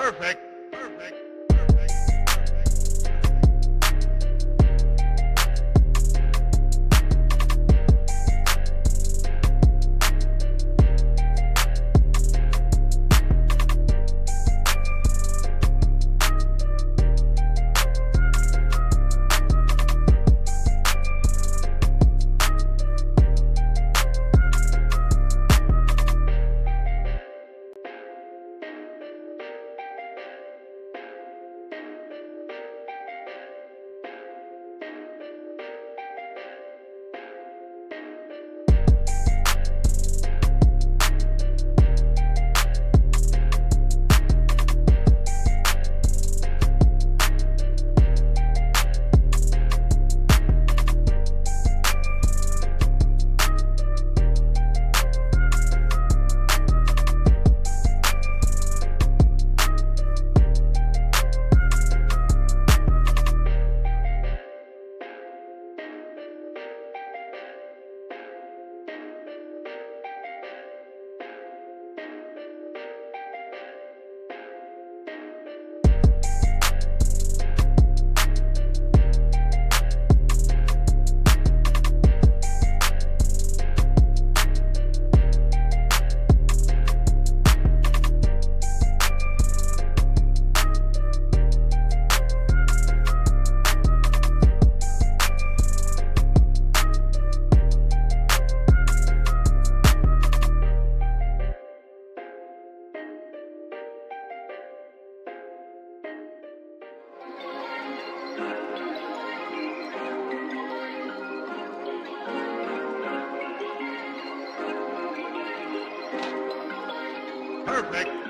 Perfect. Perfect.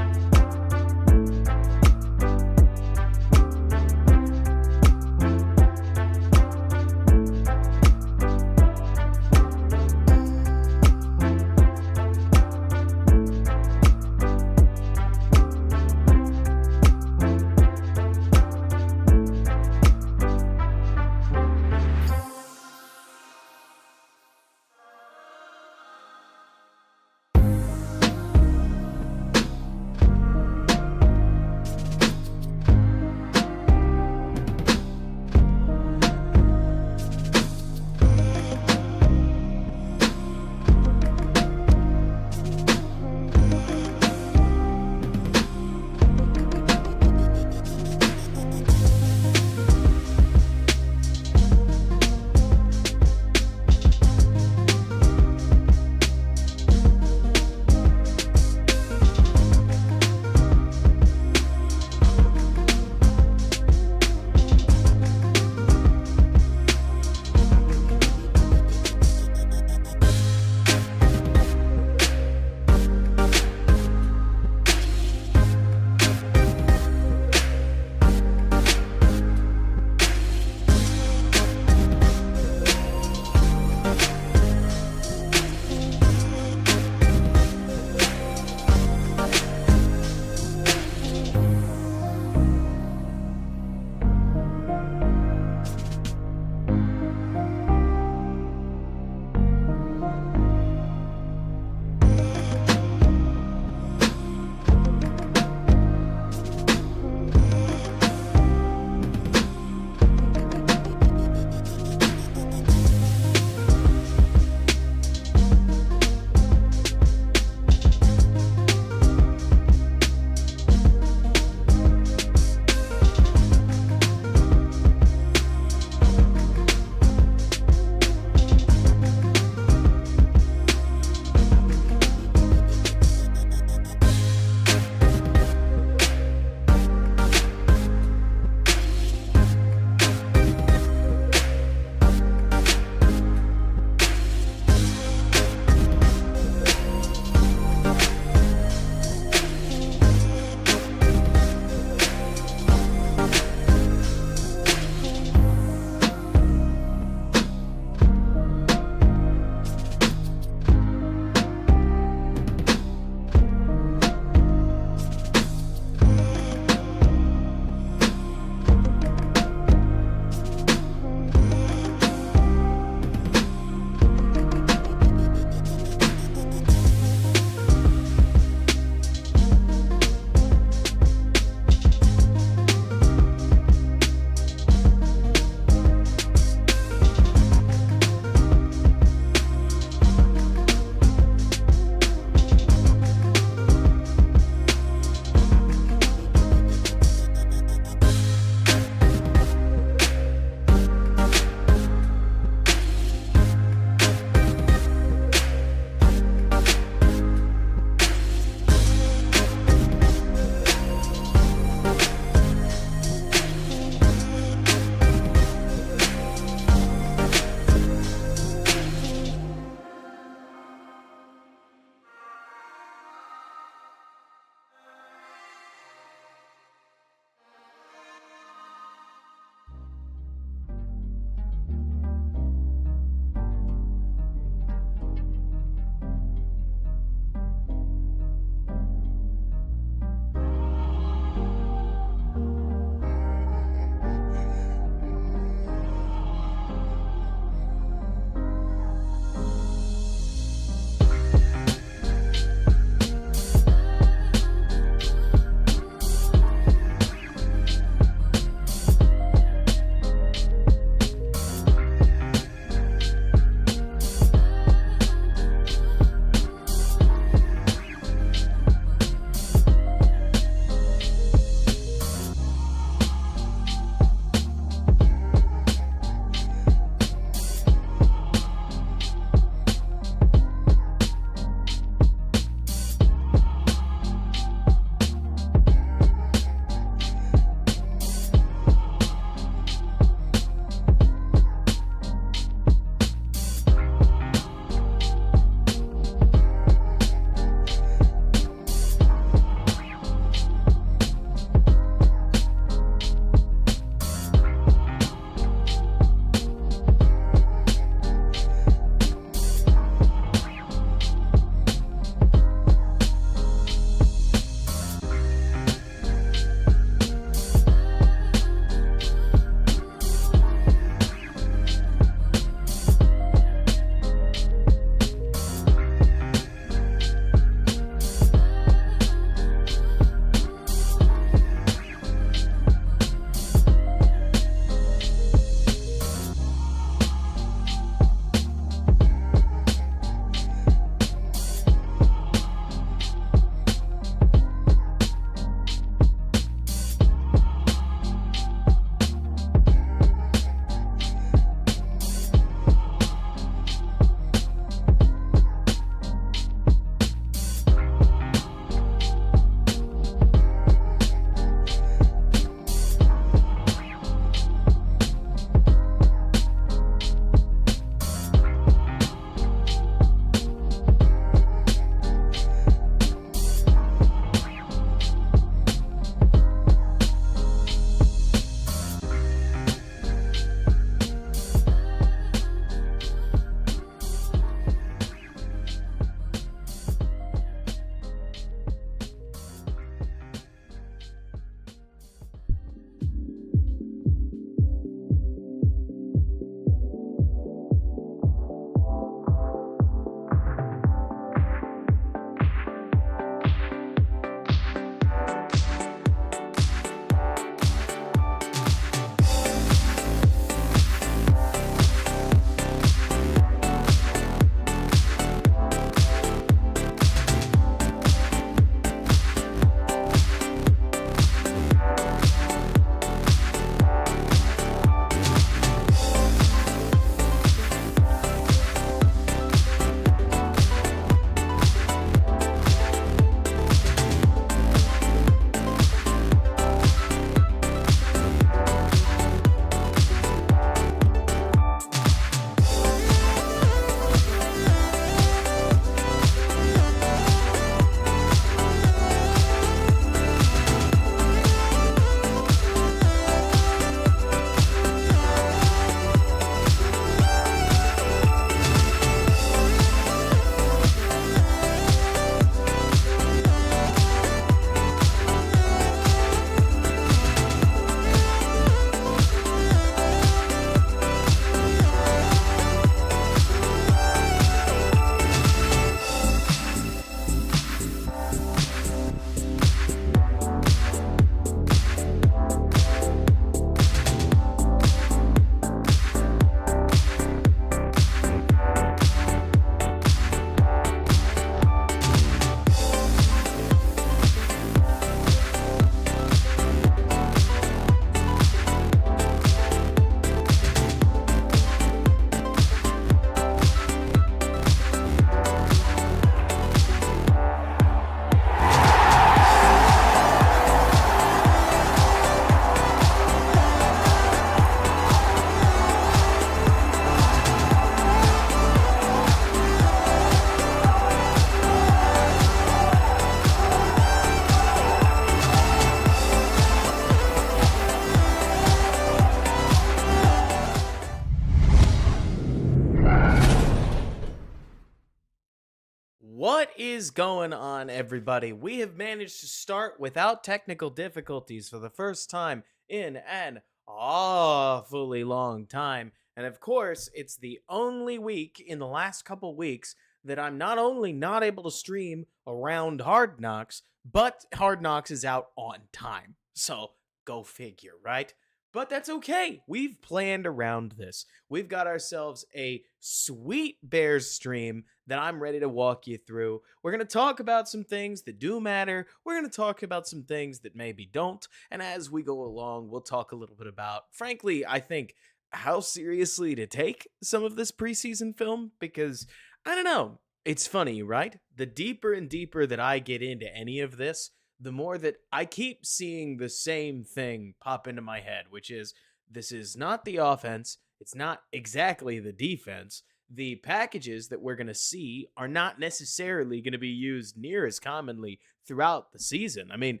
What is going on, everybody? We have managed to start without technical difficulties for the first time in an awfully long time. And of course, it's the only week in the last couple weeks that I'm not only not able to stream around Hard Knocks, but Hard Knocks is out on time. So go figure, right? But that's okay. We've planned around this. We've got ourselves a sweet Bears stream that I'm ready to walk you through. We're going to talk about some things that do matter. We're going to talk about some things that maybe don't. And as we go along, we'll talk a little bit about, frankly, I think, how seriously to take some of this preseason film. Because, I don't know, it's funny, right? The deeper and deeper that I get into any of this, the more that I keep seeing the same thing pop into my head, which is this is not the offense. It's not exactly the defense. The packages that we're going to see are not necessarily going to be used near as commonly throughout the season. I mean,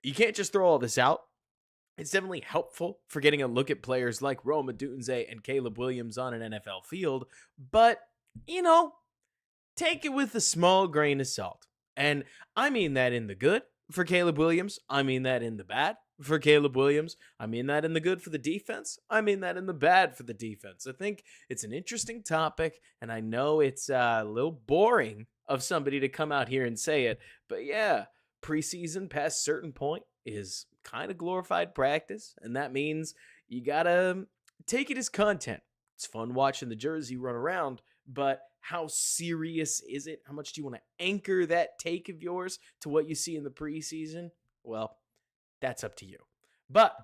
you can't just throw all this out. It's definitely helpful for getting a look at players like Rome Odunze and Caleb Williams on an NFL field, but, take it with a small grain of salt. And I mean that in the good. For Caleb Williams, I mean that in the bad. For Caleb Williams, I mean that in the good for the defense. I mean that in the bad for the defense. I think it's an interesting topic, and I know it's a little boring of somebody to come out here and say it, but yeah, preseason past a certain point is kind of glorified practice, and that means you gotta take it as content. It's fun watching the jersey run around, but how serious is it? How much do you want to anchor that take of yours to what you see in the preseason? Well, that's up to you. But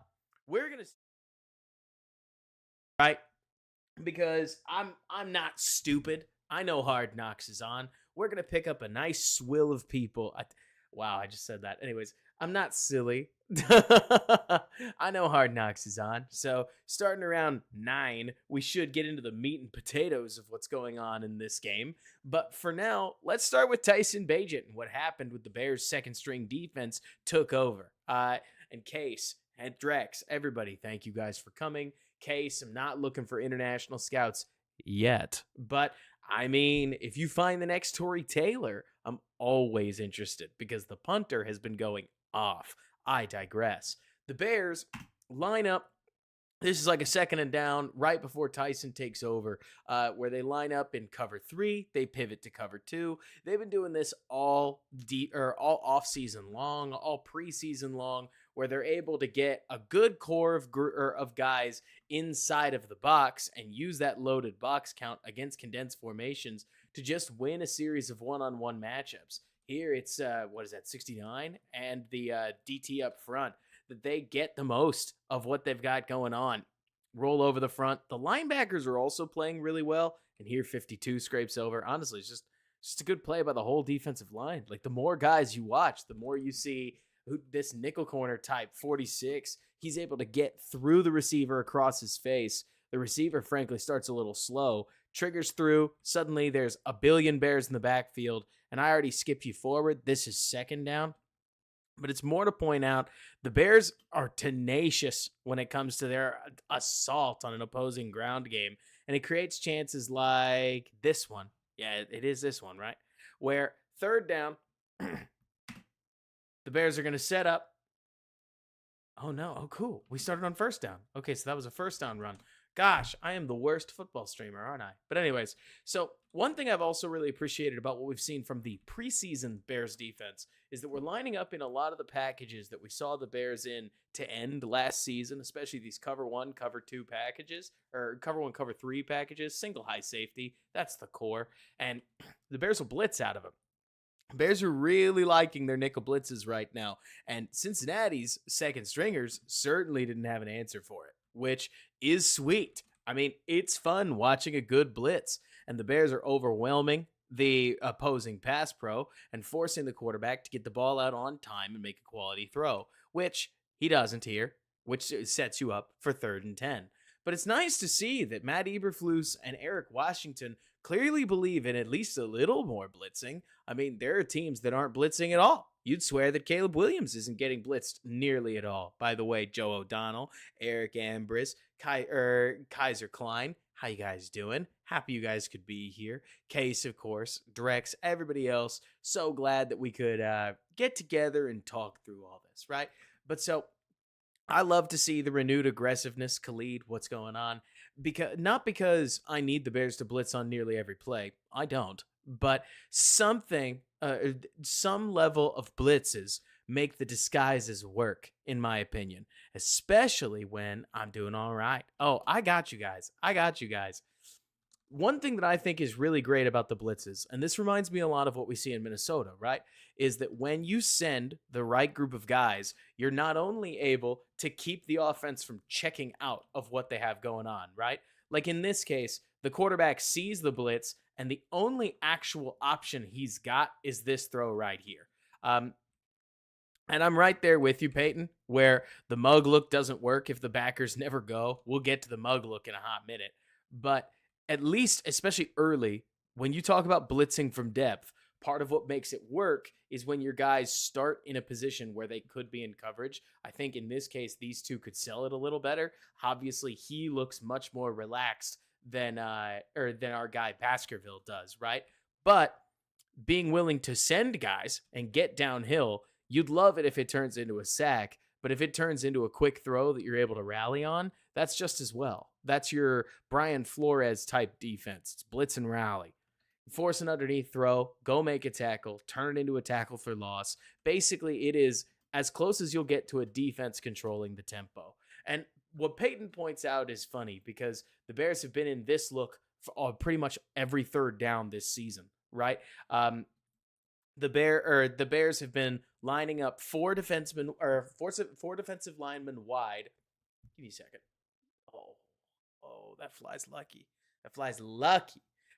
we're going to, right? Because I'm not stupid. I know Hard Knocks is on. We're going to pick up a nice swill of people. Wow, I just said that. Anyways, I'm not silly. I know Hard Knocks is on. So starting around 9, we should get into the meat and potatoes of what's going on in this game. But for now, let's start with Tyson Bagent and what happened with the Bears' second string defense took over. And Case and Drex, everybody, thank you guys for coming. Case, I'm not looking for international scouts yet. But I mean, if you find the next Tory Taylor, I'm always interested because the punter has been going off. I digress. The Bears line up. This is like a second and down right before Tyson takes over, where they line up in cover 3. They pivot to cover 2. They've been doing this all off season long, all preseason long, where they're able to get a good core of guys inside of the box and use that loaded box count against condensed formations to just win a series of one-on-one matchups. Here it's, 69? And the DT up front, that they get the most of what they've got going on. Roll over the front. The linebackers are also playing really well. And here 52 scrapes over. Honestly, it's just a good play by the whole defensive line. Like, the more guys you watch, the more you see this nickel corner type, 46, he's able to get through the receiver across his face. The receiver, frankly, starts a little slow, triggers through. Suddenly, there's a billion Bears in the backfield, and I already skipped you forward. This is second down. But it's more to point out, the Bears are tenacious when it comes to their assault on an opposing ground game, and it creates chances like this one. Yeah, it is this one, right? Where third down, the Bears are going to set up. Oh, no. Oh, cool. We started on first down. Okay, so that was a first down run. Gosh, I am the worst football streamer, aren't I? But anyways, so one thing I've also really appreciated about what we've seen from the preseason Bears defense is that we're lining up in a lot of the packages that we saw the Bears in to end last season, especially these cover 1, cover 2 packages, or cover 1, cover 3 packages, single high safety. That's the core. And the Bears will blitz out of them. Bears are really liking their nickel blitzes right now, and Cincinnati's second stringers certainly didn't have an answer for it, which is sweet. I mean, it's fun watching a good blitz, and the Bears are overwhelming the opposing pass pro and forcing the quarterback to get the ball out on time and make a quality throw, which he doesn't here, which sets you up for 3rd and 10. But it's nice to see that Matt Eberflus and Eric Washington clearly believe in at least a little more blitzing. I mean, there are teams that aren't blitzing at all. you'd swear that Caleb Williams isn't getting blitzed nearly at all. By the way, Joe O'Donnell, Eric Ambrose, Kaiser Klein, how you guys doing? Happy you guys could be here. Case, of course, Drex, everybody else. So glad that we could get together and talk through all this, right? But so I love to see the renewed aggressiveness. Khalid, what's going on? Not because I need the Bears to blitz on nearly every play. I don't. But some level of blitzes make the disguises work, in my opinion, especially when I'm doing all right. Oh, I got you guys. One thing that I think is really great about the blitzes, and this reminds me a lot of what we see in Minnesota, right, is that when you send the right group of guys, you're not only able to keep the offense from checking out of what they have going on, right? Like in this case, the quarterback sees the blitz, and the only actual option he's got is this throw right here. And I'm right there with you, Peyton, where the mug look doesn't work if the backers never go. We'll get to the mug look in a hot minute. But at least, especially early, when you talk about blitzing from depth, part of what makes it work is when your guys start in a position where they could be in coverage. I think in this case, these two could sell it a little better. Obviously, he looks much more relaxed than our guy Baskerville does, right? But being willing to send guys and get downhill, you'd love it if it turns into a sack. But if it turns into a quick throw that you're able to rally on, that's just as well. That's your Brian Flores type defense. It's blitz and rally. Force an underneath throw, go make a tackle, turn it into a tackle for loss. Basically, it is as close as you'll get to a defense controlling the tempo. And what Peyton points out is funny because the Bears have been in this look for pretty much every third down this season, right? The Bears have been lining up four defensive linemen wide. Give me a second. Oh, that fly's lucky.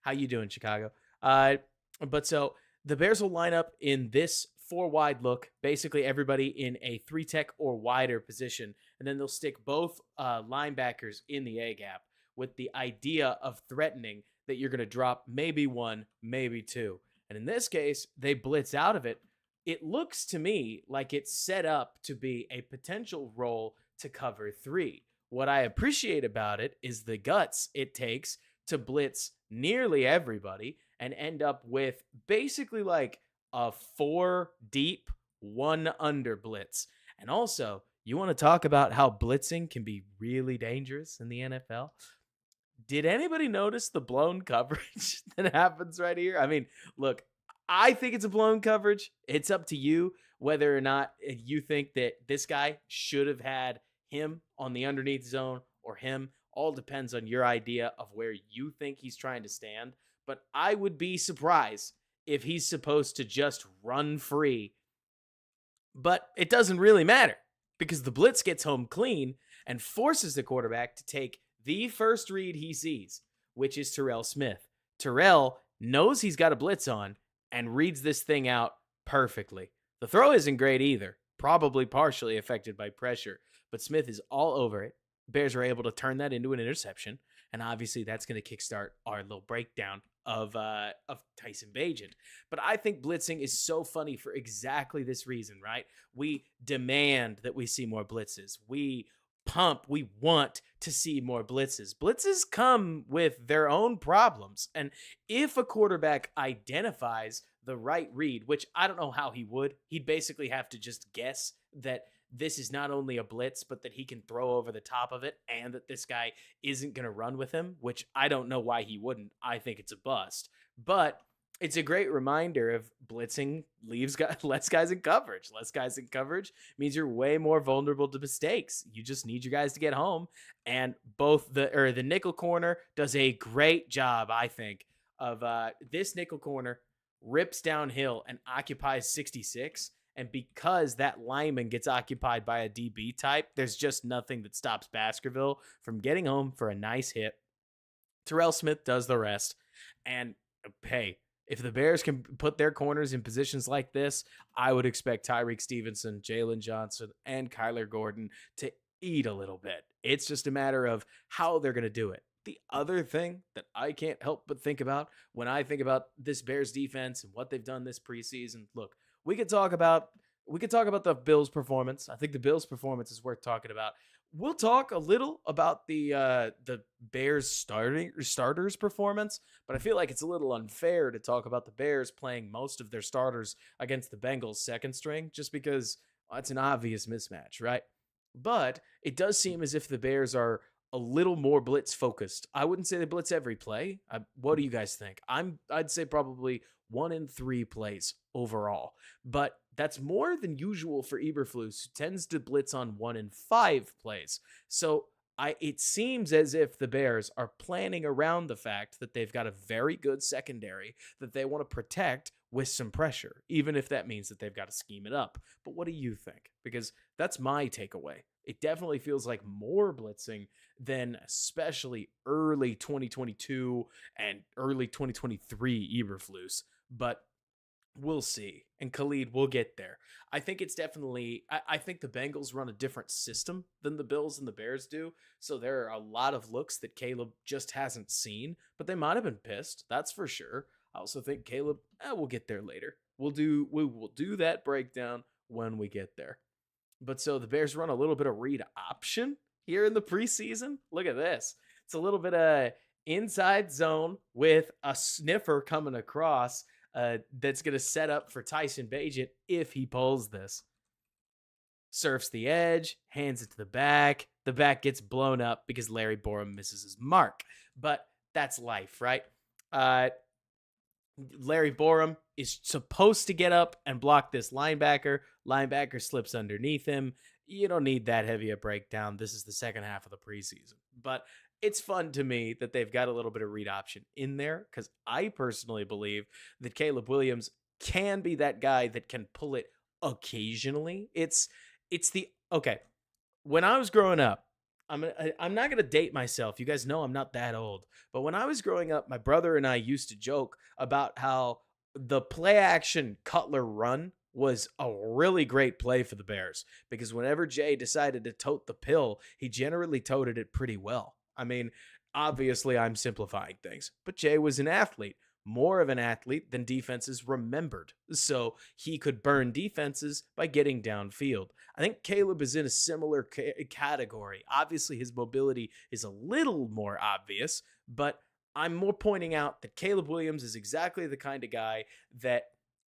How you doing, Chicago? But so the Bears will line up in this 4-wide look, basically everybody in a 3-tech or wider position, and then they'll stick both linebackers in the A-gap with the idea of threatening that you're going to drop maybe one, maybe two. And in this case, they blitz out of it. It looks to me like it's set up to be a potential role to cover 3. What I appreciate about it is the guts it takes to blitz nearly everybody and end up with basically like a 4 deep, 1 under blitz. And also, you want to talk about how blitzing can be really dangerous in the NFL? Did anybody notice the blown coverage that happens right here? I mean, look, I think it's a blown coverage. It's up to you whether or not you think that this guy should have had him on the underneath zone or him. All depends on your idea of where you think he's trying to stand. But I would be surprised if he's supposed to just run free. But it doesn't really matter because the blitz gets home clean and forces the quarterback to take the first read he sees, which is Terrell Smith. Terrell knows he's got a blitz on and reads this thing out perfectly. The throw isn't great either, probably partially affected by pressure, but Smith is all over it. Bears are able to turn that into an interception, and obviously that's going to kickstart our little breakdown of Tyson Bagent. But I think blitzing is so funny for exactly this reason, right? We demand that we see more blitzes. We want to see more blitzes. Blitzes come with their own problems. And if a quarterback identifies the right read, which I don't know how he would, he'd basically have to just guess that this is not only a blitz, but that he can throw over the top of it and that this guy isn't going to run with him, which I don't know why he wouldn't. I think it's a bust. But it's a great reminder of blitzing leaves less guys in coverage. Less guys in coverage means you're way more vulnerable to mistakes. You just need your guys to get home. And both the nickel corner does a great job, I think, of this nickel corner rips downhill and occupies 66. And because that lineman gets occupied by a DB type, there's just nothing that stops Baskerville from getting home for a nice hit. Terrell Smith does the rest. And hey, if the Bears can put their corners in positions like this, I would expect Tyreek Stevenson, Jalen Johnson, and Kyler Gordon to eat a little bit. It's just a matter of how they're going to do it. The other thing that I can't help but think about when I think about this Bears defense and what they've done this preseason, look, we could talk about the Bills' performance. I think the Bills' performance is worth talking about. We'll talk a little about the Bears starters performance, but I feel like it's a little unfair to talk about the Bears playing most of their starters against the Bengals' second string, just because it's an obvious mismatch, right? But it does seem as if the Bears are a little more blitz focused. I wouldn't say they blitz every play. What do you guys think? I'd say probably 1 in 3 plays overall, but that's more than usual for Eberflus, who tends to blitz on 1 in 5 plays. So it seems as if the Bears are planning around the fact that they've got a very good secondary that they want to protect with some pressure, even if that means that they've got to scheme it up. But what do you think? Because that's my takeaway. It definitely feels like more blitzing than especially early 2022 and early 2023 Eberflus. But we'll see. And Khalid, we'll get there. I think it's definitely, I think the Bengals run a different system than the Bills and the Bears do. So there are a lot of looks that Caleb just hasn't seen, but they might have been pissed. That's for sure. I also think Caleb, we'll get there later. We will do that breakdown when we get there. But so the Bears run a little bit of read option here in the preseason. Look at this. It's a little bit of inside zone with a sniffer coming across that's going to set up for Tyson Bagent if he pulls this. Surfs the edge, hands it to the back. The back gets blown up because Larry Borum misses his mark. But that's life, right? Larry Borum is supposed to get up and block this linebacker. Linebacker slips underneath him. You don't need that heavy a breakdown. This is the second half of the preseason. But it's fun to me that they've got a little bit of read option in there, because I personally believe that Caleb Williams can be that guy that can pull it occasionally. Okay. When I was growing up, I'm not gonna date myself. You guys know I'm not that old. But when I was growing up, my brother and I used to joke about how the play action Cutler run was a really great play for the Bears, because whenever Jay decided to tote the pill, he generally toted it pretty well. I mean, obviously I'm simplifying things, but Jay was an athlete, more of an athlete than defenses remembered. So he could burn defenses by getting downfield. I think Caleb is in a similar category. Obviously, his mobility is a little more obvious, but I'm more pointing out that Caleb Williams is exactly the kind of guy that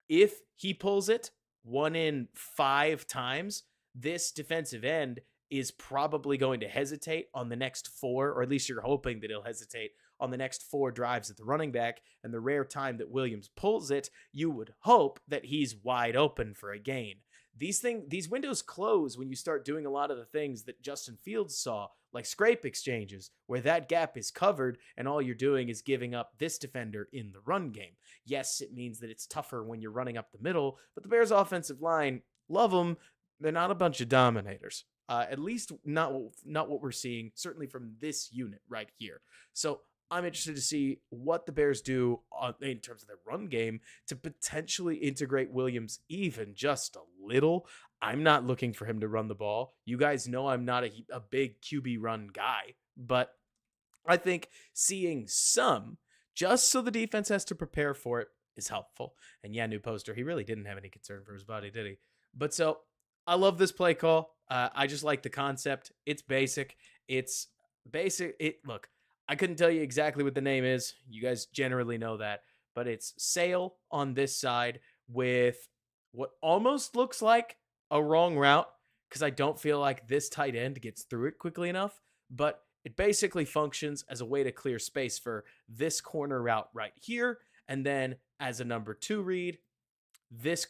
if he pulls it 1 in 5 times, this defensive end is probably going to hesitate on the next 4, or at least you're hoping that he'll hesitate on the next 4 drives at the running back. And the rare time that Williams pulls it, you would hope that he's wide open for a gain. These windows close when you start doing a lot of the things that Justin Fields saw, like scrape exchanges, where that gap is covered and all you're doing is giving up this defender in the run game. Yes, it means that it's tougher when you're running up the middle, but the Bears' offensive line, love them, they're not a bunch of dominators. At least not what we're seeing, certainly from this unit right here. So I'm interested to see what the Bears do in terms of their run game to potentially integrate Williams even just a little. I'm not looking for him to run the ball. You guys know I'm not a big QB run guy, but I think seeing some, just so the defense has to prepare for it, is helpful. And yeah, new poster, he really didn't have any concern for his body, did he? But so I love this play call. I just like the concept. It's basic. Look, I couldn't tell you exactly what the name is. You guys generally know that. But it's sail on this side with what almost looks like a wrong route, because I don't feel like this tight end gets through it quickly enough. But it basically functions as a way to clear space for this corner route right here. And then as a number 2 read, this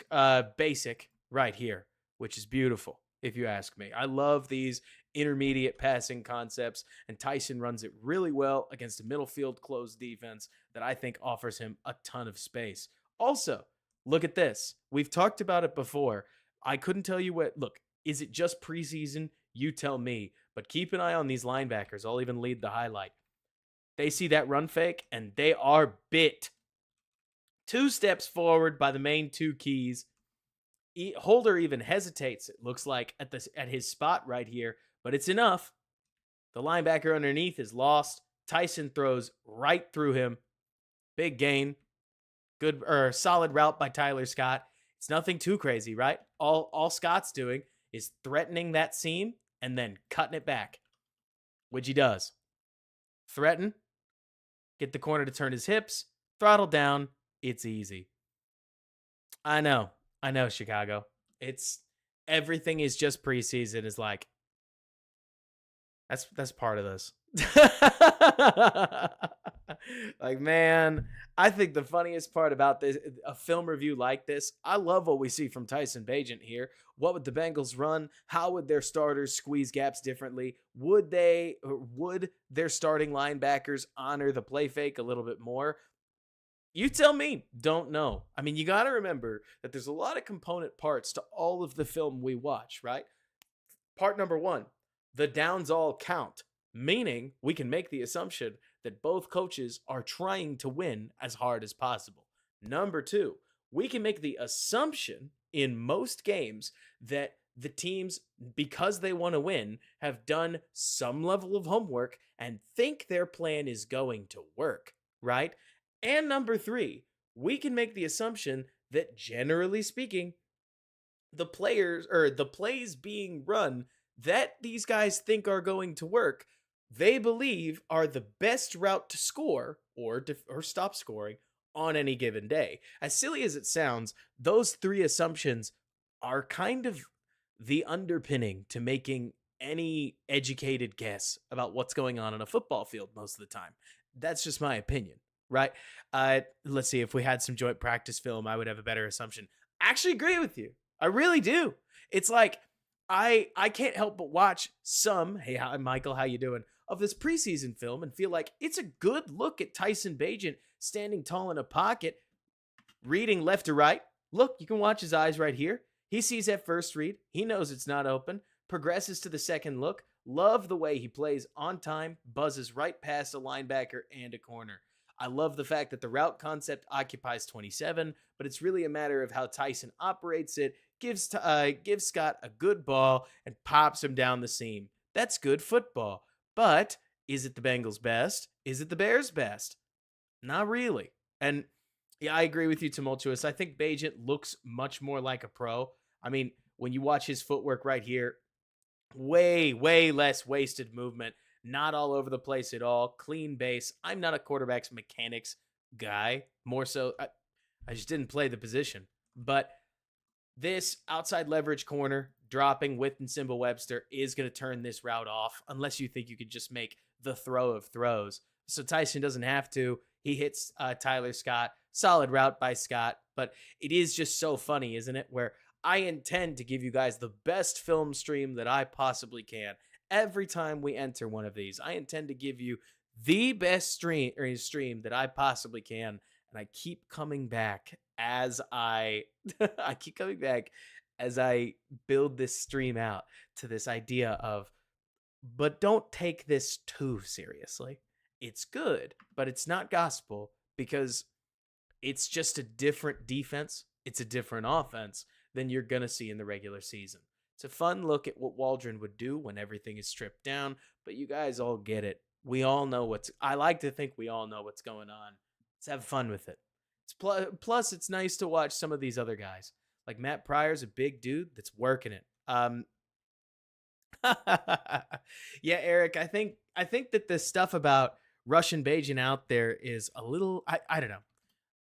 basic right here, which is beautiful, if you ask me. I love these intermediate passing concepts, and Tyson runs it really well against a middle field closed defense that I think offers him a ton of space. Also, look at this. We've talked about it before. I couldn't tell you look, is it just preseason? You tell me, but keep an eye on these linebackers. I'll even lead the highlight. They see that run fake, and they are bit. 2 steps forward by the main 2 keys. Holder even hesitates, it looks like, at his spot right here, but it's enough. The linebacker underneath is lost. Tyson throws right through him. Big gain. Good solid route by Tyler Scott. It's nothing too crazy, right? All Scott's doing is threatening that seam and then cutting it back, which he does. Threaten, get the corner to turn his hips, throttle down. It's easy. I know, Chicago. It's everything is just preseason. Is like that's part of this. Like, man, I think the funniest part about this, a film review like this, I love what we see from Tyson Bagent here. What would the Bengals run? How would their starters squeeze gaps differently? Would their starting linebackers honor the play fake a little bit more? You tell me. Don't know. I mean, you got to remember that there's a lot of component parts to all of the film we watch, right? Part number one, the downs all count, meaning we can make the assumption that both coaches are trying to win as hard as possible. Number two, we can make the assumption in most games that the teams, because they want to win, have done some level of homework and think their plan is going to work, right? And number three, we can make the assumption that generally speaking, the plays being run that these guys think are going to work, they believe are the best route to score or stop scoring on any given day. As silly as it sounds, those three assumptions are kind of the underpinning to making any educated guess about what's going on a football field most of the time. That's just my opinion, right? Let's see, if we had some joint practice film, I would have a better assumption. I actually agree with you. I really do. It's like, I can't help but watch some, hey, hi, Michael, how you doing, of this preseason film and feel like it's a good look at Tyson Bagent standing tall in a pocket, reading left to right. Look, you can watch his eyes right here. He sees that first read. He knows it's not open. Progresses to the second look. Love the way he plays on time, buzzes right past a linebacker and a corner. I love the fact that the route concept occupies 27, but it's really a matter of how Tyson operates it, gives Scott a good ball, and pops him down the seam. That's good football. But is it the Bengals' best? Is it the Bears' best? Not really. And yeah, I agree with you, Tumultuous. I think Bagent looks much more like a pro. I mean, when you watch his footwork right here, way, way less wasted movement. Not all over the place at all. Clean base. I'm not a quarterback's mechanics guy. More so, I just didn't play the position. But this outside leverage corner, dropping with and Simba Webster is going to turn this route off unless you think you could just make the throw of throws. So Tyson doesn't have to. He hits Tyler Scott. Solid route by Scott. But it is just so funny, isn't it? Where I intend to give you guys the best film stream that I possibly can. Every time we enter one of these, I intend to give you the best stream that I possibly can. And I keep coming back as I build this stream out to this idea of, but don't take this too seriously. It's good, but it's not gospel because it's just a different defense. It's a different offense than you're going to see in the regular season. It's a fun look at what Waldron would do when everything is stripped down, but you guys all get it. We all know I like to think we all know what's going on. Let's have fun with it. Plus, it's nice to watch some of these other guys. Like Matt Pryor's a big dude that's working it. Yeah, Eric, I think that the stuff about Russian Bagent out there is a little, I don't know.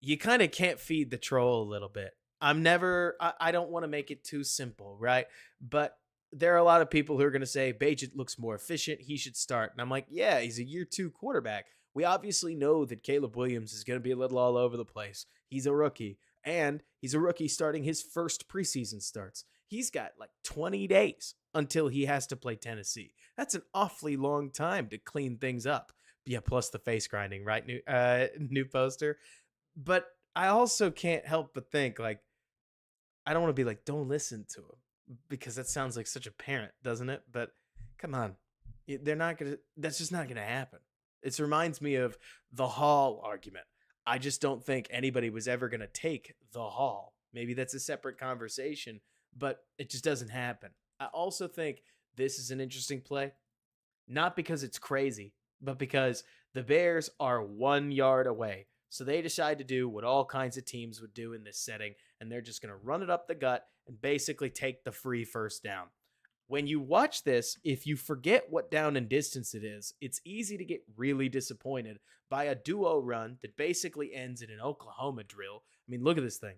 You kind of can't feed the troll a little bit. I don't want to make it too simple, right? But there are a lot of people who are going to say Bagent looks more efficient. He should start. And I'm like, yeah, he's a year 2 quarterback. We obviously know that Caleb Williams is going to be a little all over the place. He's a rookie. And he's a rookie starting his first preseason starts. He's got like 20 days until he has to play Tennessee. That's an awfully long time to clean things up. Yeah, plus the face grinding, right? New poster. But I also can't help but think, like, I don't want to be like, don't listen to him, because that sounds like such a parent, doesn't it? But come on, that's just not going to happen. It reminds me of the Hall argument. I just don't think anybody was ever going to take the Hall. Maybe that's a separate conversation, but it just doesn't happen. I also think this is an interesting play, not because it's crazy, but because the Bears are 1 yard away. So they decide to do what all kinds of teams would do in this setting, and they're just going to run it up the gut and basically take the free first down. When you watch this, if you forget what down and distance it is, it's easy to get really disappointed by a duo run that basically ends in an Oklahoma drill. I mean, look at this thing.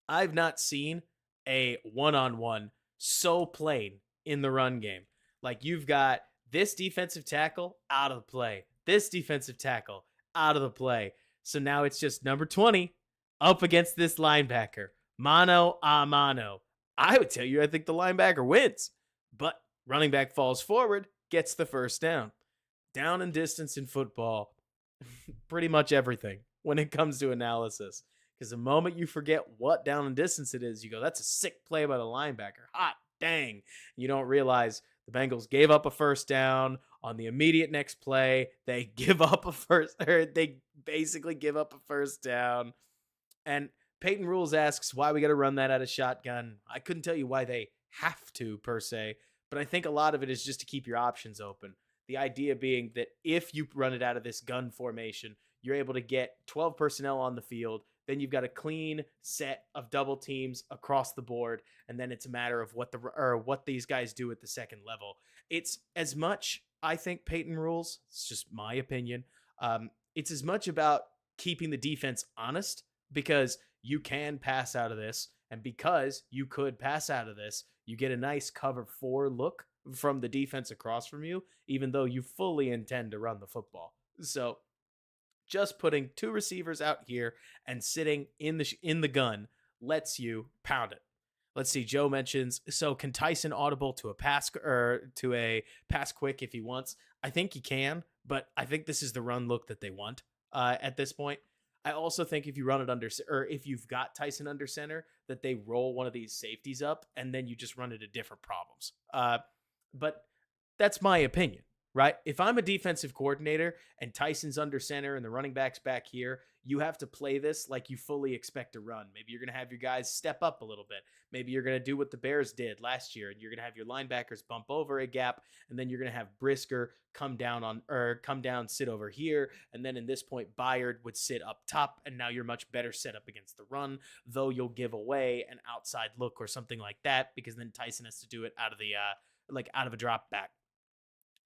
I've not seen a one-on-one so plain in the run game. Like, you've got this defensive tackle out of the play, this defensive tackle out of the play. So now it's just number 20 up against this linebacker. Mano a mano. I would tell you I think the linebacker wins, but running back falls forward, gets the first down. Down and distance in football, pretty much everything when it comes to analysis. Because the moment you forget what down and distance it is, you go, that's a sick play by the linebacker. Hot dang. You don't realize the Bengals gave up a first down on the immediate next play. They they basically give up a first down. And Peyton Rules asks why we got to run that out of shotgun. I couldn't tell you why they have to, per se, but I think a lot of it is just to keep your options open. The idea being that if you run it out of this gun formation, you're able to get 12 personnel on the field. Then you've got a clean set of double teams across the board, and then it's a matter of what these guys do at the second level. It's as much, I think, Peyton Rules. It's just my opinion. It's as much about keeping the defense honest, because you can pass out of this, and because you could pass out of this, you get a nice cover 4 look from the defense across from you, even though you fully intend to run the football. So just putting 2 receivers out here and sitting in the gun lets you pound it. Let's see. Joe mentions, so can Tyson audible to a pass quick if he wants? I think he can, but I think this is the run look that they want at this point. I also think if you run it under, or if you've got Tyson under center, that they roll one of these safeties up and then you just run into different problems. But that's my opinion, right? If I'm a defensive coordinator and Tyson's under center and the running back's back here, you have to play this like you fully expect to run. Maybe you're going to have your guys step up a little bit. Maybe you're going to do what the Bears did last year, and you're going to have your linebackers bump over a gap, and then you're going to have Brisker come down, sit over here, and then in this point, Byard would sit up top, and now you're much better set up against the run, though you'll give away an outside look or something like that, because then Tyson has to do it out of a drop back.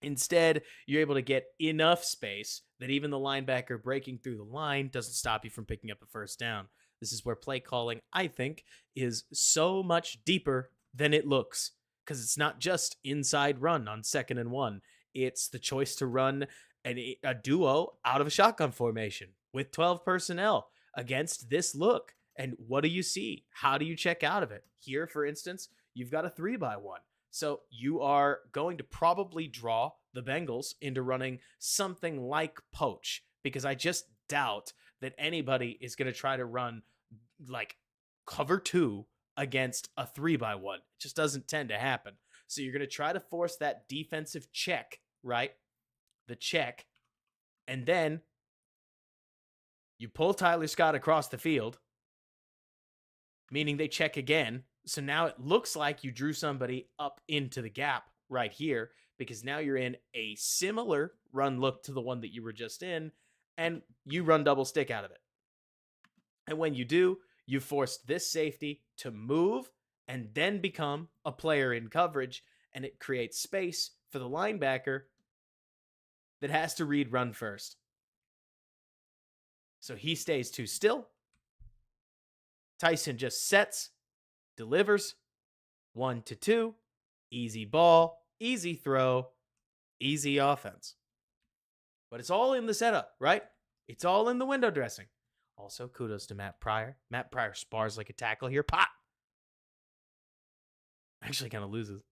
Instead, you're able to get enough space that even the linebacker breaking through the line doesn't stop you from picking up a first down. This is where play calling, I think, is so much deeper than it looks, because it's not just inside run on 2nd and 1. It's the choice to run a duo out of a shotgun formation with 12 personnel against this look. And what do you see? How do you check out of it? Here, for instance, you've got a 3-by-1. So you are going to probably draw the Bengals into running something like poach, because I just doubt that anybody is going to try to run like cover 2 against a 3-by-1. It just doesn't tend to happen. So you're going to try to force that defensive check, right? The check. And then you pull Tyler Scott across the field, meaning they check again. So now it looks like you drew somebody up into the gap right here, because now you're in a similar run look to the one that you were just in, and you run double stick out of it. And when you do, you force this safety to move and then become a player in coverage, and it creates space for the linebacker that has to read run first. So he stays too still. Tyson just sets, delivers, 1-2, easy ball, easy throw, easy offense. But it's all in the setup, right? It's all in the window dressing. Also, kudos to Matt Pryor. Matt Pryor spars like a tackle here. Pop! Actually kind of loses.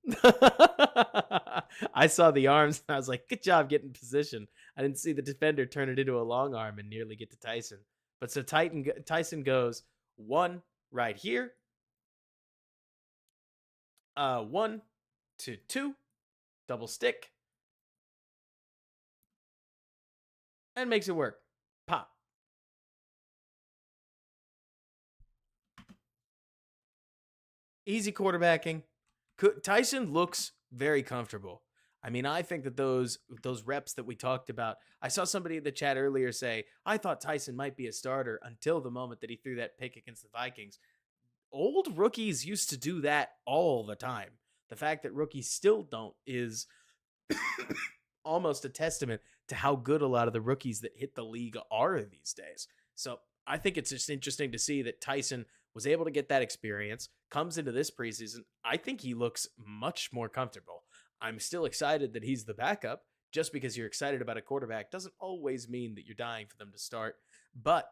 I saw the arms, and I was like, good job getting position. I didn't see the defender turn it into a long arm and nearly get to Tyson. But so Tyson goes 1 right here. 1-2, double stick, and makes it work. Pop. Easy quarterbacking. Tyson looks very comfortable. I mean, I think that those reps that we talked about, I saw somebody in the chat earlier say, I thought Tyson might be a starter until the moment that he threw that pick against the Vikings. old rookies used to do that all the time. The fact that rookies still don't is almost a testament to how good a lot of the rookies that hit the league are these days. So I think it's just interesting to see that Tyson was able to get that experience, comes into this preseason. I think he looks much more comfortable. I'm still excited that he's the backup. Just because you're excited about a quarterback doesn't always mean that you're dying for them to start. But,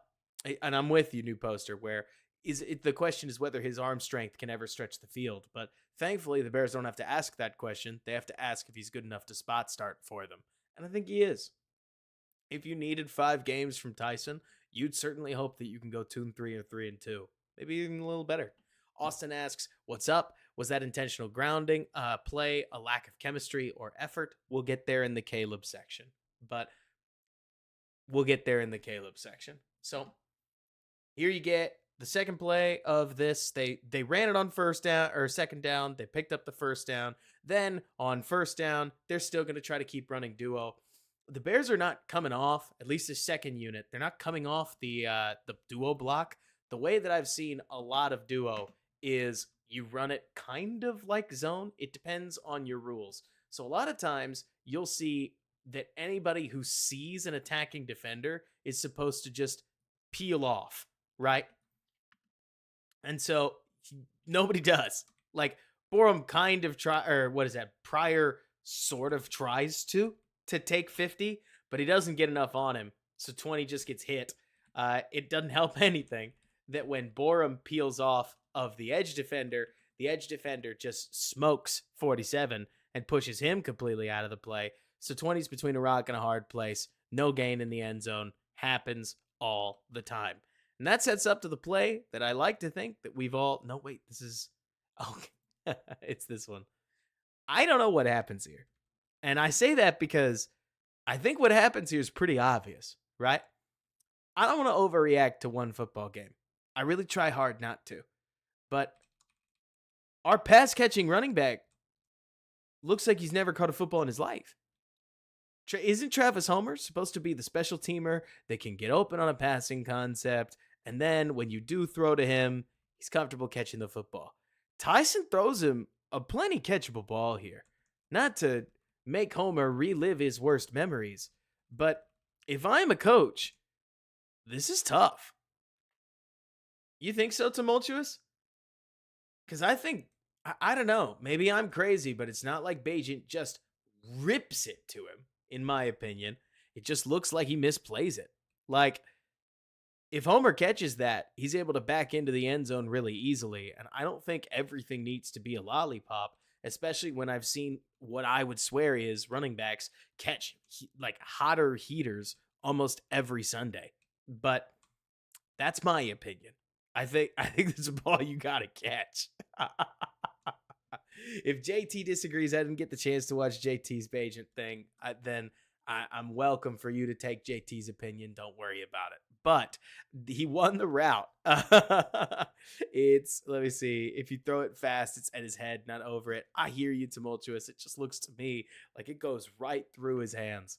and I'm with you, new poster, where the question is whether his arm strength can ever stretch the field. But thankfully, the Bears don't have to ask that question. They have to ask if he's good enough to spot start for them. And I think he is. If you needed 5 games from Tyson, you'd certainly hope that you can go 2-3 or 3-2. Maybe even a little better. Austin asks, what's up? Was that intentional grounding, play, a lack of chemistry, or effort? We'll get there in the Caleb section. So here you get the second play of this. They ran it on first down or second down. They picked up the first down. Then on first down, they're still going to try to keep running duo. The Bears are not coming off, at least the second unit. They're not coming off the duo block. The way that I've seen a lot of duo is you run it kind of like zone. It depends on your rules. So a lot of times you'll see that anybody who sees an attacking defender is supposed to just peel off, right? And so nobody does. Like Borum kind of Pryor sort of tries to take 50, but he doesn't get enough on him. So 20 just gets hit. It doesn't help anything that when Borum peels off of the edge defender just smokes 47 and pushes him completely out of the play. So 20's between a rock and a hard place. No gain in the end zone. Happens all the time. And that sets up to the play that I like to think that we've all... No, wait, this is... Okay. It's this one. I don't know what happens here. And I say that because I think what happens here is pretty obvious, right? I don't want to overreact to one football game. I really try hard not to. But our pass-catching running back looks like he's never caught a football in his life. Isn't Travis Homer supposed to be the special teamer that can get open on a passing concept, and then when you do throw to him, he's comfortable catching the football? Tyson throws him a plenty catchable ball here. Not to make Homer relive his worst memories, but if I'm a coach, this is tough. You think so, Tumultuous? Because I think, I don't know, maybe I'm crazy, but it's not like Bagent just rips it to him, in my opinion. It just looks like he misplays it. Like, if Homer catches that, he's able to back into the end zone really easily, and I don't think everything needs to be a lollipop, especially when I've seen what I would swear is running backs catch like hotter heaters almost every Sunday. But that's my opinion. I think there's a ball you gotta catch. If JT disagrees, I didn't get the chance to watch JT's Bagent thing, then I'm welcome for you to take JT's opinion. Don't worry about it. But he won the route. Let me see. If you throw it fast, it's at his head, not over it. I hear you, Tumultuous. It just looks to me like it goes right through his hands.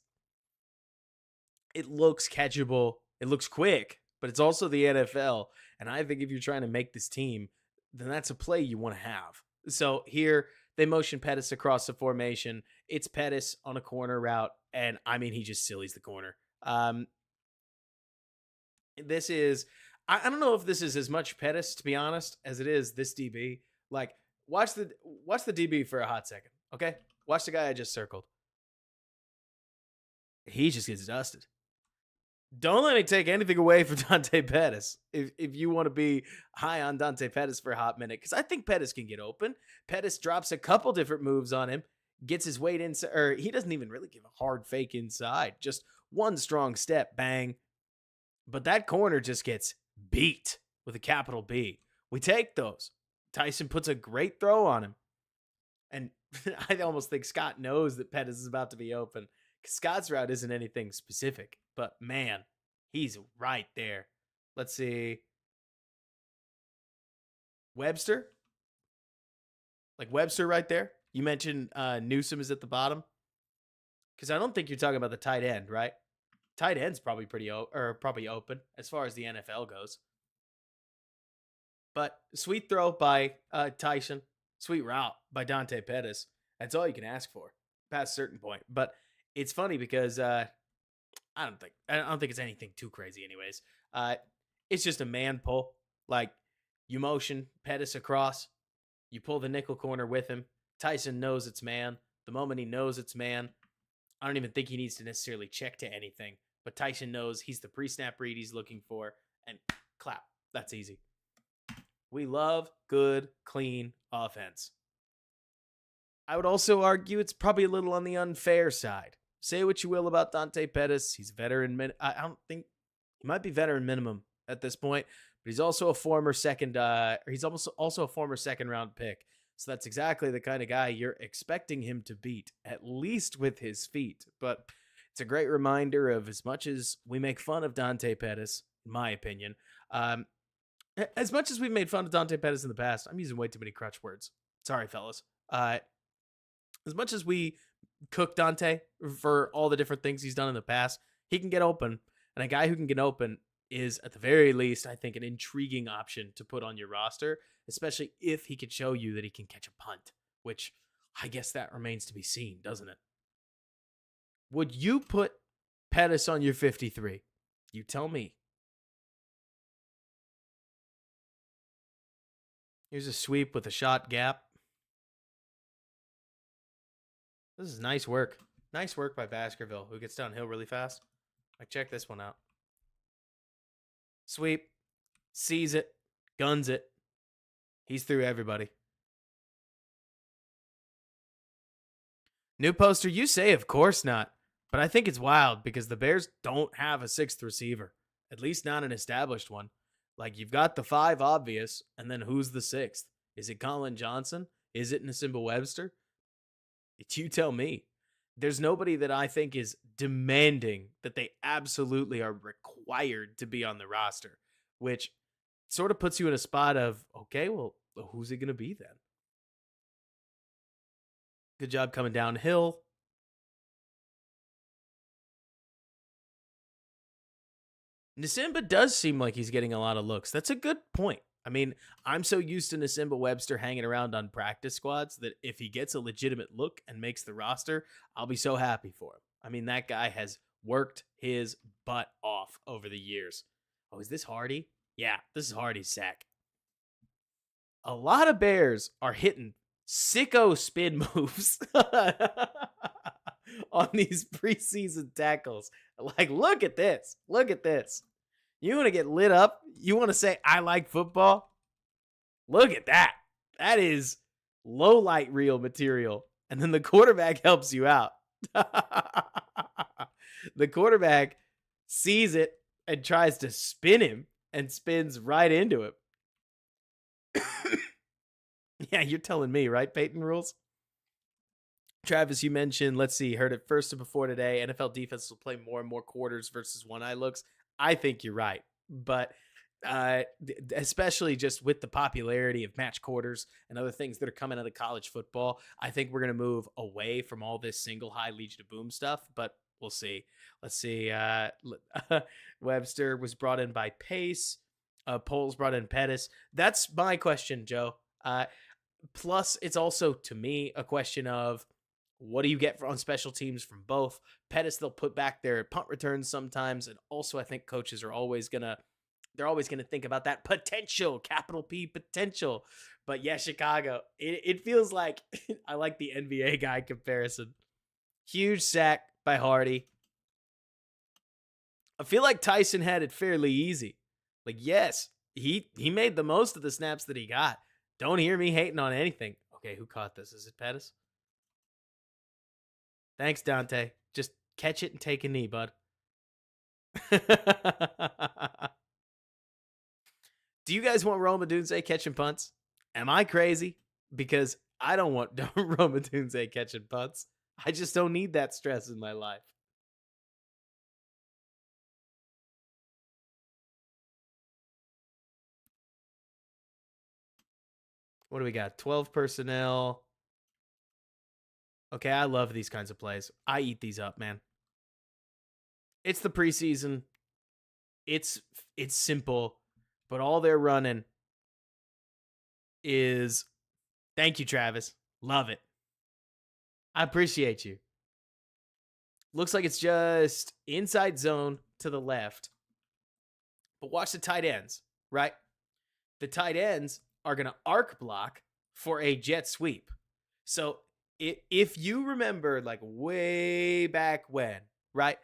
It looks catchable. It looks quick, but it's also the NFL. And I think if you're trying to make this team, then that's a play you want to have. So here, they motion Pettis across the formation. It's Pettis on a corner route, and I mean, he just sillies the corner. This is, I don't know if this is as much Pettis, to be honest, as it is this DB. Like, watch the DB for a hot second, okay? Watch the guy I just circled. He just gets dusted. Don't let me take anything away from Dante Pettis if you want to be high on Dante Pettis for a hot minute, because I think Pettis can get open. Pettis drops a couple different moves on him, gets his weight inside, or he doesn't even really give a hard fake inside. Just one strong step, bang. But that corner just gets beat with a capital B. We take those. Tyson puts a great throw on him. And I almost think Scott knows that Pettis is about to be open. Scott's route isn't anything specific, but man, he's right there. Let's see. Webster? Like Webster right there? You mentioned Newsome is at the bottom? Because I don't think you're talking about the tight end, right? Tight end's probably probably open as far as the NFL goes. But sweet throw by Tyson, sweet route by Dante Pettis. That's all you can ask for past a certain point. But it's funny because I don't think it's anything too crazy, anyways. Uh, it's just a man pull. Like you motion Pettis across, you pull the nickel corner with him. Tyson knows it's man. The moment he knows it's man, I don't even think he needs to necessarily check to anything. But Tyson knows he's the pre-snap read he's looking for, and clap. That's easy. We love good, clean offense. I would also argue it's probably a little on the unfair side. Say what you will about Dante Pettis. He's veteran. I don't think he might be veteran minimum at this point, but he's also a former second. He's also a former second round pick. So that's exactly the kind of guy you're expecting him to beat, at least with his feet. But it's a great reminder of as much as we make fun of Dante Pettis, in my opinion. As much as we've made fun of Dante Pettis in the past, I'm using way too many crutch words. Sorry, fellas. As much as we cook Dante for all the different things he's done in the past, he can get open. And a guy who can get open is, at the very least, I think, an intriguing option to put on your roster, especially if he could show you that he can catch a punt, which I guess that remains to be seen, doesn't it? Would you put Pettis on your 53? You tell me. Here's a sweep with a shot gap. This is nice work. Nice work by Baskerville, who gets downhill really fast. Like, check this one out. Sweep. Sees it. Guns it. He's through everybody. New poster, you say of course not. But I think it's wild because the Bears don't have a sixth receiver. At least not an established one. Like, you've got the 5 obvious, and then who's the 6th? Is it Colin Johnson? Is it Nasimba Webster? You tell me. There's nobody that I think is demanding that they absolutely are required to be on the roster, which sort of puts you in a spot of, okay, well, who's it going to be then? Good job coming downhill. Nasimba does seem like he's getting a lot of looks. That's a good point. I mean, I'm so used to Nasimba Webster hanging around on practice squads that if he gets a legitimate look and makes the roster, I'll be so happy for him. I mean, that guy has worked his butt off over the years. Oh, is this Hardy? Yeah, this is Hardy's sack. A lot of Bears are hitting sicko spin moves on these preseason tackles. Like, look at this. Look at this. You want to get lit up? You want to say, I like football? Look at that. That is low light reel material. And then the quarterback helps you out. The quarterback sees it and tries to spin him and spins right into him. Yeah, you're telling me, right, Peyton Rules? Travis, you mentioned, let's see, heard it first and before today, NFL defense will play more and more quarters versus one-eye looks. I think you're right. But especially just with the popularity of match quarters and other things that are coming out of college football, I think we're going to move away from all this single high Legion of Boom stuff, but we'll see. Let's see. Webster was brought in by Pace. Poles brought in Pettis. That's my question, Joe. Plus, it's also, to me, a question of what do you get on special teams from both? Pettis, they'll put back their punt returns sometimes. And also, I think coaches are always going to think about that potential, capital P potential. But yeah, Chicago, it feels like, I like the NBA guy comparison. Huge sack by Hardy. I feel like Tyson had it fairly easy. Like, yes, he made the most of the snaps that he got. Don't hear me hating on anything. Okay, who caught this? Is it Pettis? Thanks, Dante. Just catch it and take a knee, bud. Do you guys want Rome Odunze catching punts? Am I crazy? Because I don't want Rome Odunze catching punts. I just don't need that stress in my life. What do we got? 12 personnel. Okay, I love these kinds of plays. I eat these up, man. It's the preseason. It's simple, but all they're running is thank you, Travis. Love it. I appreciate you. Looks like it's just inside zone to the left. But watch the tight ends, right? The tight ends are going to arc block for a jet sweep. So if you remember, like way back when, right?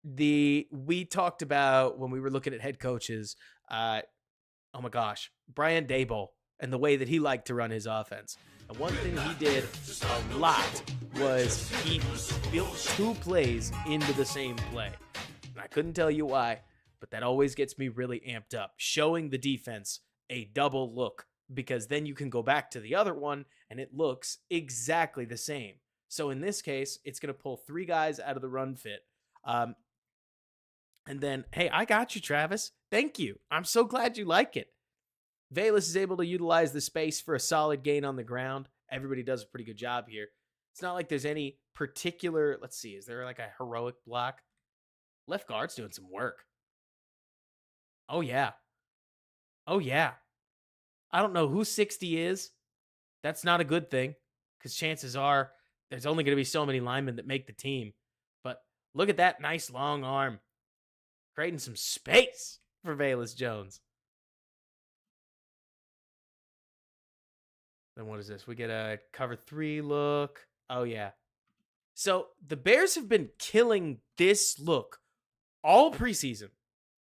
We talked about when we were looking at head coaches, oh my gosh, Brian Daboll and the way that he liked to run his offense. And one thing he did a lot was he built 2 plays into the same play. And I couldn't tell you why, but that always gets me really amped up, showing the defense a double look, because then you can go back to the other one and it looks exactly the same. So in this case, it's going to pull 3 guys out of the run fit. And then, hey, I got you, Travis. Thank you. I'm so glad you like it. Velus is able to utilize the space for a solid gain on the ground. Everybody does a pretty good job here. It's not like there's any particular, let's see, is there like a heroic block? Left guard's doing some work. Oh, yeah. Oh, yeah. I don't know who 60 is. That's not a good thing, because chances are there's only going to be so many linemen that make the team. But look at that nice long arm, creating some space for Velus Jones. Then what is this? We get a cover 3 look. Oh, yeah. So the Bears have been killing this look all preseason.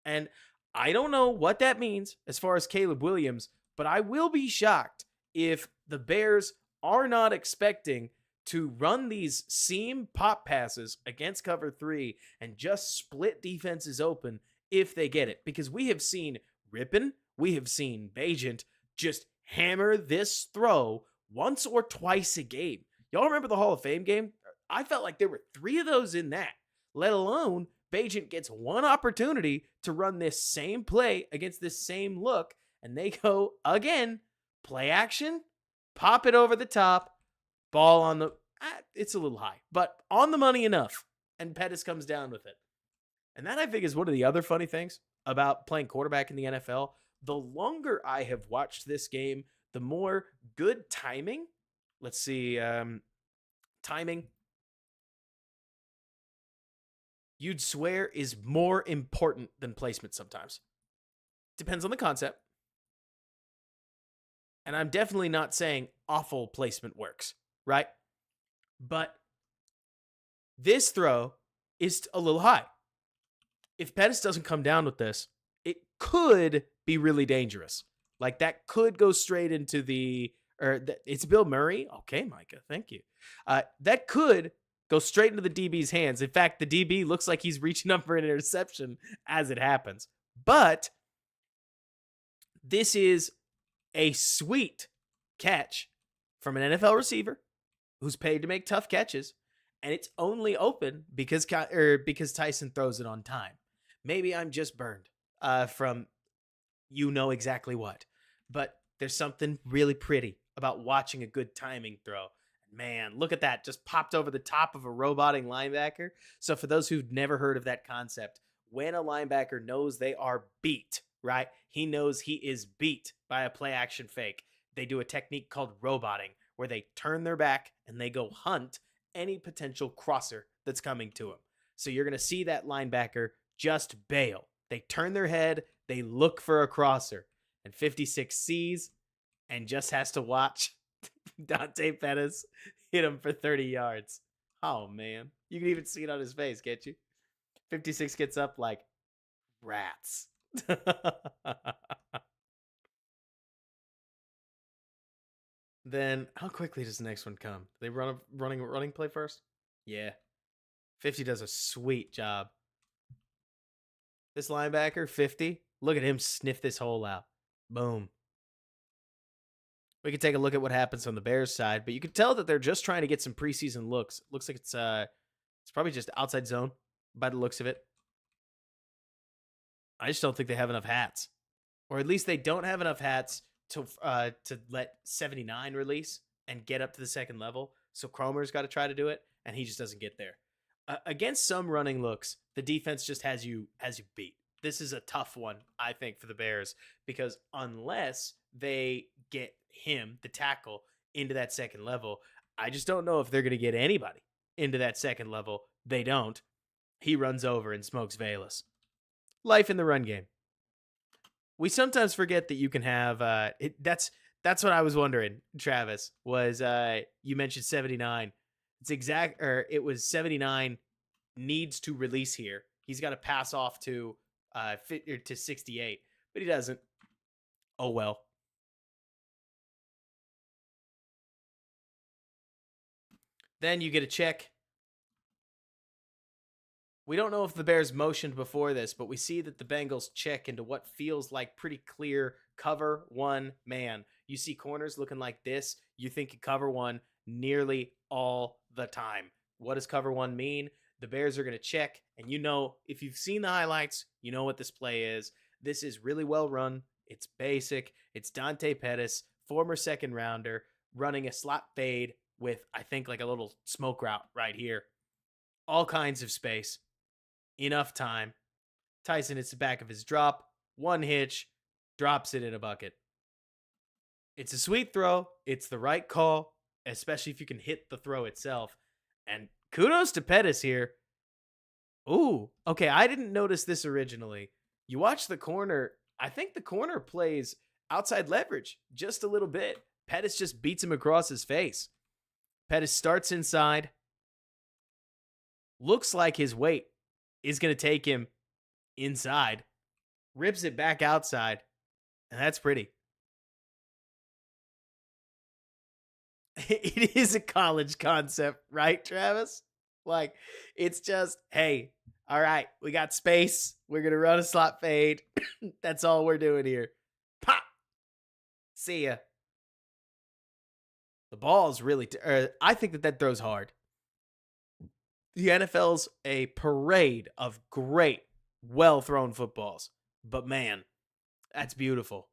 And I don't know what that means as far as Caleb Williams, but I will be shocked if the Bears are not expecting to run these seam pop passes against cover 3 and just split defenses open if they get it. Because we have seen Rippin, we have seen Bagent just hammer this throw once or twice a game. Y'all remember the Hall of Fame game? I felt like there were 3 of those in that, let alone Bagent gets 1 opportunity to run this same play against this same look, and they go, again, play action, pop it over the top, ball on the, it's a little high, but on the money enough, and Pettis comes down with it. And that, I think, is one of the other funny things about playing quarterback in the NFL. The longer I have watched this game, the more good timing. Let's see. Timing. You'd swear is more important than placement sometimes. Depends on the concept. And I'm definitely not saying awful placement works, right? But this throw is a little high. If Pettis doesn't come down with this, it could be really dangerous. Like that could go straight into it's Bill Murray. Okay, Micah, thank you. That could go straight into the DB's hands. In fact, the DB looks like he's reaching up for an interception as it happens. But this is a sweet catch from an NFL receiver who's paid to make tough catches, and it's only open because Tyson throws it on time. Maybe I'm just burned from you know exactly what. But there's something really pretty about watching a good timing throw. Man, look at that. Just popped over the top of a roboting linebacker. So for those who've never heard of that concept, when a linebacker knows they are beat, right? He knows he is beat by a play action fake. They do a technique called roboting, where they turn their back and they go hunt any potential crosser that's coming to him. So you're going to see that linebacker just bail. They turn their head, they look for a crosser, and 56 sees and just has to watch Dante Pettis hit him for 30 yards. Oh, man. You can even see it on his face, can't you? 56 gets up like rats. Then how quickly does the next one come? They run a running play first? Yeah. 50 does a sweet job. This linebacker, 50, look at him sniff this hole out. Boom. We can take a look at what happens on the Bears side, but you can tell that they're just trying to get some preseason looks. Looks like it's probably just outside zone by the looks of it. I just don't think they have enough hats, or at least they don't have enough hats to let 79 release and get up to the second level. So Cromer's got to try to do it, and he just doesn't get there. Against some running looks, the defense just has you beat. this is a tough one, I think, for the Bears, because unless they get him, the tackle, into that second level, I just don't know if they're going to get anybody into that second level. They don't. He runs over and smokes Valus. Life in the run game. We sometimes forget that you can have that's what I was wondering, Travis, was you mentioned 79. It was 79 needs to release here. He's got to pass off to 68, but he doesn't. Oh well. Then you get a check. We don't know if the Bears motioned before this, but we see that the Bengals check into what feels like pretty clear cover one man. You see corners looking like this. You think cover one nearly all the time. What does cover one mean? The Bears are going to check, and you know, if you've seen the highlights, you know what this play is. This is really well run. It's basic. It's Dante Pettis, former second rounder, running a slot fade with, I think, like a little smoke route right here. All kinds of space. Enough time. Tyson hits the back of his drop. One hitch. Drops it in a bucket. It's a sweet throw. It's the right call, especially if you can hit the throw itself. And kudos to Pettis here. Ooh, okay, I didn't notice this originally. You watch the corner. I think the corner plays outside leverage just a little bit. Pettis just beats him across his face. Pettis starts inside. Looks like his weight is going to take him inside. Rips it back outside. And that's pretty. It is a college concept, right, Travis? Like, it's just, hey, all right, we got space. We're going to run a slot fade. That's all we're doing here. Pop. See ya. The ball's really, I think that throws hard. The NFL's a parade of great, well-thrown footballs. But man, that's beautiful.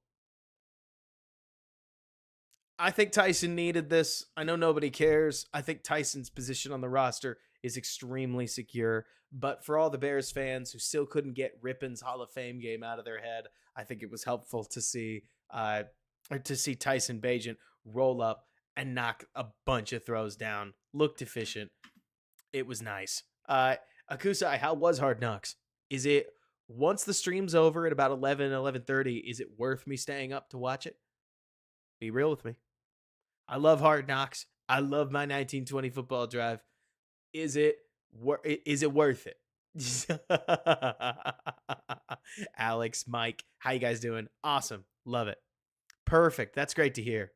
I think Tyson needed this. I know nobody cares. I think Tyson's position on the roster is extremely secure. But for all the Bears fans who still couldn't get Rippon's Hall of Fame game out of their head, I think it was helpful to see Tyson Bagent roll up and knock a bunch of throws down. Looked efficient. It was nice. Akusai, how was Hard Knocks? Is it, once the stream's over at about 11:30, is it worth me staying up to watch it? Be real with me. I love Hard Knocks. I love my 1920 football drive. Is it worth it? Alex, Mike, how you guys doing? Awesome. Love it. Perfect. That's great to hear.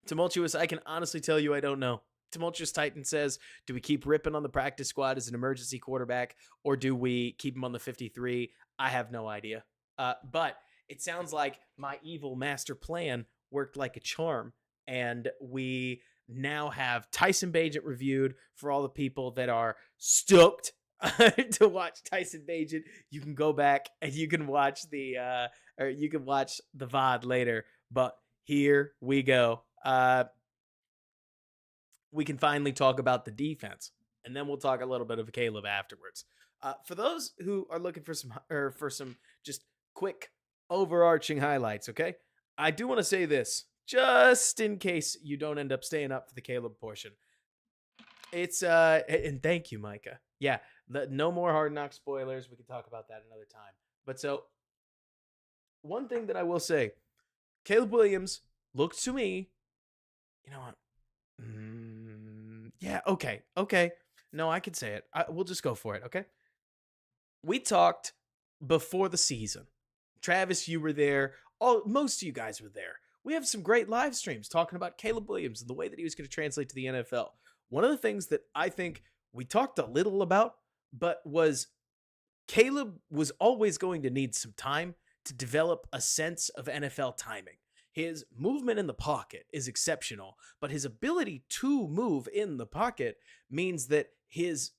Tumultuous, I can honestly tell you I don't know. Tumultuous Titan says, do we keep Rippon on the practice squad as an emergency quarterback, or do we keep him on the 53? I have no idea. But it sounds like my evil master plan worked like a charm, and we now have Tyson Bagent reviewed. For all the people that are stoked to watch Tyson Bagent, you can go back and you can watch the VOD later. But here we go. We can finally talk about the defense, and then we'll talk a little bit of Caleb afterwards. For those who are looking for some just quick overarching highlights, okay? I do want to say this, just in case you don't end up staying up for the Caleb portion. It's and thank you, Micah. Yeah, no more Hard Knock spoilers. We can talk about that another time. But so, one thing that I will say, Caleb Williams looked to me, you know what? Yeah, okay. No, I can say it. We'll just go for it, okay? We talked before the season. Travis, you were there. Most of you guys were there. We have some great live streams talking about Caleb Williams and the way that he was going to translate to the NFL. One of the things that I think we talked a little about, but was Caleb was always going to need some time to develop a sense of NFL timing. His movement in the pocket is exceptional, but his ability to move in the pocket means that his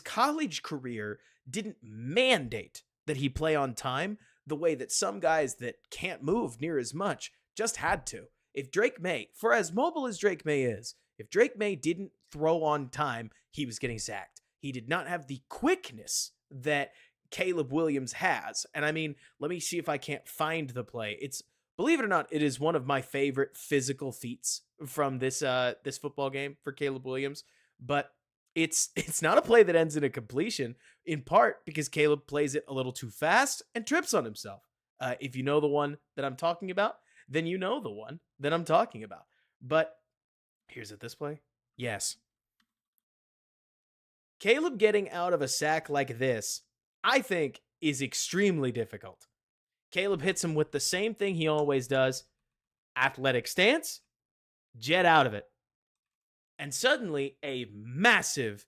college career didn't mandate that he play on time the way that some guys that can't move near as much just had to. If Drake May, for as mobile as Drake May is, if Drake May didn't throw on time, he was getting sacked. He did not have the quickness that Caleb Williams has. And I mean, let me see if I can't find the play. It's, believe it or not, it is one of my favorite physical feats from this football game for Caleb Williams. But it's not a play that ends in a completion, in part because Caleb plays it a little too fast and trips on himself. If you know the one that I'm talking about, then you know the one that I'm talking about. But here's it this play. Yes. Caleb getting out of a sack like this, I think, is extremely difficult. Caleb hits him with the same thing he always does. Athletic stance, jet out of it. And suddenly a massive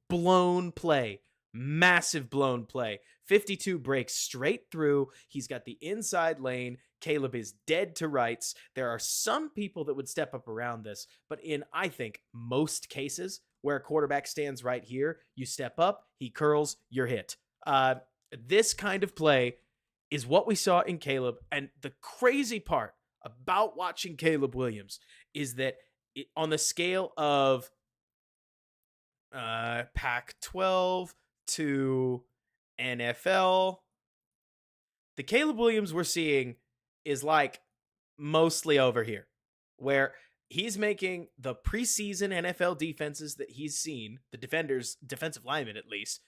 blown play. Massive blown play. 52 breaks straight through. He's got the inside lane. Caleb is dead to rights. There are some people that would step up around this, but in, I think, most cases where a quarterback stands right here, you step up, he curls, you're hit. This kind of play is what we saw in Caleb. And the crazy part about watching Caleb Williams is that on the scale of Pac-12 to NFL, the Caleb Williams we're seeing is like mostly over here, where he's making the preseason NFL defenses that he's seen, the defensive linemen at least,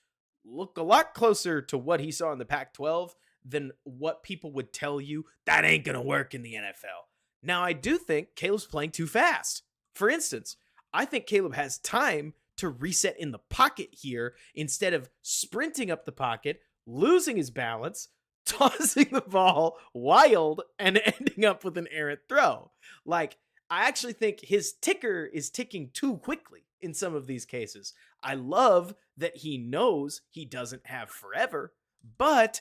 look a lot closer to what he saw in the Pac-12 than what people would tell you that ain't going to work in the NFL. Now, I do think Caleb's playing too fast. For instance, I think Caleb has time to reset in the pocket here instead of sprinting up the pocket, losing his balance, tossing the ball wild, and ending up with an errant throw. Like, I actually think his ticker is ticking too quickly in some of these cases. I love that he knows he doesn't have forever, but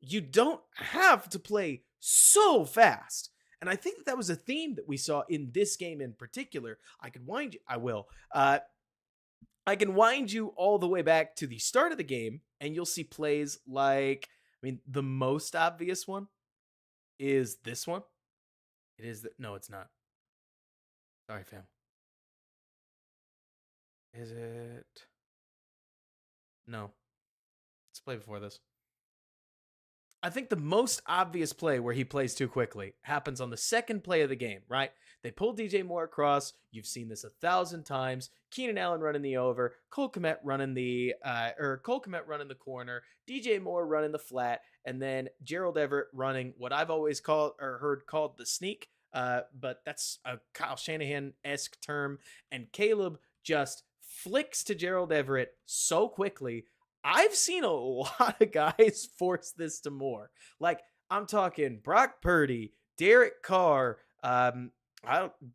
you don't have to play so fast. And I think that was a theme that we saw in this game in particular. I can wind you. I will. I can wind you all the way back to the start of the game, and you'll see plays like, I mean, the most obvious one is this one. It is that. No, it's not. Sorry, fam. Is it? No. Let's play before this. I think the most obvious play where he plays too quickly happens on the second play of the game, right? They pull DJ Moore across. You've seen this 1,000 times. Keenan Allen running the over, Cole Kmet running the corner, DJ Moore running the flat, and then Gerald Everett running what I've always called or heard called the sneak. But that's a Kyle Shanahan-esque term. And Caleb just flicks to Gerald Everett so quickly. I've seen a lot of guys force this to Moore. Like, I'm talking Brock Purdy, Derek Carr,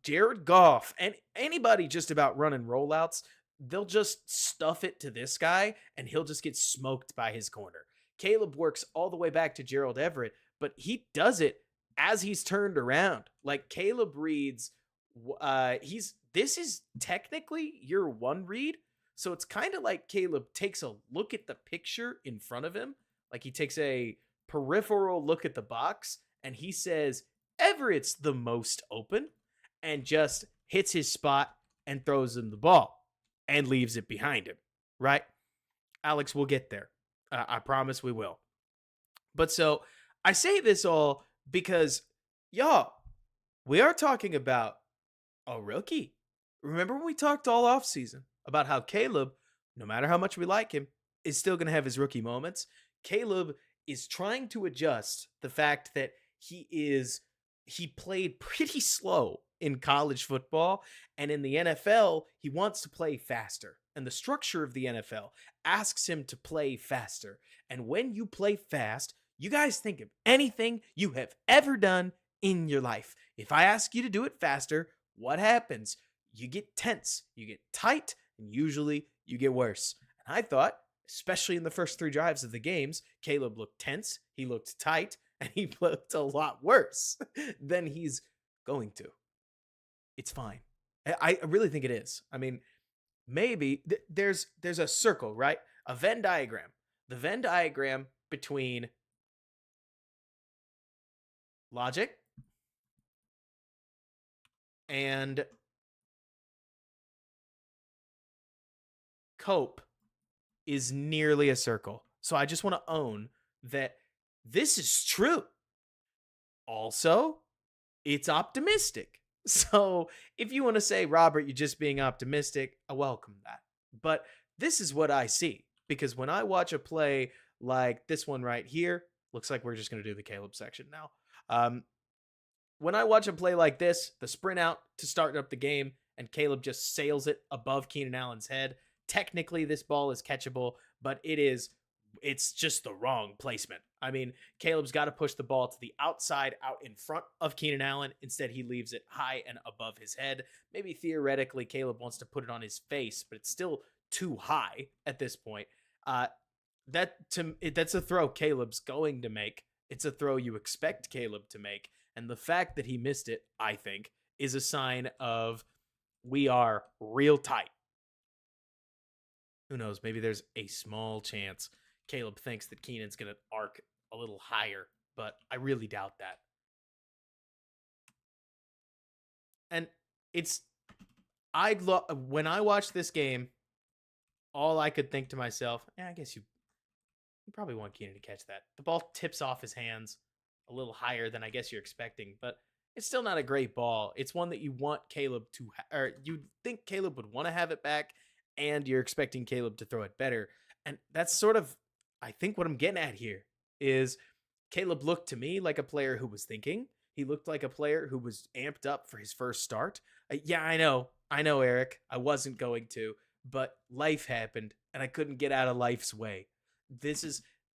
Jared Goff, and anybody just about running rollouts. They'll just stuff it to this guy, and he'll just get smoked by his corner. Caleb works all the way back to Gerald Everett, but he does it as he's turned around. Like, Caleb reads, this is technically your one read. So it's kind of like Caleb takes a look at the picture in front of him. Like, he takes a peripheral look at the box and he says, Everett's the most open, and just hits his spot and throws him the ball and leaves it behind him, right? Alex, we'll get there. I promise we will. But so I say this all because, y'all, we are talking about a rookie. Remember when we talked all offseason about how Caleb, no matter how much we like him, is still going to have his rookie moments? Caleb is trying to adjust the fact that he played pretty slow in college football, and in the NFL, he wants to play faster. And the structure of the NFL asks him to play faster. And when you play fast, you guys think of anything you have ever done in your life. If I ask you to do it faster, what happens? You get tense, you get tight, and usually you get worse. And I thought, especially in the first 3 drives of the games, Caleb looked tense, he looked tight, and he looked a lot worse than he's going to. It's fine. I really think it is. I mean, maybe there's a circle, right? A Venn diagram. The Venn diagram between logic and cope is nearly a circle. So I just want to own that this is true. Also, it's optimistic. So if you want to say, Robert, you're just being optimistic, I welcome that. But this is what I see. Because when I watch a play like this one right here, looks like we're just going to do the Caleb section now. When I watch a play like this, the sprint out to start up the game, and Caleb just sails it above Keenan Allen's head. Technically, this ball is catchable, but it's just the wrong placement. I mean, Caleb's got to push the ball to the outside, out in front of Keenan Allen. Instead, he leaves it high and above his head. Maybe theoretically, Caleb wants to put it on his face, but it's still too high at this point. That's a throw Caleb's going to make. It's a throw you expect Caleb to make. And the fact that he missed it, I think, is a sign of we are real tight. Who knows? Maybe there's a small chance Caleb thinks that Keenan's going to arc a little higher, but I really doubt that. And when I watched this game, all I could think to myself, I guess you probably want Keenan to catch that. The ball tips off his hands a little higher than I guess you're expecting, but it's still not a great ball. It's one that you want Caleb to, or you think Caleb would want to have it back, and you're expecting Caleb to throw it better. And that's sort of, I think what I'm getting at here is Caleb looked to me like a player who was thinking. He looked like a player who was amped up for his first start. Yeah, I know, Eric. I wasn't going to, but life happened, and I couldn't get out of life's way.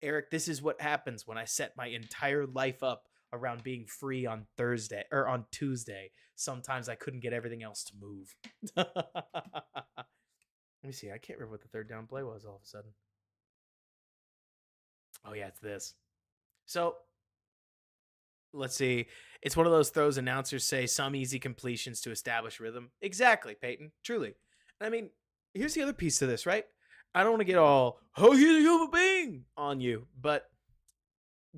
Eric, this is what happens when I set my entire life up around being free on Thursday or on Tuesday. Sometimes I couldn't get everything else to move. Let me see. I can't remember what the third down play was all of a sudden. Oh, yeah, it's this. So let's see. It's one of those throws announcers say some easy completions to establish rhythm. Exactly, Peyton. Truly. I mean, here's the other piece to this, right? I don't want to get all, oh, he's a human being on you, but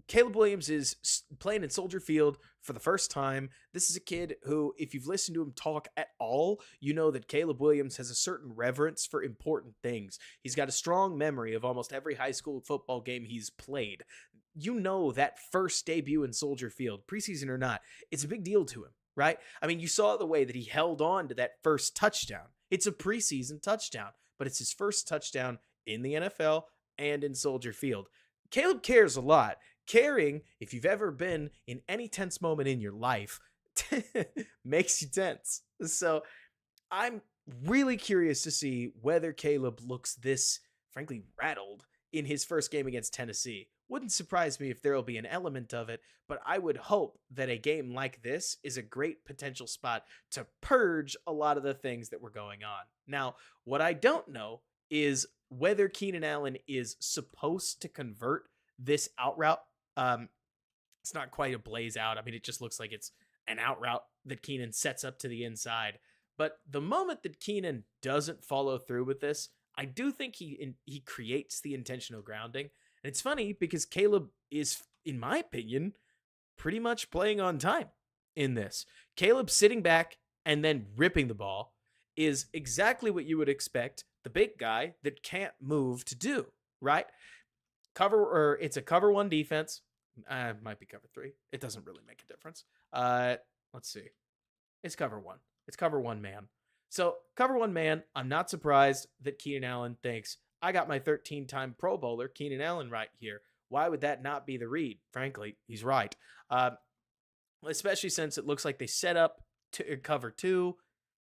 Caleb Williams is playing in Soldier Field for the first time. This is a kid who, if you've listened to him talk at all, you know that Caleb Williams has a certain reverence for important things. He's got a strong memory of almost every high school football game he's played. You know that first debut in Soldier Field, preseason or not, it's a big deal to him, right? I mean, you saw the way that he held on to that first touchdown. It's a preseason touchdown, but it's his first touchdown in the NFL and in Soldier Field. Caleb cares a lot. Caring, if you've ever been in any tense moment in your life, makes you tense. So I'm really curious to see whether Caleb looks this, frankly, rattled in his first game against Tennessee. Wouldn't surprise me if there will be an element of it, but I would hope that a game like this is a great potential spot to purge a lot of the things that were going on. Now, what I don't know is whether Keenan Allen is supposed to convert this out route. It's not quite a blaze out. I mean, it just looks like it's an out route that Keenan sets up to the inside. But the moment that Keenan doesn't follow through with this, I do think he creates the intentional grounding. And it's funny because Caleb is, in my opinion, pretty much playing on time in this. Caleb sitting back and then ripping the ball is exactly what you would expect the big guy that can't move to do, right? It's a cover one defense. Might be cover three. It doesn't really make a difference. Let's see. It's cover one. It's cover one man. So cover one man, I'm not surprised that Keenan Allen thinks, I got my 13-time Pro Bowler, Keenan Allen, right here. Why would that not be the read? Frankly, he's right. Especially since it looks like they set up to cover two.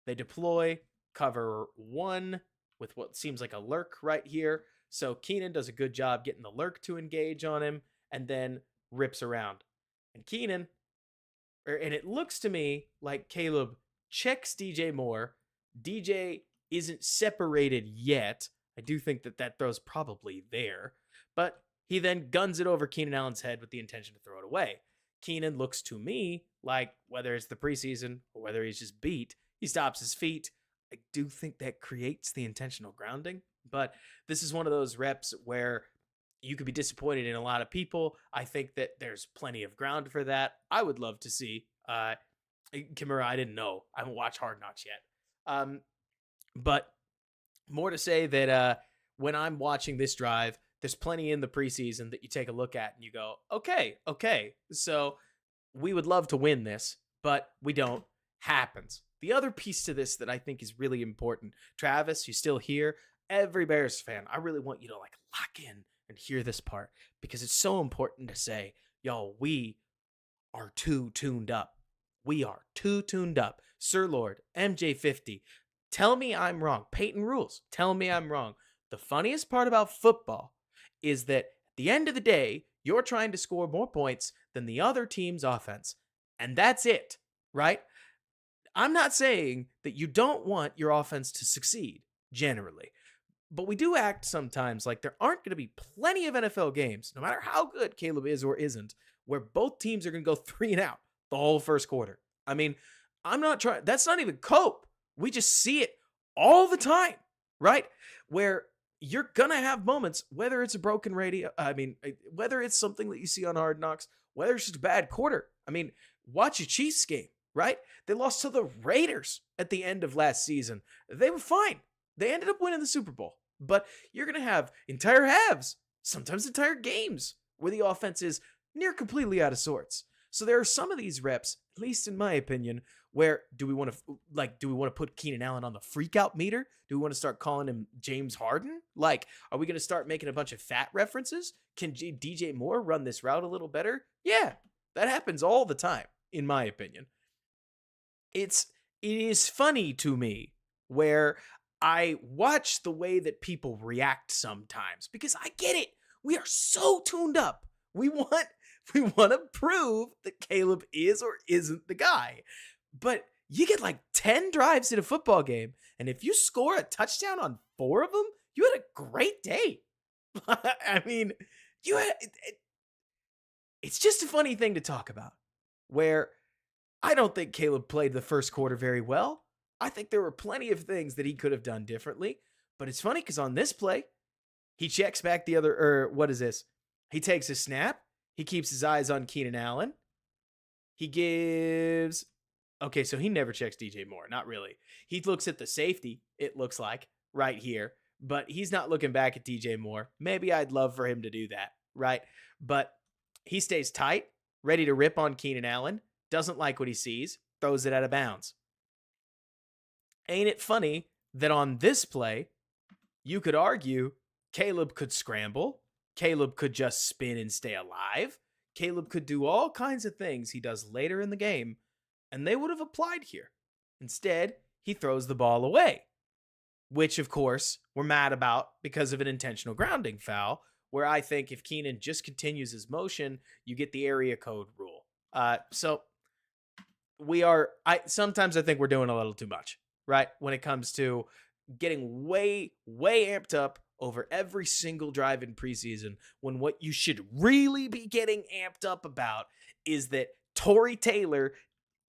They deploy cover one with what seems like a lurk right here. So Keenan does a good job getting the lurk to engage on him and then rips around. And and it looks to me like Caleb checks DJ Moore. DJ isn't separated yet. I do think that throw's probably there. But he then guns it over Keenan Allen's head with the intention to throw it away. Keenan looks to me like, whether it's the preseason or whether he's just beat, he stops his feet. I do think that creates the intentional grounding. But this is one of those reps where you could be disappointed in a lot of people. I think that there's plenty of ground for that. I would love to see. Kimura, I didn't know. I haven't watched Hard Knocks yet. But more to say that when I'm watching this drive, there's plenty in the preseason that you take a look at and you go, okay, so we would love to win this, but we don't. Happens. The other piece to this that I think is really important, Travis, you still here? Every Bears fan, I really want you to like lock in and hear this part because it's so important to say, yo, we are too tuned up. We are too tuned up. Sir Lord, MJ50, tell me I'm wrong. Peyton Rules, tell me I'm wrong. The funniest part about football is that at the end of the day, you're trying to score more points than the other team's offense. And that's it, right? I'm not saying that you don't want your offense to succeed, generally. But we do act sometimes like there aren't going to be plenty of NFL games, no matter how good Caleb is or isn't, where both teams are going to go 3 and out the whole first quarter. I mean, I'm not trying, that's not even cope. We just see it all the time, right? Where you're going to have moments, whether it's a broken radio, whether it's something that you see on Hard Knocks, whether it's just a bad quarter. I mean, watch a Chiefs game, right? They lost to the Raiders at the end of last season. They were fine. They ended up winning the Super Bowl. But you're going to have entire halves, sometimes entire games, where the offense is near completely out of sorts. So there are some of these reps, at least in my opinion, where do we want to put Keenan Allen on the freak out meter? Do we want to start calling him James Harden? Like, are we going to start making a bunch of fat references? Can DJ Moore run this route a little better? Yeah, that happens all the time, in my opinion. It is funny to me where I watch the way that people react sometimes because I get it. We are so tuned up. We want to prove that Caleb is or isn't the guy. But you get like 10 drives in a football game, and if you score a touchdown on 4 of them, you had a great day. I mean, it's just a funny thing to talk about where I don't think Caleb played the first quarter very well. I think there were plenty of things that he could have done differently, but it's funny because on this play, he checks back what is this? He takes a snap. He keeps his eyes on Keenan Allen. Okay, so he never checks DJ Moore. Not really. He looks at the safety, it looks like, right here, but he's not looking back at DJ Moore. Maybe I'd love for him to do that, right? But he stays tight, ready to rip on Keenan Allen, doesn't like what he sees, throws it out of bounds. Ain't it funny that on this play, you could argue Caleb could scramble, Caleb could just spin and stay alive, Caleb could do all kinds of things he does later in the game, and they would have applied here. Instead, he throws the ball away, which, of course, we're mad about because of an intentional grounding foul, where I think if Keenan just continues his motion, you get the area code rule. Sometimes I think we're doing a little too much, right? When it comes to getting way, way amped up over every single drive in preseason, when what you should really be getting amped up about is that Tory Taylor,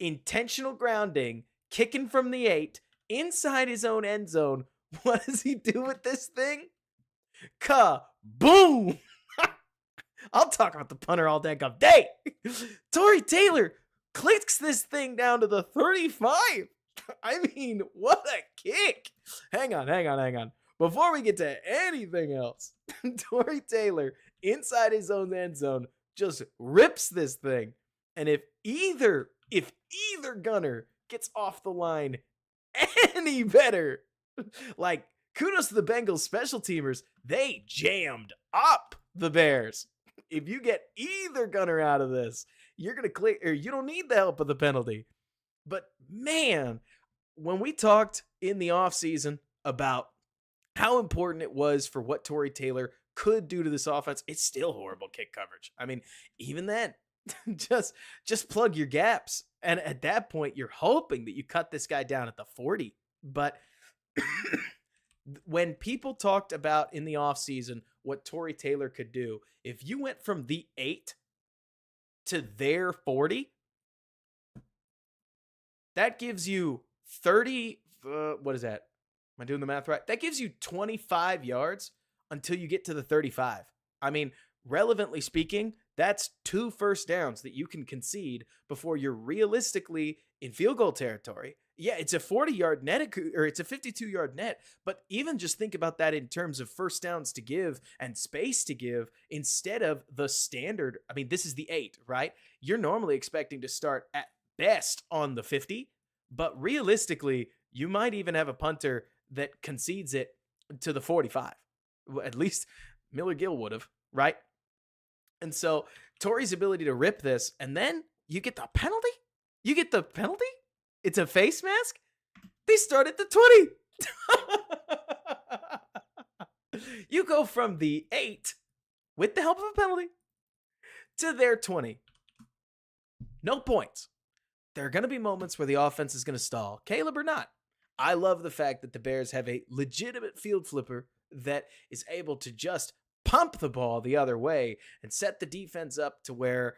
intentional grounding, kicking from the 8, inside his own end zone. What does he do with this thing? Kaboom! I'll talk about the punter all day. Tory Taylor clicks this thing down to the 35. I mean, what a kick. Hang on. Before we get to anything else, Tory Taylor, inside his own end zone, just rips this thing. And if either gunner gets off the line any better, like, kudos to the Bengals special teamers, they jammed up the Bears. If you get either gunner out of this, you're going to click, or you don't need the help of the penalty. But man, when we talked in the offseason about how important it was for what Tory Taylor could do to this offense, it's still horrible kick coverage. I mean, even then, just plug your gaps. And at that point, you're hoping that you cut this guy down at the 40. But when people talked about in the offseason what Tory Taylor could do, if you went from the 8 to their 40, that gives you 30, what is that? Am I doing the math right? That gives you 25 yards until you get to the 35. I mean, relevantly speaking, that's 2 first downs that you can concede before you're realistically in field goal territory. Yeah, it's a 40-yard net, or it's a 52-yard net. But even just think about that in terms of first downs to give and space to give instead of the standard. I mean, this is the 8, right? You're normally expecting to start at best on the 50, but realistically, you might even have a punter that concedes it to the 45. At least Miller Gill would have, right? And so Torrey's ability to rip this, and then you get the penalty? You get the penalty? It's a face mask? They start at the 20. You go from the 8, with the help of a penalty, to their 20. No points. There are going to be moments where the offense is going to stall, Caleb or not. I love the fact that the Bears have a legitimate field flipper that is able to just pump the ball the other way and set the defense up to where,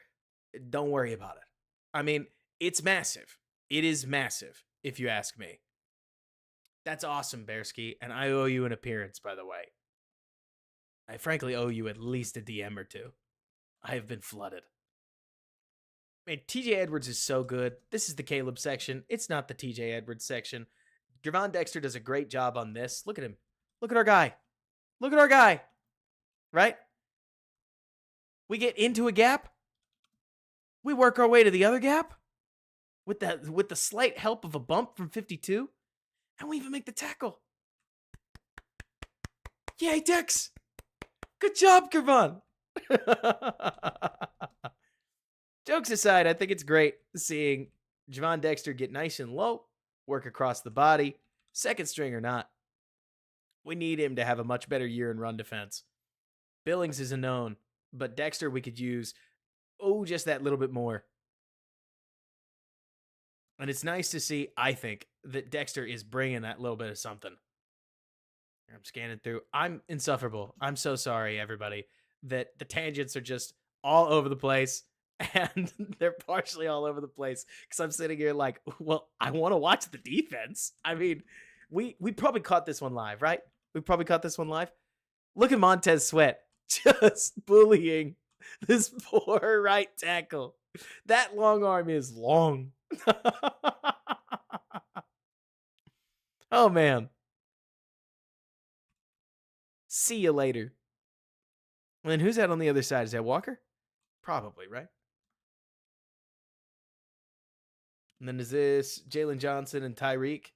don't worry about it. I mean, it's massive. It is massive, if you ask me. That's awesome, Bearski, and I owe you an appearance, by the way. I frankly owe you at least a DM or two. I have been flooded. Man, TJ Edwards is so good. This is the Caleb section. It's not the TJ Edwards section. Gervon Dexter does a great job on this. Look at him. Look at our guy. Look at our guy. Right? We get into a gap. We work our way to the other gap with the slight help of a bump from 52. And we even make the tackle. Yay, Dex. Good job, Gervon. Jokes aside, I think it's great seeing Gervon Dexter get nice and low, work across the body, second string or not. We need him to have a much better year in run defense. Billings is a known, but Dexter we could use, just that little bit more. And it's nice to see, I think, that Dexter is bringing that little bit of something. I'm scanning through. I'm insufferable. I'm so sorry, everybody, that the tangents are just all over the place. And they're partially all over the place because I'm sitting here like, well, I want to watch the defense. I mean, we probably caught this one live, right? We probably caught this one live. Look at Montez Sweat just bullying this poor right tackle. That long arm is long. Oh, man. See you later. And then who's that on the other side? Is that Walker? Probably, right? And then is this Jalen Johnson and Tyreek?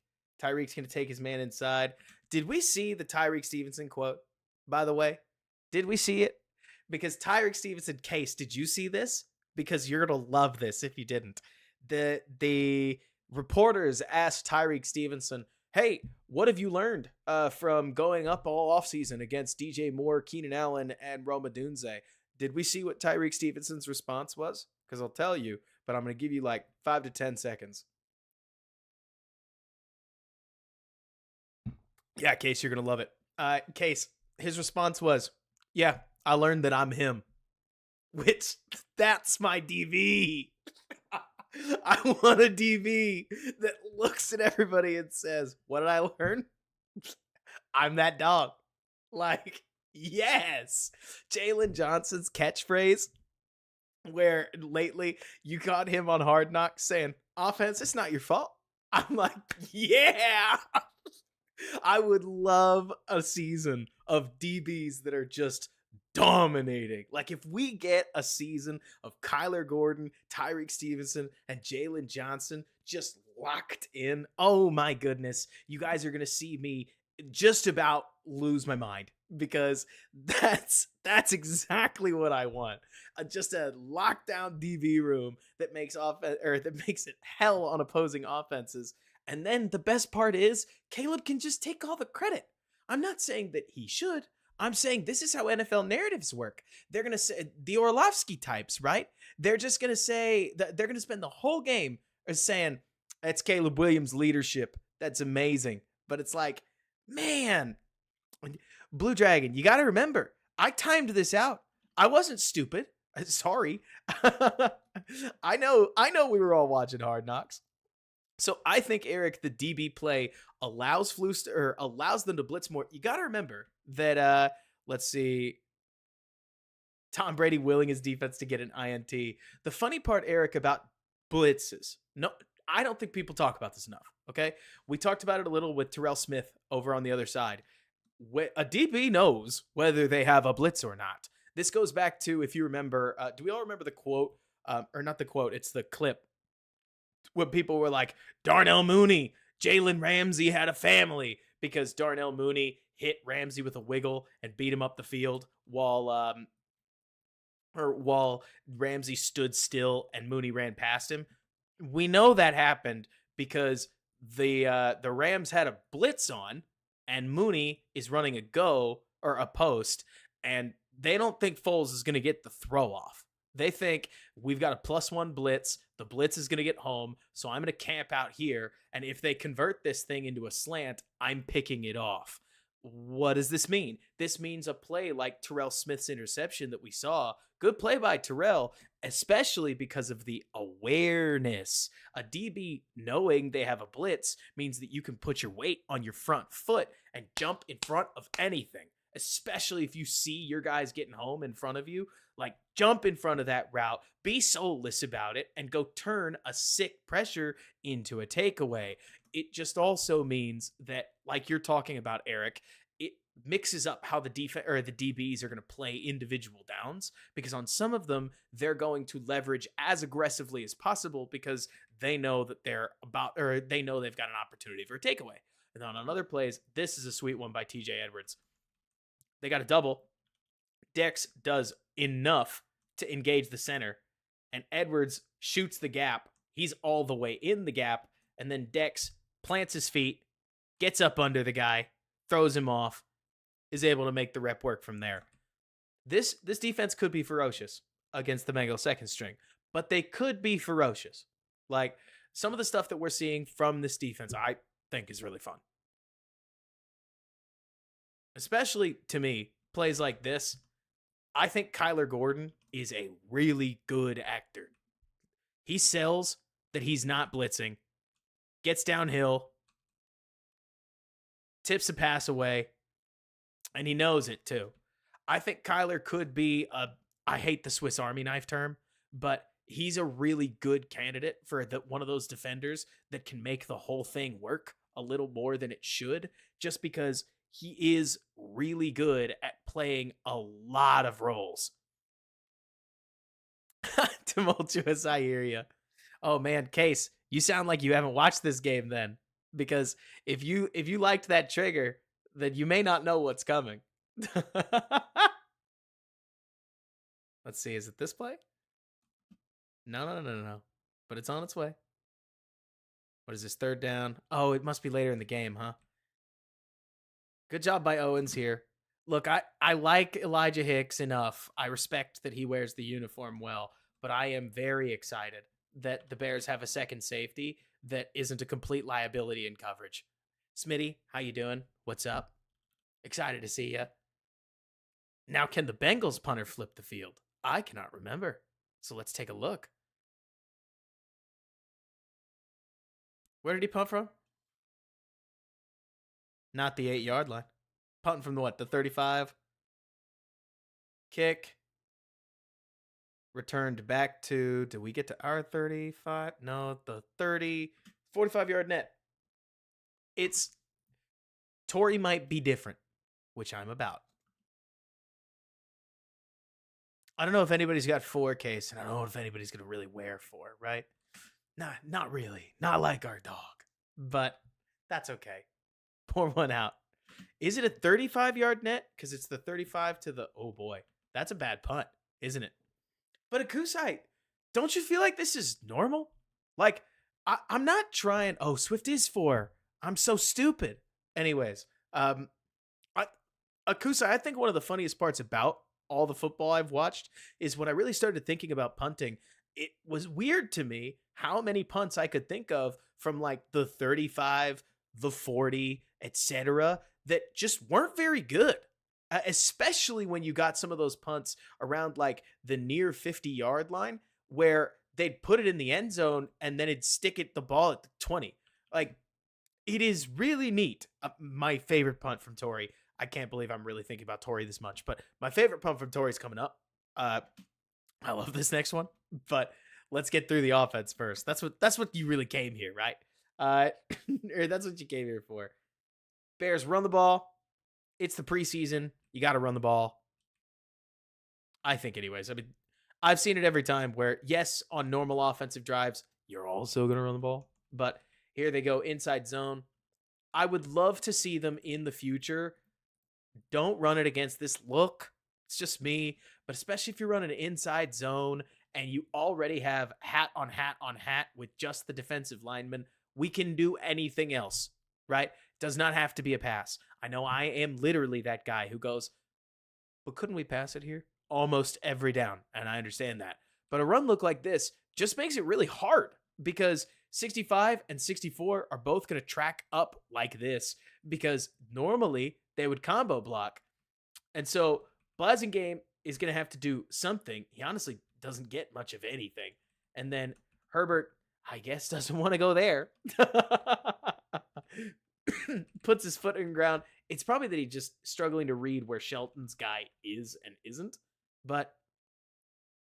Tyreek's going to take his man inside. Did we see the Tyreek Stevenson quote, by the way? Did we see it? Because Tyreek Stevenson, Case, did you see this? Because you're going to love this if you didn't. The reporters asked Tyreek Stevenson, hey, what have you learned from going up all offseason against DJ Moore, Keenan Allen, and Roma Dunze? Did we see what Tyreek Stevenson's response was? Because I'll tell you, but I'm going to give you like 5 to 10 seconds. Yeah, Case, you're going to love it. Case, his response was, yeah, I learned that I'm him. Which, that's my DV. I want a DV that looks at everybody and says, what did I learn? I'm that dog. Like, yes. Jalen Johnson's catchphrase, where lately you caught him on Hard Knocks saying, offense, it's not your fault. I'm like, yeah. I would love a season of DBs that are just dominating. Like if we get a season of Kyler Gordon, Tyreek Stevenson, and Jalen Johnson just locked in, oh my goodness, you guys are going to see me just about lose my mind, because that's exactly what I want. Just a lockdown DB room that makes it hell on opposing offenses. And then the best part is Caleb can just take all the credit. I'm not saying that he should. I'm saying this is how NFL narratives work. They're going to say the Orlovsky types, right? They're just going to say that they're going to spend the whole game saying that's Caleb Williams' leadership. That's amazing. But it's like, man, Blue Dragon, you got to remember, I timed this out. I wasn't stupid. Sorry. I know we were all watching Hard Knocks. So I think, Eric, the DB play allows them to blitz more. You got to remember that, let's see, Tom Brady willing his defense to get an INT. The funny part, Eric, about blitzes, no, I don't think people talk about this enough, Okay. We talked about it a little with Terrell Smith over on the other side. A DB knows whether they have a blitz or not. This goes back to, if you remember, do we all remember the quote? Or not the quote, it's the clip when people were like, Darnell Mooney, Jalen Ramsey had a family, because Darnell Mooney hit Ramsey with a wiggle and beat him up the field while Ramsey stood still and Mooney ran past him. We know that happened because the Rams had a blitz on and Mooney is running a go or a post, and they don't think Foles is going to get the throw off. They think we've got a +1 blitz. The blitz is going to get home, so I'm going to camp out here, and if they convert this thing into a slant, I'm picking it off. What does this mean? This means a play like Terrell Smith's interception that we saw. Good play by Terrell, especially because of the awareness. A DB knowing they have a blitz means that you can put your weight on your front foot and jump in front of anything, especially if you see your guys getting home in front of you. Like, jump in front of that route, be soulless about it, and go turn a sick pressure into a takeaway. It just also means that, like you're talking about, Eric, it mixes up how the defense or the DBs are going to play individual downs, because on some of them they're going to leverage as aggressively as possible because they know that they know they've got an opportunity for a takeaway. And then on other plays, this is a sweet one by TJ Edwards. They got a double. Dex does enough to engage the center, and Edwards shoots the gap. He's all the way in the gap, and then Dex plants his feet, gets up under the guy, throws him off, is able to make the rep work from there. This defense could be ferocious against the Bengals second string, but they could be ferocious. Like, some of the stuff that we're seeing from this defense, I think is really fun. Especially, to me, plays like this. I think Kyler Gordon is a really good actor. He sells that he's not blitzing, gets downhill, tips a pass away, and he knows it too. I think Kyler could be I hate the Swiss Army knife term, but he's a really good candidate for one of those defenders that can make the whole thing work a little more than it should, just because he is really good at playing a lot of roles. Tumultuous, I hear you. Oh man, Case, you sound like you haven't watched this game then, because if you liked that trigger, then you may not know what's coming. Let's see, is it this play? No. But it's on its way. What is this, third down? Oh, it must be later in the game, huh? Good job by Owens here. Look, I like Elijah Hicks enough. I respect that he wears the uniform well, but I am very excited that the Bears have a second safety that isn't a complete liability in coverage. Smitty, how you doing? What's up? Excited to see you. Now, can the Bengals punter flip the field? I cannot remember. So let's take a look. Where did he punt from? Not the 8-yard line. Punting from the 35? Kick. Returned back to, did we get to our 35? No, the 30, 45-yard net. Torrey might be different, which I'm about. I don't know if anybody's got 4 Case, and I don't know if anybody's going to really wear 4, right? Nah, not really. Not like our dog. But that's okay. Pour one out. Is it a 35-yard net? Because it's the 35 to the... Oh, boy. That's a bad punt, isn't it? But Akusai, don't you feel like this is normal? Like, I'm not trying... Oh, Swift is 4. I'm so stupid. Anyways, Akusai, I think one of the funniest parts about all the football I've watched is when I really started thinking about punting, it was weird to me how many punts I could think of from like the 35, the 40, etc., that just weren't very good. Especially when you got some of those punts around like the near 50-yard line where they'd put it in the end zone and then it'd stick the ball at the 20. Like, it is really neat. My favorite punt from Torrey. I can't believe I'm really thinking about Torrey this much, but my favorite punt from Torrey's coming up. I love this next one, but let's get through the offense first. That's what you really came here, right? Or that's what you came here for. Bears run the ball. It's the preseason. You got to run the ball. I think anyways. I mean, I've seen it every time where, yes, on normal offensive drives, you're also going to run the ball. But here they go, inside zone. I would love to see them in the future. Don't run it against this look. It's just me. But especially if you're running an inside zone and you already have hat on hat on hat with just the defensive lineman, we can do anything else, right? Does not have to be a pass. I know I am literally that guy who goes, but couldn't we pass it here? Almost every down, and I understand that. But a run look like this just makes it really hard because 65 and 64 are both going to track up like this because normally they would combo block. And so Blasingame is going to have to do something. He honestly doesn't get much of anything. And then Herbert, I guess, doesn't want to go there. Puts his foot in the ground. It's probably that he's just struggling to read where Shelton's guy is and isn't. But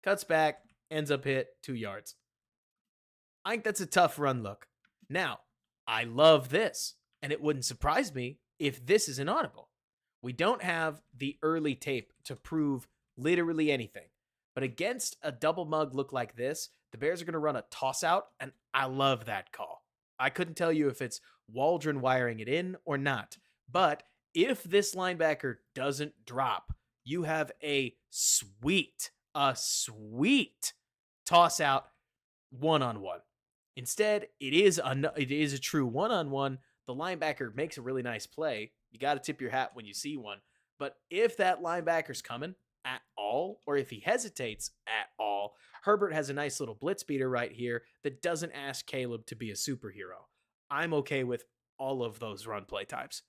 cuts back, ends up hit 2 yards. I think that's a tough run look. Now, I love this, and it wouldn't surprise me if this is an audible. We don't have the early tape to prove literally anything. But against a double mug look like this, the Bears are going to run a toss out, and I love that call. I couldn't tell you if it's Waldron wiring it in or not. But if this linebacker doesn't drop, you have a sweet toss out one-on-one. Instead, it is a true one-on-one. The linebacker makes a really nice play. You got to tip your hat when you see one. But if that linebacker's coming at all, or if he hesitates at all, Herbert has a nice little blitz beater right here that doesn't ask Caleb to be a superhero. I'm okay with all of those run play types,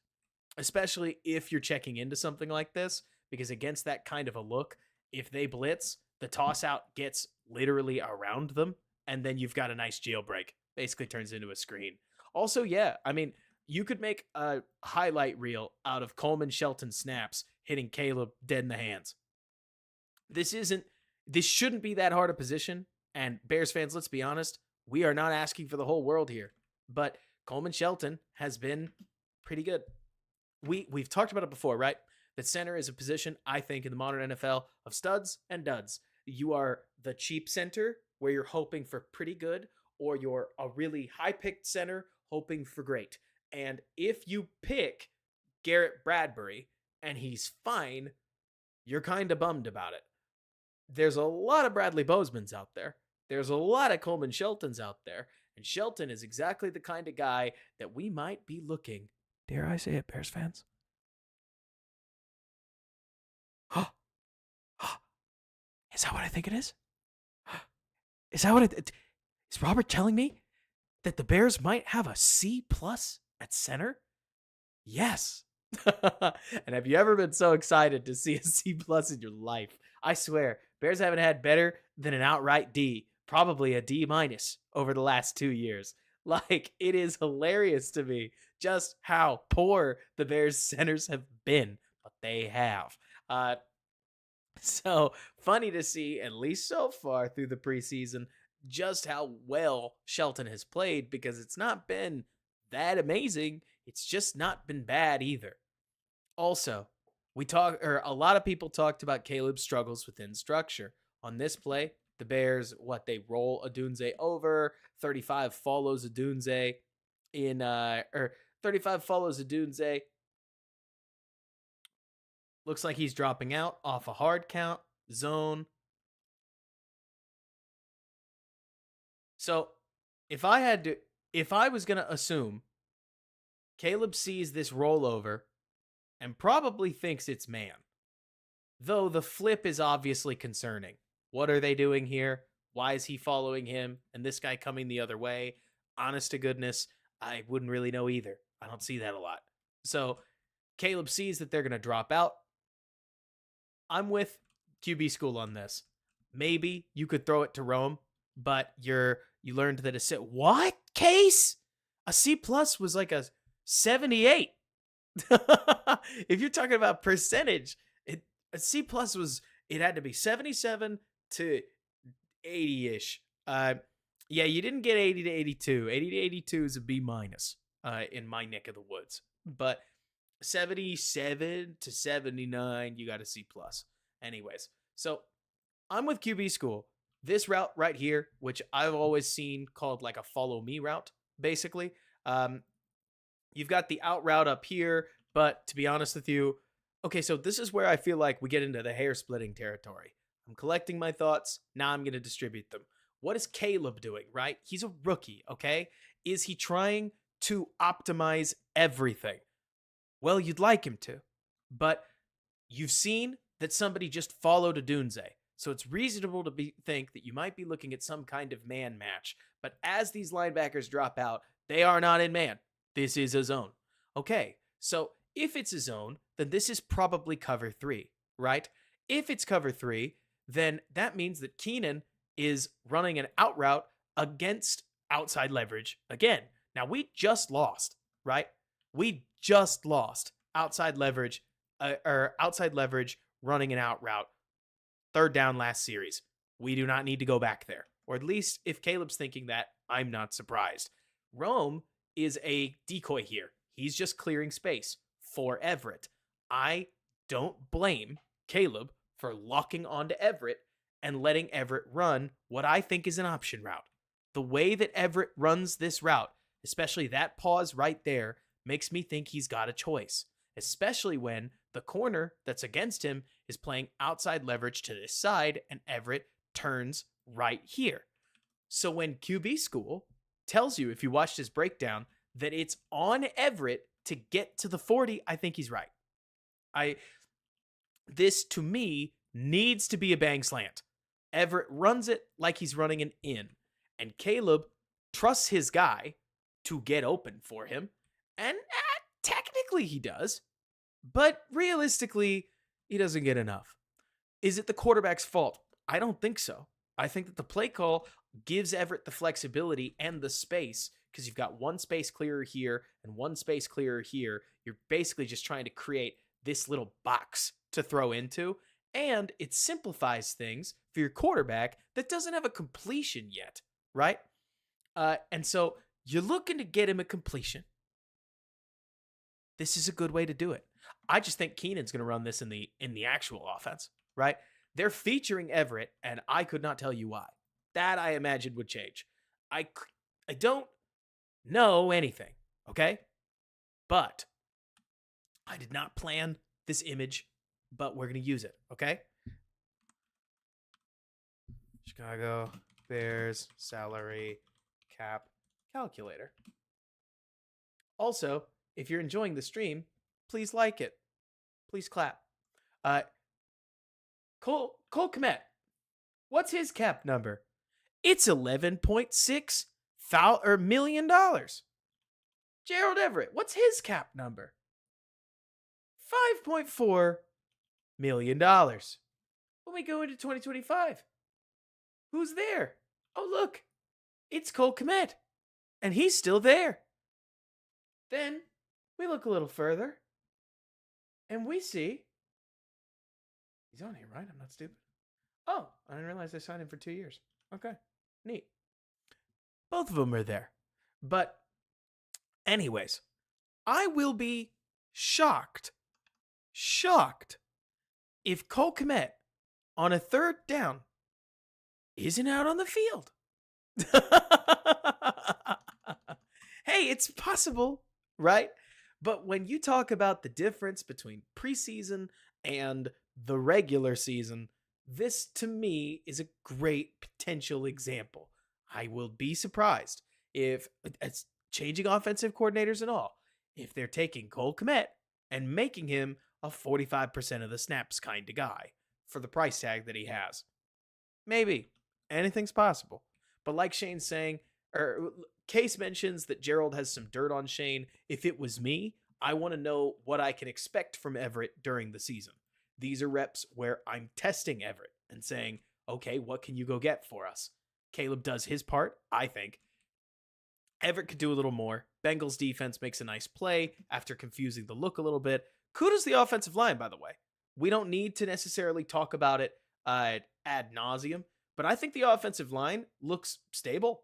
especially if you're checking into something like this, because against that kind of a look, if they blitz, the toss out gets literally around them, and then you've got a nice jailbreak. Basically turns into a screen. Also, yeah, I mean, you could make a highlight reel out of Coleman Shelton snaps hitting Caleb dead in the hands. This shouldn't be that hard a position, and Bears fans, let's be honest, we are not asking for the whole world here, but Coleman Shelton has been pretty good. We've talked about it before, right? That center is a position, I think, in the modern NFL of studs and duds. You are the cheap center where you're hoping for pretty good, or you're a really high-picked center hoping for great. And if you pick Garrett Bradbury and he's fine, you're kind of bummed about it. There's a lot of Bradley Bosemans out there. There's a lot of Coleman Sheltons out there. And Shelton is exactly the kind of guy that we might be looking, dare I say it, Bears fans? Is that what I think it is? Is that what it is? Robert telling me that the Bears might have a C+ at center? Yes. And have you ever been so excited to see a C+ in your life? I swear, Bears haven't had better than an outright D, probably a D- over the last 2 years. Like, it is hilarious to me just how poor the Bears centers have been, but they have. So funny to see, at least so far through the preseason, just how well Shelton has played, because it's not been that amazing. It's just not been bad either. Also, a lot of people talked about Caleb's struggles within structure. On this play, the Bears, they roll Odunze over, 35 follows Odunze 35 follows Odunze. Looks like he's dropping out off a hard count, zone. So if I was going to assume Caleb sees this rollover and probably thinks it's man, though the flip is obviously concerning. What are they doing here? Why is he following him and this guy coming the other way? Honest to goodness, I wouldn't really know either. I don't see that a lot. So Caleb sees that they're going to drop out. I'm with QB school on this. Maybe you could throw it to Rome, but you learned that what case? A C+ was like a 78. If you're talking about percentage, a C+ it had to be 77 to 80-ish. Yeah, you didn't get 80 to 82. 80 to 82 is a B minus in my neck of the woods. But 77 to 79, you got a C plus. Anyways, so I'm with QB school. This route right here, which I've always seen called like a follow me route, basically. You've got the out route up here, but to be honest with you, okay, so this is where I feel like we get into the hair splitting territory. I'm collecting my thoughts. Now I'm going to distribute them. What is Caleb doing, right? He's a rookie, okay? Is he trying to optimize everything? Well, you'd like him to, but you've seen that somebody just followed a Dunze. So it's reasonable to think that you might be looking at some kind of man match. But as these linebackers drop out, they are not in man. This is a zone. Okay, so if it's a zone, then this is probably cover 3, right? If it's cover 3, then that means that Keenan is running an out route against outside leverage again. Now, we just lost, right? We just lost outside leverage running an out route. Third down last series. We do not need to go back there. Or at least if Caleb's thinking that, I'm not surprised. Rome is a decoy here. He's just clearing space for Everett. I don't blame Caleb for locking onto Everett and letting Everett run what I think is an option route. The way that Everett runs this route, especially that pause right there, makes me think he's got a choice, especially when the corner that's against him is playing outside leverage to this side and Everett turns right here. So when QB school tells you, if you watched his breakdown, that it's on Everett to get to the 40, I think he's right. This to me needs to be a bang slant. Everett runs it like he's running an in, and Caleb trusts his guy to get open for him, and technically he does, but realistically, he doesn't get enough. Is it the quarterback's fault? I don't think so. I think that the play call gives Everett the flexibility and the space, because you've got one space clearer here and one space clearer here. You're basically just trying to create this little box to throw into, and it simplifies things for your quarterback that doesn't have a completion yet, right? And so you're looking to get him a completion. This is a good way to do it. I just think Keenan's going to run this in the actual offense, right? They're featuring Everett, and I could not tell you why. That I imagine would change. I don't know anything, okay? But I did not plan this image, but we're going to use it, okay? Chicago Bears salary cap calculator. Also, if you're enjoying the stream, please like it. Please clap. Cole Kmet, what's his cap number? It's $11.6 million. Gerald Everett, what's his cap number? $5.4 million. When we go into 2025, who's there? Oh, look, it's Cole Kmet, and he's still there. Then we look a little further, and we see he's on here, right? I'm not stupid. Oh, I didn't realize they signed him for 2 years. Okay, neat. Both of them are there. But anyways, I will be shocked if Cole Kmet on a third down isn't out on the field. Hey, it's possible, right? But when you talk about the difference between preseason and the regular season, this to me is a great potential example. I will be surprised if it's changing offensive coordinators and all, if they're taking Cole Kmet and making him a 45% of the snaps kind of guy for the price tag that he has. Maybe. Anything's possible. But like Shane's saying, or Case mentions that Gerald has some dirt on Shane. If it was me, I want to know what I can expect from Everett during the season. These are reps where I'm testing Everett and saying, okay, what can you go get for us? Caleb does his part, I think. Everett could do a little more. Bengals defense makes a nice play after confusing the look a little bit. Kudos the offensive line, by the way. We don't need to necessarily talk about it ad nauseum, but I think the offensive line looks stable.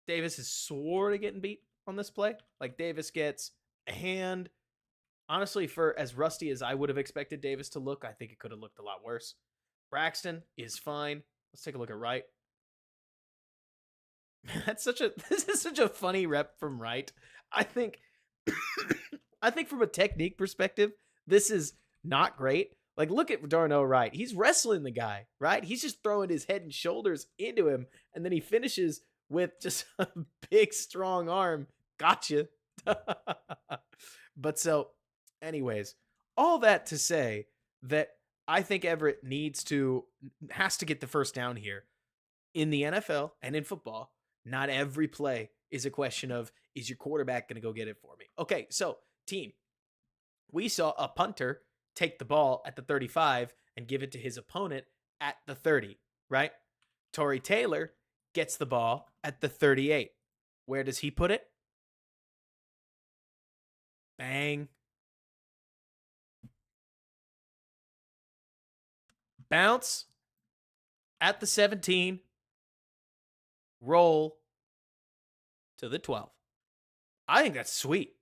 Davis is sort of getting beat on this play. Like, Davis gets a hand. Honestly, for as rusty as I would have expected Davis to look, I think it could have looked a lot worse. Braxton is fine. Let's take a look at Wright. This is such a funny rep from Wright. I think I think from a technique perspective, this is not great. Like, look at Darnell Wright. He's wrestling the guy, right? He's just throwing his head and shoulders into him, and then he finishes with just a big, strong arm. Gotcha. But so, anyways, all that to say that I think Everett has to get the first down here. In the NFL and in football, not every play is a question of, is your quarterback going to go get it for me? Okay, so team, we saw a punter take the ball at the 35 and give it to his opponent at the 30, right? Torrey Taylor gets the ball at the 38. Where does he put it? Bang. Bounce at the 17. Roll to the 12. I think that's sweet.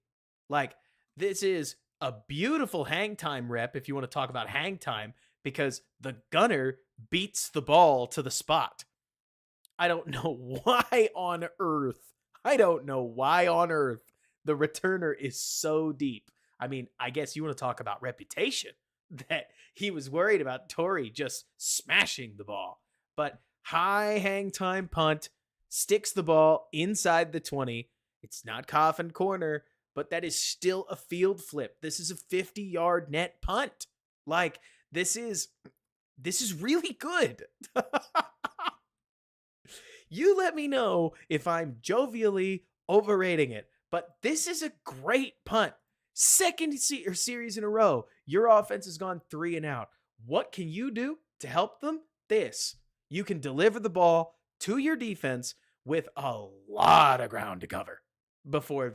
Like, this is a beautiful hang time rep if you want to talk about hang time, because the gunner beats the ball to the spot. I don't know why on earth the returner is so deep. I mean, I guess you want to talk about reputation, that he was worried about Torrey just smashing the ball. But high hang time punt, sticks the ball inside the 20. It's not coffin corner, but that is still a field flip. This is a 50-yard net punt. Like, this is really good. You let me know if I'm jovially overrating it, but this is a great punt. Second series in a row, your offense has gone 3 and out. What can you do to help them? You can deliver the ball to your defense with a lot of ground to cover before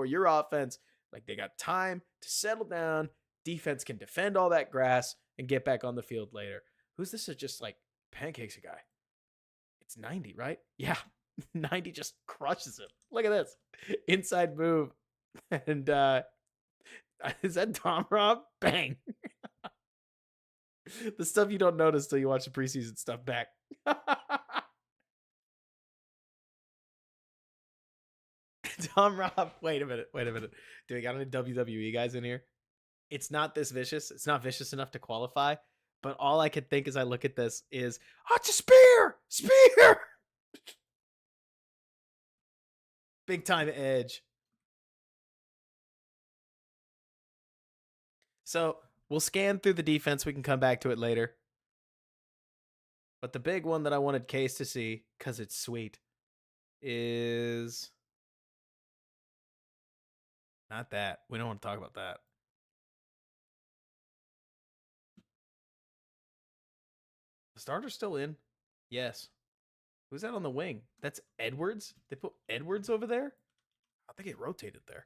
your offense, like, they got time to settle down. Defense can defend all that grass and get back on the field later. Who's this? Is just like pancakes a guy. It's 90, right? Yeah. 90 just crushes him. Look at this. Inside move. And is that Tom Rob? Bang. The stuff you don't notice till you watch the preseason stuff back. Tom Rob, wait a minute. Do we got any WWE guys in here? It's not this vicious. It's not vicious enough to qualify. But all I could think as I look at this is, it's a spear! Spear! Big time edge. So we'll scan through the defense. We can come back to it later. But the big one that I wanted Case to see, because it's sweet, is not that. We don't want to talk about that. The starter's still in? Yes. Who's that on the wing? That's Edwards? They put Edwards over there? I think it rotated there.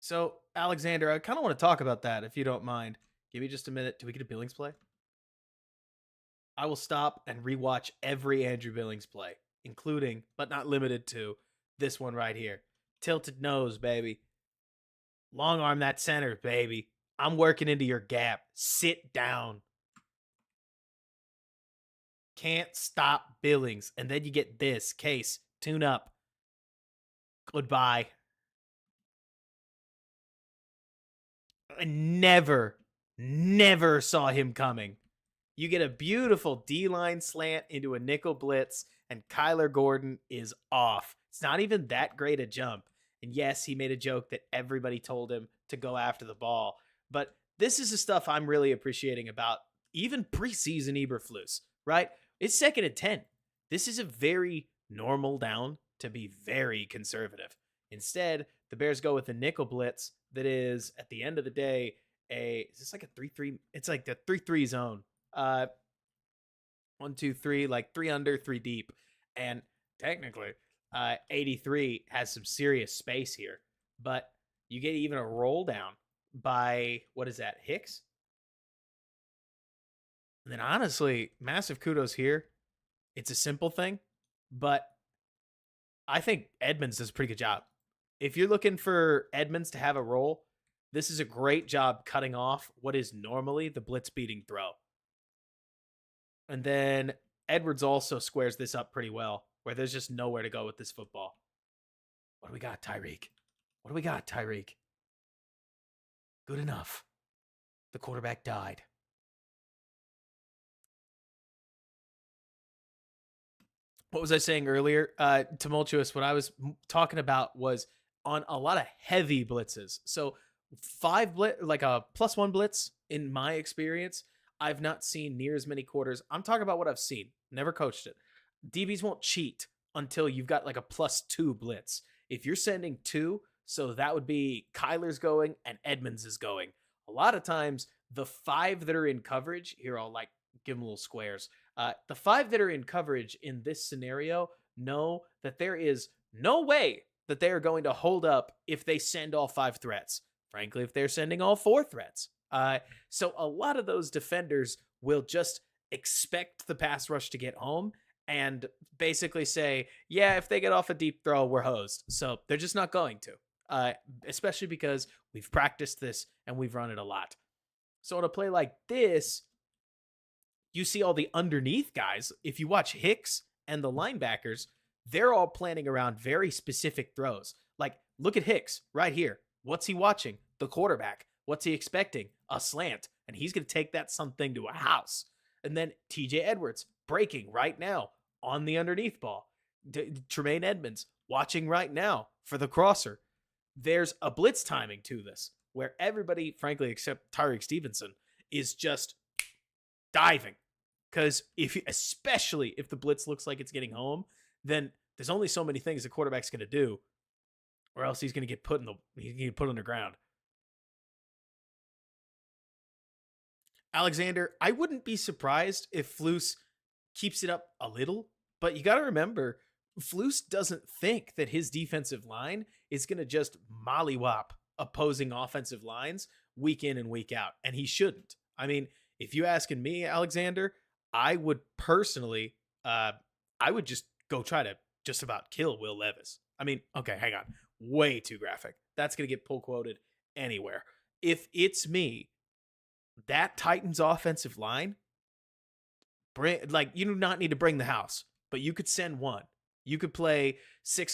So, Alexander, I kind of want to talk about that, if you don't mind. Give me just a minute. Do we get a Billings play? I will stop and rewatch every Andrew Billings play, including, but not limited to, this one right here. Tilted nose, baby. Long arm that center, baby. I'm working into your gap. Sit down. Can't stop Billings. And then you get this. Case, tune up. Goodbye. I never saw him coming. You get a beautiful D-line slant into a nickel blitz, and Kyler Gordon is off. It's not even that great a jump. And yes, he made a joke that everybody told him to go after the ball. But this is the stuff I'm really appreciating about even preseason Eberflus, right? It's 2nd and 10. This is a very normal down to be very conservative. Instead, the Bears go with a nickel blitz that is, at the end of the day, is this like a 3-3? It's like the 3-3 zone. 1, 2, 3, like 3 under, 3 deep. And technically, 83 has some serious space here. But you get even a roll down by, what is that, Hicks? And then honestly, massive kudos here. It's a simple thing, but I think Edmonds does a pretty good job. If you're looking for Edmonds to have a role, this is a great job cutting off what is normally the blitz beating throw. And then Edwards also squares this up pretty well, where there's just nowhere to go with this football. What do we got, Tyreek? What do we got, Tyreek? Good enough. The quarterback died. What was I saying earlier? Tumultuous. What I was talking about was on a lot of heavy blitzes. So like a +1 blitz in my experience, I've not seen near as many quarters. I'm talking about what I've seen. Never coached it. DBs won't cheat until you've got like a +2 blitz. If you're sending 2, so that would be Kyler's going and Edmonds is going. A lot of times, the 5 that are in coverage, here I'll like give them little squares. The 5 that are in coverage in this scenario know that there is no way that they are going to hold up if they send all 5 threats. Frankly, if they're sending all 4 threats. So a lot of those defenders will just expect the pass rush to get home and basically say, yeah, if they get off a deep throw, we're hosed. So they're just not going to, especially because we've practiced this and we've run it a lot. So on a play like this, you see all the underneath guys. If you watch Hicks and the linebackers, they're all planning around very specific throws. Like, look at Hicks right here. What's he watching? The quarterback. What's he expecting? A slant. And he's going to take that something to a house. And then TJ Edwards breaking right now on the underneath ball. Tremaine Edmonds watching right now for the crosser. There's a blitz timing to this where everybody, frankly, except Tyreek Stevenson, is just diving. Because especially if the blitz looks like it's getting home, then there's only so many things the quarterback's going to do, or else he's going to get put on the ground. Alexander, I wouldn't be surprised if Flus keeps it up a little, but you got to remember, Flus doesn't think that his defensive line is going to just mollywop opposing offensive lines week in and week out, and he shouldn't. I mean, if you asking me, Alexander, I would personally, I would just go try to just about kill Will Levis. I mean, okay, hang on. Way too graphic. That's going to get pull quoted anywhere. If it's me, that Titans offensive line, you do not need to bring the house, but you could send one. You could play 6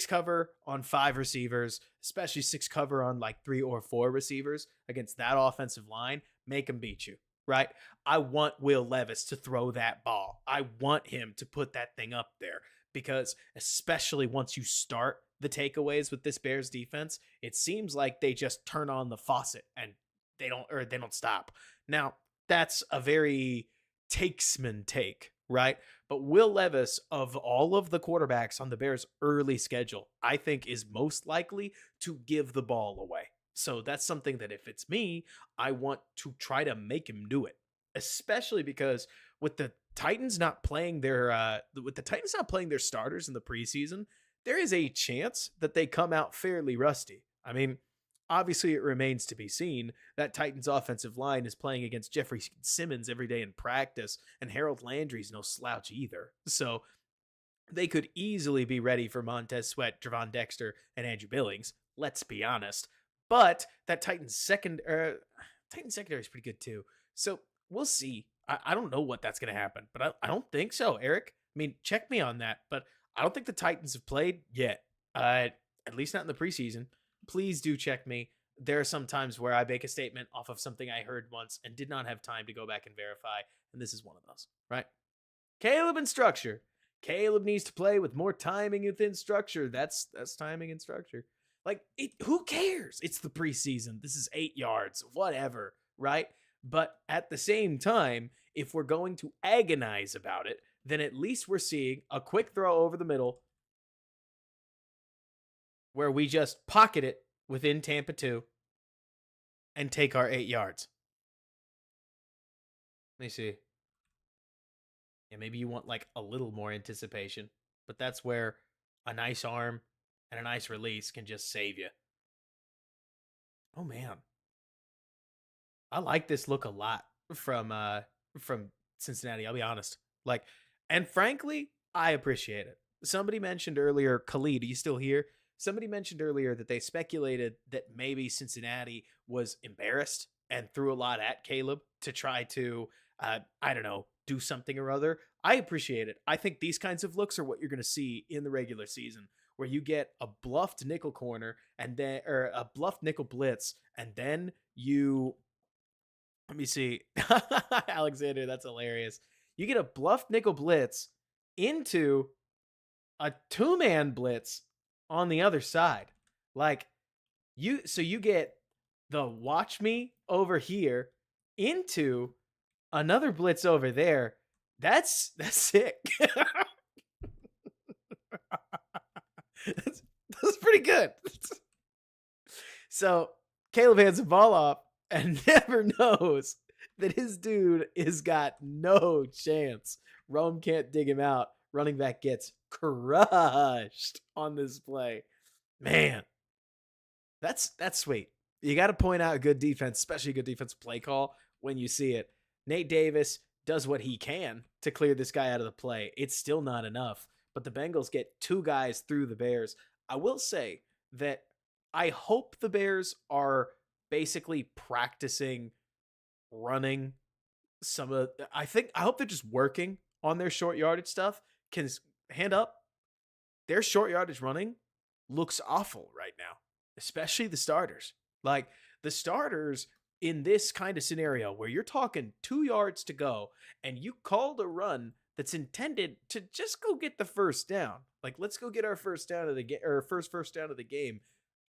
cover on 5 receivers, especially 6 cover on like 3 or 4 receivers against that offensive line. Make them beat you, right? I want Will Levis to throw that ball. I want him to put that thing up there because especially once you start the takeaways with this Bears defense, it seems like they just turn on the faucet and they don't stop. Now, that's a very takesman take, right? But Will Levis, of all of the quarterbacks on the Bears' early schedule, I think is most likely to give the ball away. So that's something that if it's me, I want to try to make him do it, especially because with the Titans not playing their starters in the preseason, there is a chance that they come out fairly rusty. I mean, obviously, it remains to be seen that Titans offensive line is playing against Jeffrey Simmons every day in practice, and Harold Landry's no slouch either. So they could easily be ready for Montez Sweat, Javon Dexter, and Andrew Billings. Let's be honest. But that Titans secondary is pretty good too. So we'll see. I don't know what that's going to happen, but I don't think so, Eric. I mean, check me on that, but I don't think the Titans have played yet, at least not in the preseason. Please do check me. There are some times where I make a statement off of something I heard once and did not have time to go back and verify, and this is one of those, right? Caleb and structure. Caleb needs to play with more timing within structure. That's timing and structure. Like, who cares? It's the preseason. This is 8 yards, whatever, right? But at the same time, if we're going to agonize about it, then at least we're seeing a quick throw over the middle where we just pocket it within Tampa 2 and take our 8 yards. Let me see. Yeah, maybe you want like a little more anticipation, but that's where a nice arm and a nice release can just save you. Oh, man. I like this look a lot from Cincinnati. I'll be honest. Like, and frankly, I appreciate it. Somebody mentioned earlier, Khalid, are you still here? Somebody mentioned earlier that they speculated that maybe Cincinnati was embarrassed and threw a lot at Caleb to try to, I don't know, do something or other. I appreciate it. I think these kinds of looks are what you're going to see in the regular season, where you get a bluffed nickel corner and then, or a bluffed nickel blitz, and then you, let me see, Alexander, that's hilarious. You get a bluffed nickel blitz into a two-man blitz on the other side. Like, so you get the watch me over here into another blitz over there. That's sick. that's pretty good. So Caleb hands the ball off and never knows that his dude is got no chance. Rome can't dig him out. Running back gets crushed on this play. Man, that's sweet. You got to point out a good defense, especially a good defensive play call when you see it. Nate Davis does what he can to clear this guy out of the play. It's still not enough, but the Bengals get two guys through the Bears. I will say that I hope the Bears are basically practicing running I hope they're just working on their short yardage stuff. Can hand up, their short yardage running looks awful right now, especially the starters. Like, the starters in this kind of scenario where you're talking 2 yards to go and you called a run that's intended to just go get the first down. Like, let's go get our first down of the game, or first down of the game.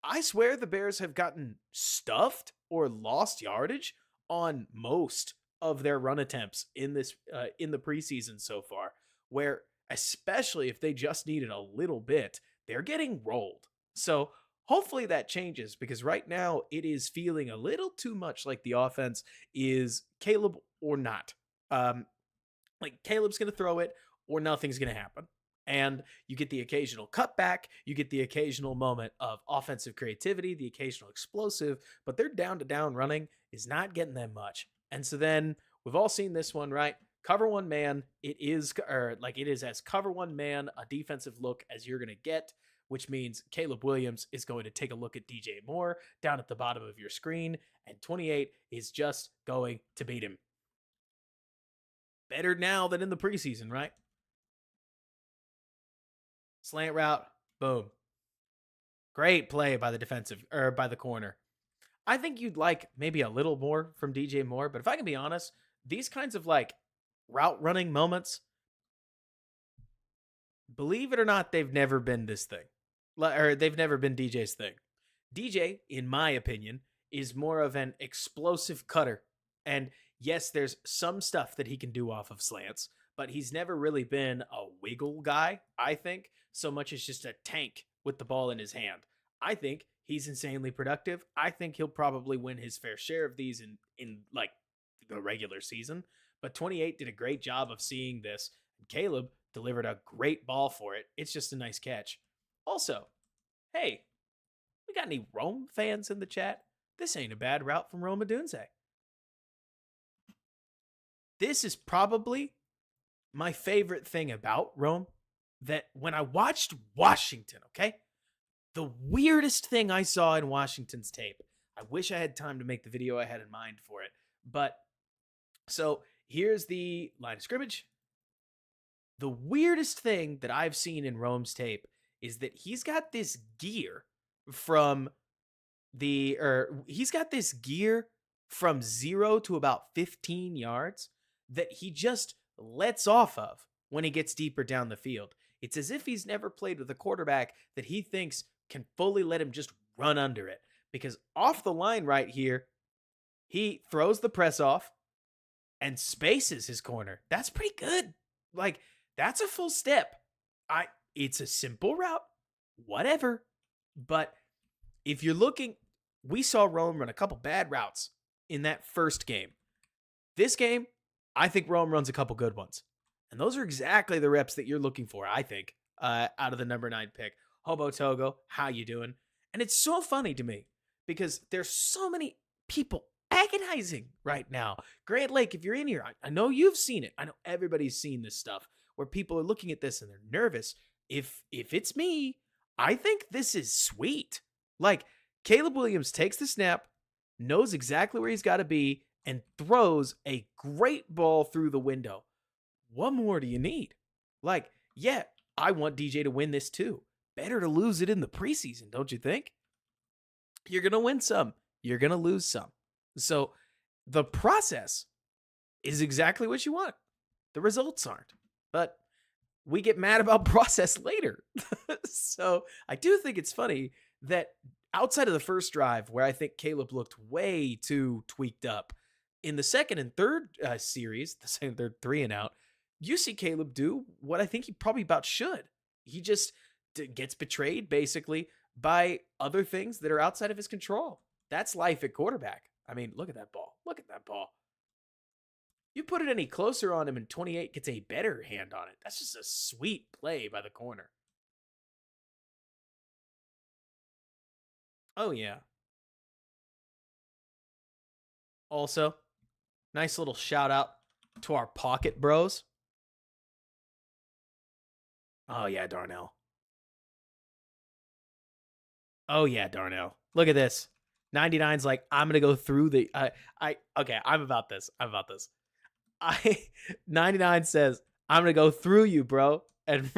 I swear the Bears have gotten stuffed or lost yardage on most of their run attempts in this in the preseason so far, where especially if they just needed a little bit, they're getting rolled. So hopefully that changes, because right now it is feeling a little too much like the offense is Caleb or not. Like, Caleb's going to throw it or nothing's going to happen. And you get the occasional cutback, you get the occasional moment of offensive creativity, the occasional explosive, but their down-to-down running is not getting them much. And so then we've all seen this one, right? Cover one man, it is as cover one man a defensive look as you're going to get, which means Caleb Williams is going to take a look at DJ Moore down at the bottom of your screen, and 28 is just going to beat him. Better now than in the preseason, right? Slant route, boom. Great play by the defensive, or by the corner. I think you'd like maybe a little more from DJ Moore, but if I can be honest, these kinds of like route running moments, believe it or not, they've never been this thing. Or they've never been DJ's thing. DJ, in my opinion, is more of an explosive cutter. And yes, there's some stuff that he can do off of slants, but he's never really been a wiggle guy, I think, so much as just a tank with the ball in his hand. I think he's insanely productive. I think he'll probably win his fair share of these in like the regular season. But 28 did a great job of seeing this. And Caleb delivered a great ball for it. It's just a nice catch. Also, hey, we got any Rome fans in the chat? This ain't a bad route from Rome Odunze. This is probably my favorite thing about Rome, that when I watched Washington, okay, the weirdest thing I saw in Washington's tape, I wish I had time to make the video I had in mind for it, but so here's the line of scrimmage. The weirdest thing that I've seen in Rome's tape is that he's got this gear from 0 to about 15 yards that he just lets off of when he gets deeper down the field. It's as if he's never played with a quarterback that he thinks can fully let him just run under it. Because off the line right here, he throws the press off and spaces his corner. That's pretty good. Like, that's a full step. It's a simple route, whatever. But if you're looking, we saw Rome run a couple bad routes in that first game. This game, I think Rome runs a couple good ones. And those are exactly the reps that you're looking for, I think, out of the number 9 pick. Hobo Togo, how you doing? And it's so funny to me because there's so many people agonizing right now. Grant Lake, if you're in here, I know you've seen it. I know everybody's seen this stuff where people are looking at this and they're nervous. If it's me, I think this is sweet. Like, Caleb Williams takes the snap, knows exactly where he's got to be, and throws a great ball through the window. What more do you need? Like, yeah, I want DJ to win this too. Better to lose it in the preseason, don't you think? You're going to win some. You're going to lose some. So the process is exactly what you want. The results aren't. But we get mad about process later. So I do think it's funny that outside of the first drive, where I think Caleb looked way too tweaked up, in the second and third series, the second, third, 3 and out, you see Caleb do what I think he probably about should. He just gets betrayed, basically, by other things that are outside of his control. That's life at quarterback. I mean, look at that ball. Look at that ball. You put it any closer on him, and 28 gets a better hand on it. That's just a sweet play by the corner. Oh, yeah. Also, nice little shout out to our pocket bros. Oh, yeah, Darnell. Oh, yeah, Darnell. Look at this. 99's like, I'm going to go through the... Okay, I'm about this. 99 says, I'm going to go through you, bro. And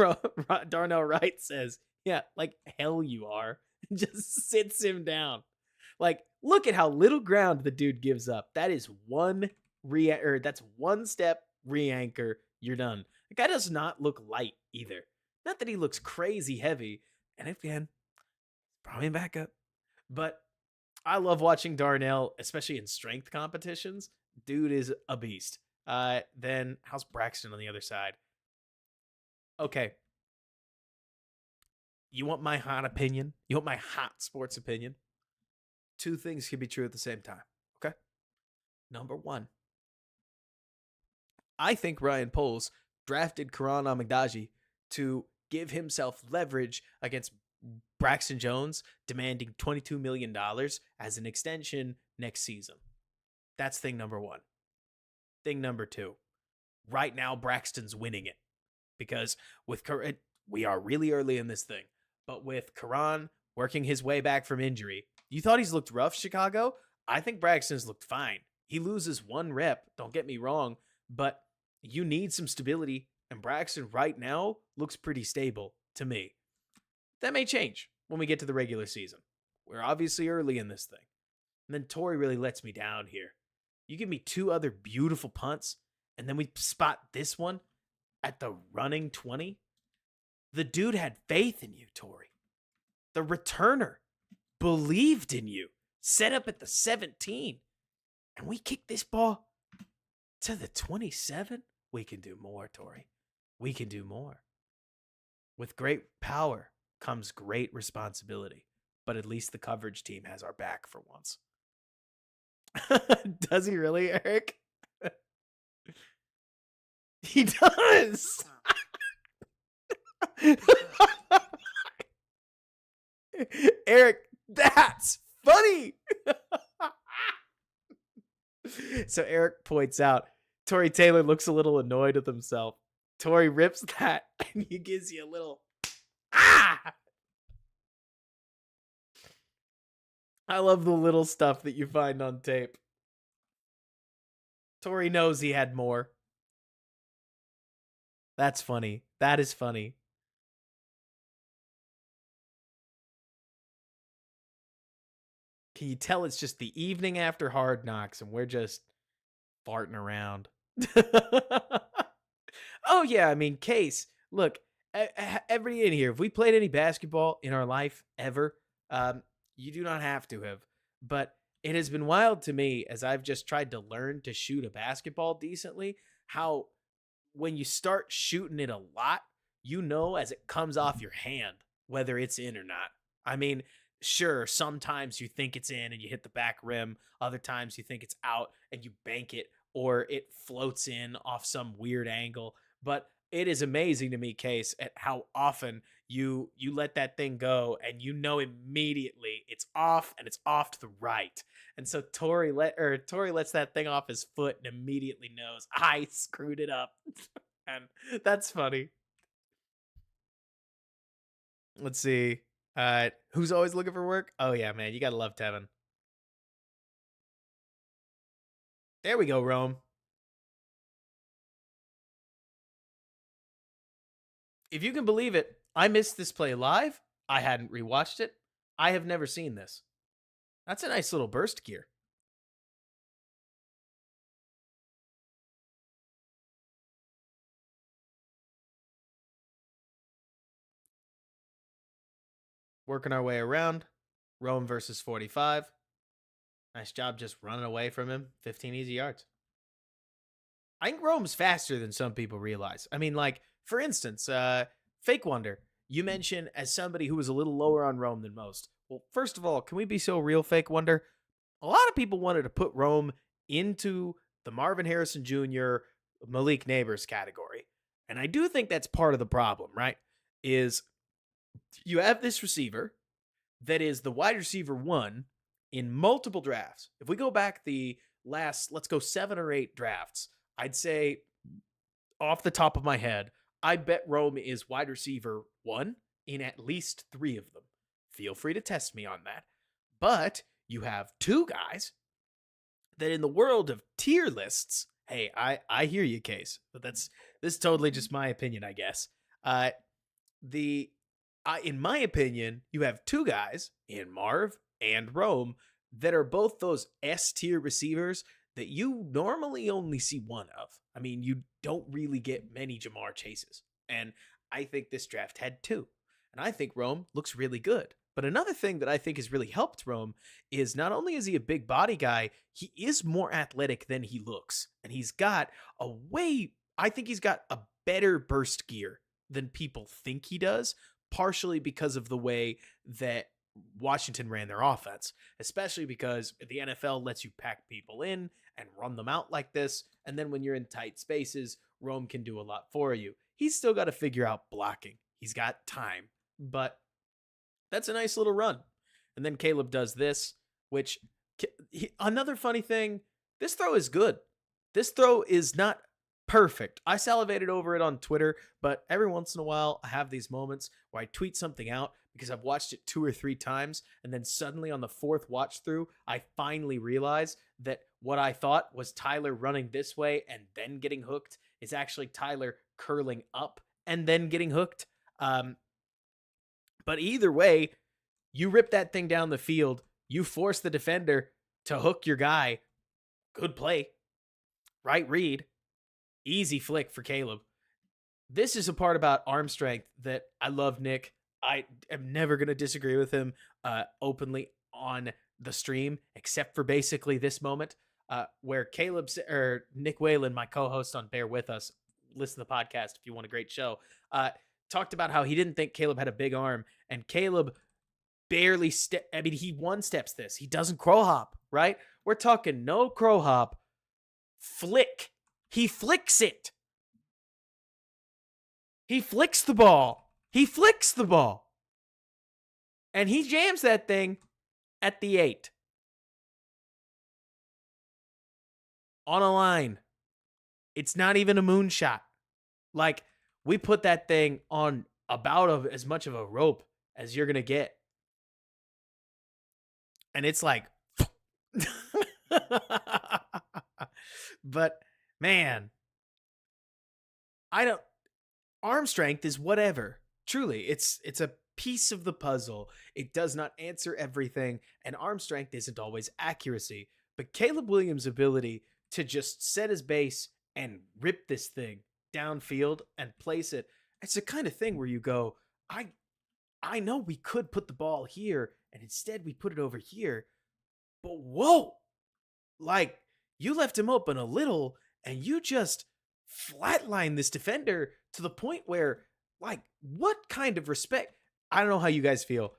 Darnell Wright says, yeah, like hell you are. Just sits him down. Like, look at how little ground the dude gives up. That is that's one step, re-anchor, you're done. The guy does not look light either. Not that he looks crazy heavy. And again, probably back up. But I love watching Darnell, especially in strength competitions. Dude is a beast. Then how's Braxton on the other side? Okay. You want my hot opinion? You want my hot sports opinion? Two things can be true at the same time. Okay. Number one, I think Ryan Poles drafted Karan Amagdaji to give himself leverage against Braxton Jones, demanding $22 million as an extension next season. That's thing number one. Thing number two, right now Braxton's winning it because with we are really early in this thing, but with Karan working his way back from injury, you thought he's looked rough, Chicago? I think Braxton's looked fine. He loses one rep, don't get me wrong, but you need some stability, and Braxton right now looks pretty stable to me. That may change when we get to the regular season. We're obviously early in this thing. And then Torrey really lets me down here. You give me two other beautiful punts, and then we spot this one at the running 20. The dude had faith in you, Torrey. The returner believed in you. Set up at the 17. And we kick this ball to the 27. We can do more, Torrey. We can do more. With great power comes great responsibility. But at least the coverage team has our back for once. Does he really, Eric? He does. Eric, that's funny. So Eric points out, Torrey Taylor looks a little annoyed with himself. Torrey rips that and he gives you a little, ah! I love the little stuff that you find on tape. Torrey knows he had more. That's funny. That is funny. Can you tell it's just the evening after Hard Knocks and we're just farting around? Oh, yeah. I mean, Case, look, everybody in here, if we played any basketball in our life ever, you do not have to have. But it has been wild to me as I've just tried to learn to shoot a basketball decently, how when you start shooting it a lot, you know as it comes off your hand whether it's in or not. I mean, sure, sometimes you think it's in and you hit the back rim. Other times you think it's out and you bank it, or it floats in off some weird angle. But it is amazing to me, Case, at how often you let that thing go, and you know immediately it's off, and it's off to the right. And so Tori lets that thing off his foot and immediately knows I screwed it up. And that's funny. Let's see. Who's always looking for work? Oh yeah, man, you gotta love Tevin. There we go, Rome. If you can believe it, I missed this play live. I hadn't rewatched it. I have never seen this. That's a nice little burst gear. Working our way around. Rome versus 45. Nice job just running away from him. 15 easy yards. I think Rome's faster than some people realize. I mean, like, for instance, Fake Wonder, you mentioned as somebody who was a little lower on Rome than most. Well, first of all, can we be so real, Fake Wonder? A lot of people wanted to put Rome into the Marvin Harrison Jr., Malik Neighbors category. And I do think that's part of the problem, right? Is you have this receiver that is the wide receiver one in multiple drafts. If we go back the last, let's go 7 or 8 drafts, I'd say off the top of my head, I bet Rome is wide receiver one in at least 3 of them. Feel free to test me on that. But you have 2 guys that in the world of tier lists, hey, I hear you, Case, but this is totally just my opinion, I guess. In my opinion, you have 2 guys in Marv and Rome that are both those S tier receivers that you normally only see one of. I mean, you don't really get many Jamar Chases. And I think this draft had 2. And I think Rome looks really good. But another thing that I think has really helped Rome is not only is he a big body guy, he is more athletic than he looks. And he's got I think he's got a better burst gear than people think he does, partially because of the way that Washington ran their offense, especially because the NFL lets you pack people in and run them out like this. And then when you're in tight spaces, Rome can do a lot for you. He's still got to figure out blocking. He's got time, but that's a nice little run. And then Caleb does this, which another funny thing, this throw is good. This throw is not perfect. I salivated over it on Twitter, but every once in a while I have these moments where I tweet something out because I've watched it 2 or 3 times, and then suddenly on the 4th watch through, I finally realize that what I thought was Tyler running this way and then getting hooked is actually Tyler curling up and then getting hooked. But either way, you rip that thing down the field, you force the defender to hook your guy. Good play. Right read. Easy flick for Caleb. This is a part about arm strength that I love, Nick. I am never going to disagree with him openly on the stream, except for basically this moment where Nick Whalen, my co-host on Bear With Us, listen to the podcast if you want a great show, talked about how he didn't think Caleb had a big arm, and Caleb barely he one-steps this. He doesn't crow hop, right? We're talking no crow hop. Flick. He flicks it. He flicks the ball. He flicks the ball. And he jams that thing at the 8. On a line. It's not even a moonshot. Like, we put that thing on about as much of a rope as you're going to get. And it's like, but man, arm strength is whatever. Truly, it's a piece of the puzzle. It does not answer everything, and arm strength isn't always accuracy. But Caleb Williams' ability to just set his base and rip this thing downfield and place it, it's the kind of thing where you go, I know we could put the ball here, and instead we put it over here. But whoa! Like, you left him open a little, and you just flatline this defender to the point where, like, what kind of respect? I don't know how you guys feel.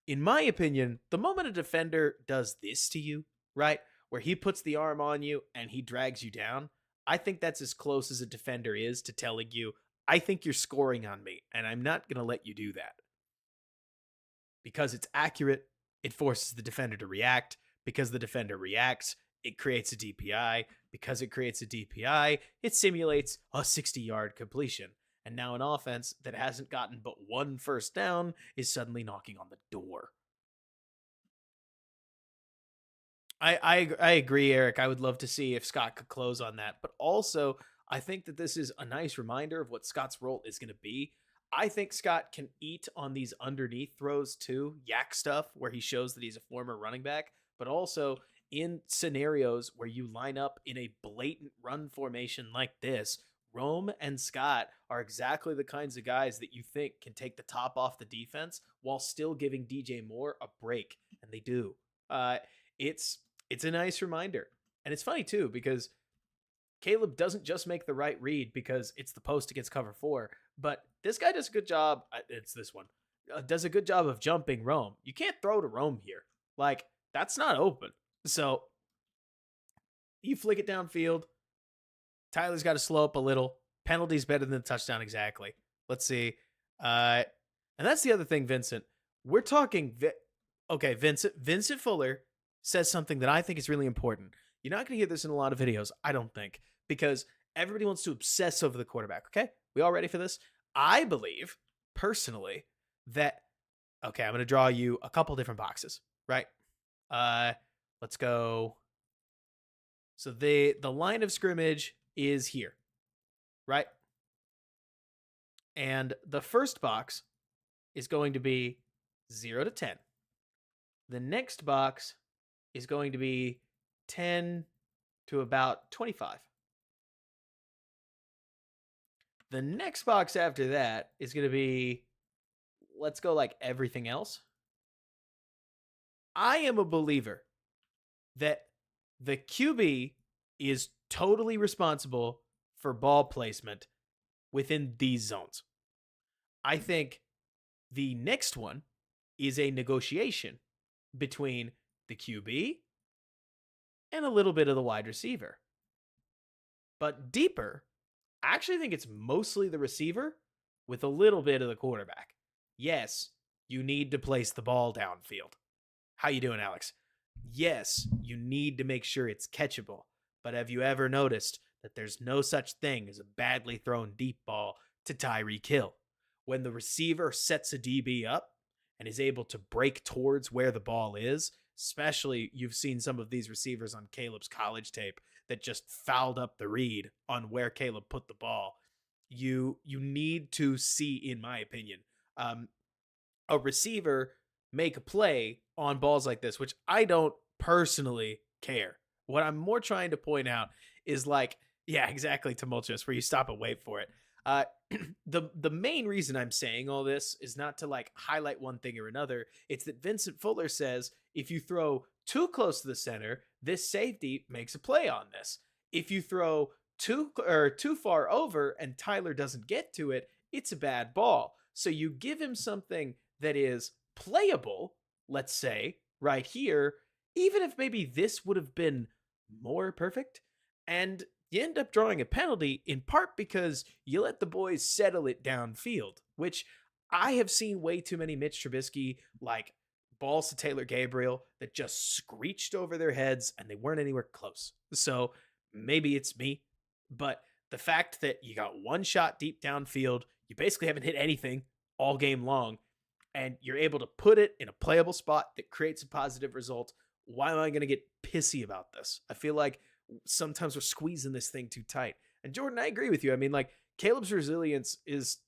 In my opinion, the moment a defender does this to you, right, where he puts the arm on you and he drags you down, I think that's as close as a defender is to telling you, I think you're scoring on me, and I'm not going to let you do that. Because it's accurate, it forces the defender to react. Because the defender reacts, it creates a DPI. Because it creates a DPI, it simulates a 60-yard completion. And now an offense that hasn't gotten but one first down is suddenly knocking on the door. I agree, Eric. I would love to see if Scott could close on that. But also, I think that this is a nice reminder of what Scott's role is going to be. I think Scott can eat on these underneath throws too, yak stuff, where he shows that he's a former running back, but also in scenarios where you line up in a blatant run formation like this, Rome and Scott are exactly the kinds of guys that you think can take the top off the defense while still giving DJ Moore a break, and they do. It's a nice reminder. And it's funny too, because Caleb doesn't just make the right read because it's the post against cover 4, but this guy does a good job. It's this one. Does a good job of jumping Rome. You can't throw to Rome here. Like, that's not open. So you flick it downfield. Tyler's got to slow up a little. Penalty's better than the touchdown exactly. Let's see. And that's the other thing, Vincent. We're talking... Okay, Vincent Fuller says something that I think is really important. You're not going to hear this in a lot of videos, I don't think, because everybody wants to obsess over the quarterback, okay? We all ready for this? I believe, personally, that... Okay, I'm going to draw you a couple different boxes, right? Let's go... So the line of scrimmage is here, right? And the first box is going to be 0 to 10. The next box is going to be 10 to about 25. The next box after that is going to be, let's go like everything else. I am a believer that the QB is totally responsible for ball placement within these zones. I think the next one is a negotiation between the QB and a little bit of the wide receiver. But deeper, I actually think it's mostly the receiver with a little bit of the quarterback. Yes, you need to place the ball downfield. How you doing, Alex? Yes, you need to make sure it's catchable. But have you ever noticed that there's no such thing as a badly thrown deep ball to Tyreek Hill? When the receiver sets a DB up and is able to break towards where the ball is, especially you've seen some of these receivers on Caleb's college tape that just fouled up the read on where Caleb put the ball. You need to see, in my opinion, a receiver make a play on balls like this, which I don't personally care. What I'm more trying to point out is like, yeah, exactly, tumultuous, where you stop and wait for it. The main reason I'm saying all this is not to like highlight one thing or another. It's that Vincent Fuller says if you throw too close to the center, this safety makes a play on this. If you throw too far over and Tyler doesn't get to it, it's a bad ball. So you give him something that is playable, let's say, right here, even if maybe this would have been more perfect, and you end up drawing a penalty in part because you let the boys settle it downfield, which I have seen way too many Mitch Trubisky, like balls to Taylor Gabriel that just screeched over their heads and they weren't anywhere close. So maybe it's me, but the fact that you got one shot deep downfield, you basically haven't hit anything all game long, and you're able to put it in a playable spot that creates a positive result. Why am I going to get pissy about this? I feel like sometimes we're squeezing this thing too tight. And Jordan, I agree with you. I mean, like, Caleb's resilience it's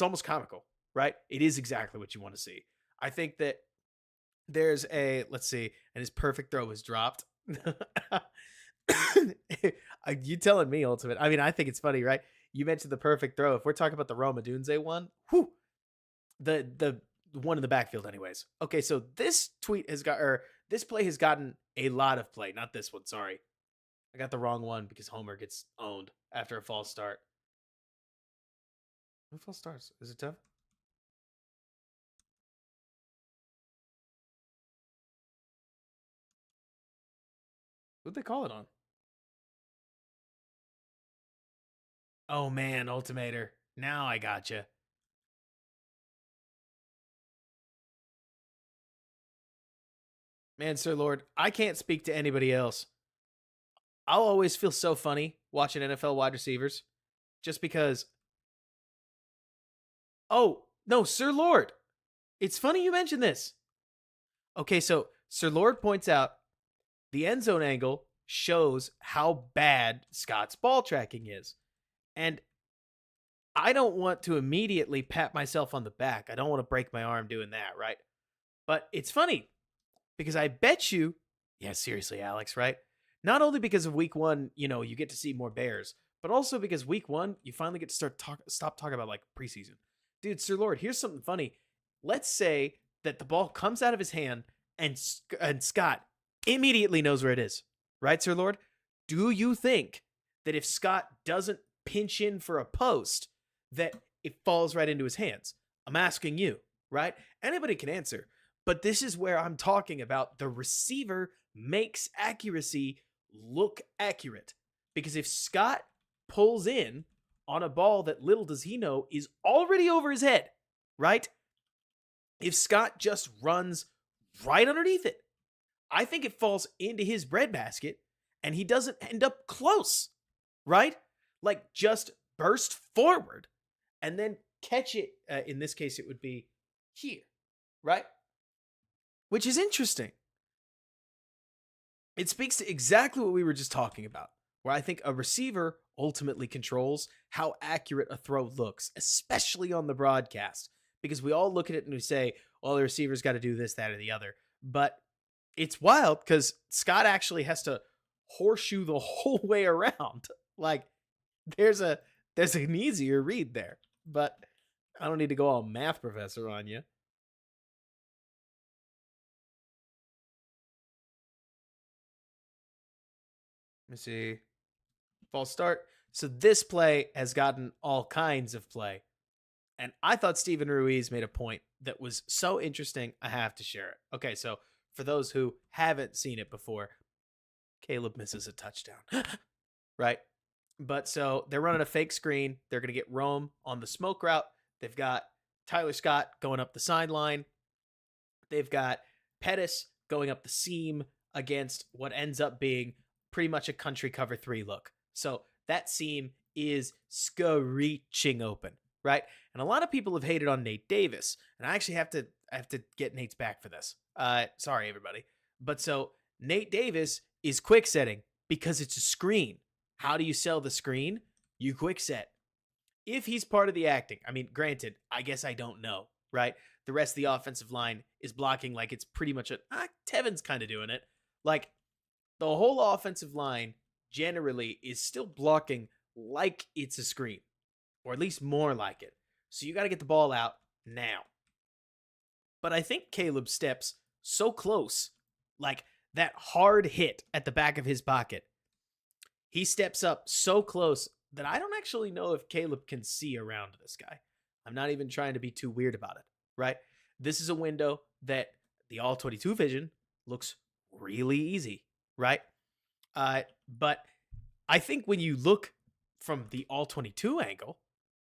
almost comical, right? It is exactly what you want to see. I think that there's let's see, and his perfect throw was dropped. You telling me, Ultimate. I mean, I think it's funny, right? You mentioned the perfect throw. If we're talking about the Rome Odunze one, the one in the backfield anyways. Okay, so this this play has gotten a lot of play. Not this one, sorry. I got the wrong one because Homer gets owned after a false start. What false starts? Is it tough? What'd they call it on? Oh man, Ultimator. Now I gotcha. Man, Sir Lord, I can't speak to anybody else. I'll always feel so funny watching NFL wide receivers just because. Oh, no, Sir Lord. It's funny you mentioned this. Okay, so Sir Lord points out the end zone angle shows how bad Scott's ball tracking is. And I don't want to immediately pat myself on the back. I don't want to break my arm doing that, right? But it's funny because I bet you, yeah, seriously, Alex, right? Not only because of week one, you get to see more Bears, but also because week one, you finally get to stop talking about like preseason. Dude, Sir Lord, here's something funny. Let's say that the ball comes out of his hand and Scott immediately knows where it is, right, Sir Lord? Do you think that if Scott doesn't pinch in for a post, that it falls right into his hands? I'm asking you, right? Anybody can answer. But this is where I'm talking about the receiver makes accuracy look accurate. Because if Scott pulls in on a ball that little does he know is already over his head, right? If Scott just runs right underneath it, I think it falls into his breadbasket and he doesn't end up close, right? Like just burst forward and then catch it. In this case, it would be here, right? Which is interesting. It speaks to exactly what we were just talking about, where I think a receiver ultimately controls how accurate a throw looks, especially on the broadcast, because we all look at it and we say, well, the receiver's got to do this, that, or the other. But it's wild because Scott actually has to horseshoe the whole way around. Like there's an easier read there, but I don't need to go all math professor on you. Let me see. False start. So this play has gotten all kinds of play. And I thought Steven Ruiz made a point that was so interesting, I have to share it. Okay, so for those who haven't seen it before, Caleb misses a touchdown, right? But so they're running a fake screen. They're going to get Rome on the smoke route. They've got Tyler Scott going up the sideline. They've got Pettis going up the seam against what ends up being pretty much a country cover 3 look. So that seam is screeching open, right? And a lot of people have hated on Nate Davis, and I actually have to get Nate's back for this. Sorry everybody, but so Nate Davis is quick setting because it's a screen. How do you sell the screen? You quick set. If he's part of the acting, I mean, granted, I guess I don't know, right? The rest of the offensive line is blocking like it's pretty much Tevin's kind of doing it. Like the whole offensive line generally is still blocking like it's a screen, or at least more like it. So you got to get the ball out now. But I think Caleb steps so close, like that hard hit at the back of his pocket. He steps up so close that I don't actually know if Caleb can see around this guy. I'm not even trying to be too weird about it, right? This is a window that the All-22 vision looks really easy, right? But I think when you look from the All-22 angle,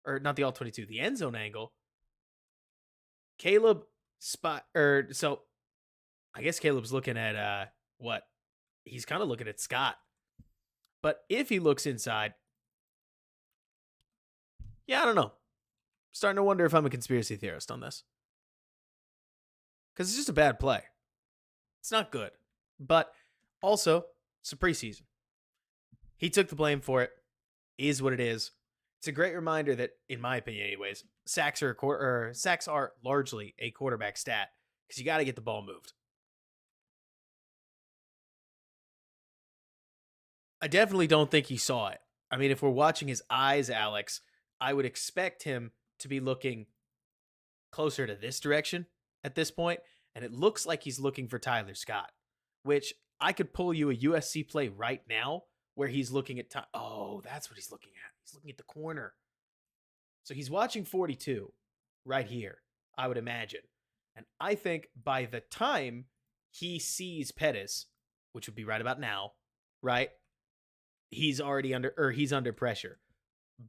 or not the All-22, the end zone angle, Caleb so I guess Caleb's looking at what? He's kind of looking at Scott. But if he looks inside, yeah, I don't know. Starting to wonder if I'm a conspiracy theorist on this. Because it's just a bad play. It's not good. But also, it's a preseason. He took the blame for it. Is what it is. It's a great reminder that, in my opinion anyways, sacks are largely a quarterback stat because you got to get the ball moved. I definitely don't think he saw it. I mean, if we're watching his eyes, Alex, I would expect him to be looking closer to this direction at this point, and it looks like he's looking for Tyler Scott, which I could pull you a USC play right now where he's looking at oh, that's what he's looking at. He's looking at the corner. So he's watching 42 right here, I would imagine. And I think by the time he sees Pettis, which would be right about now, right? He's under pressure.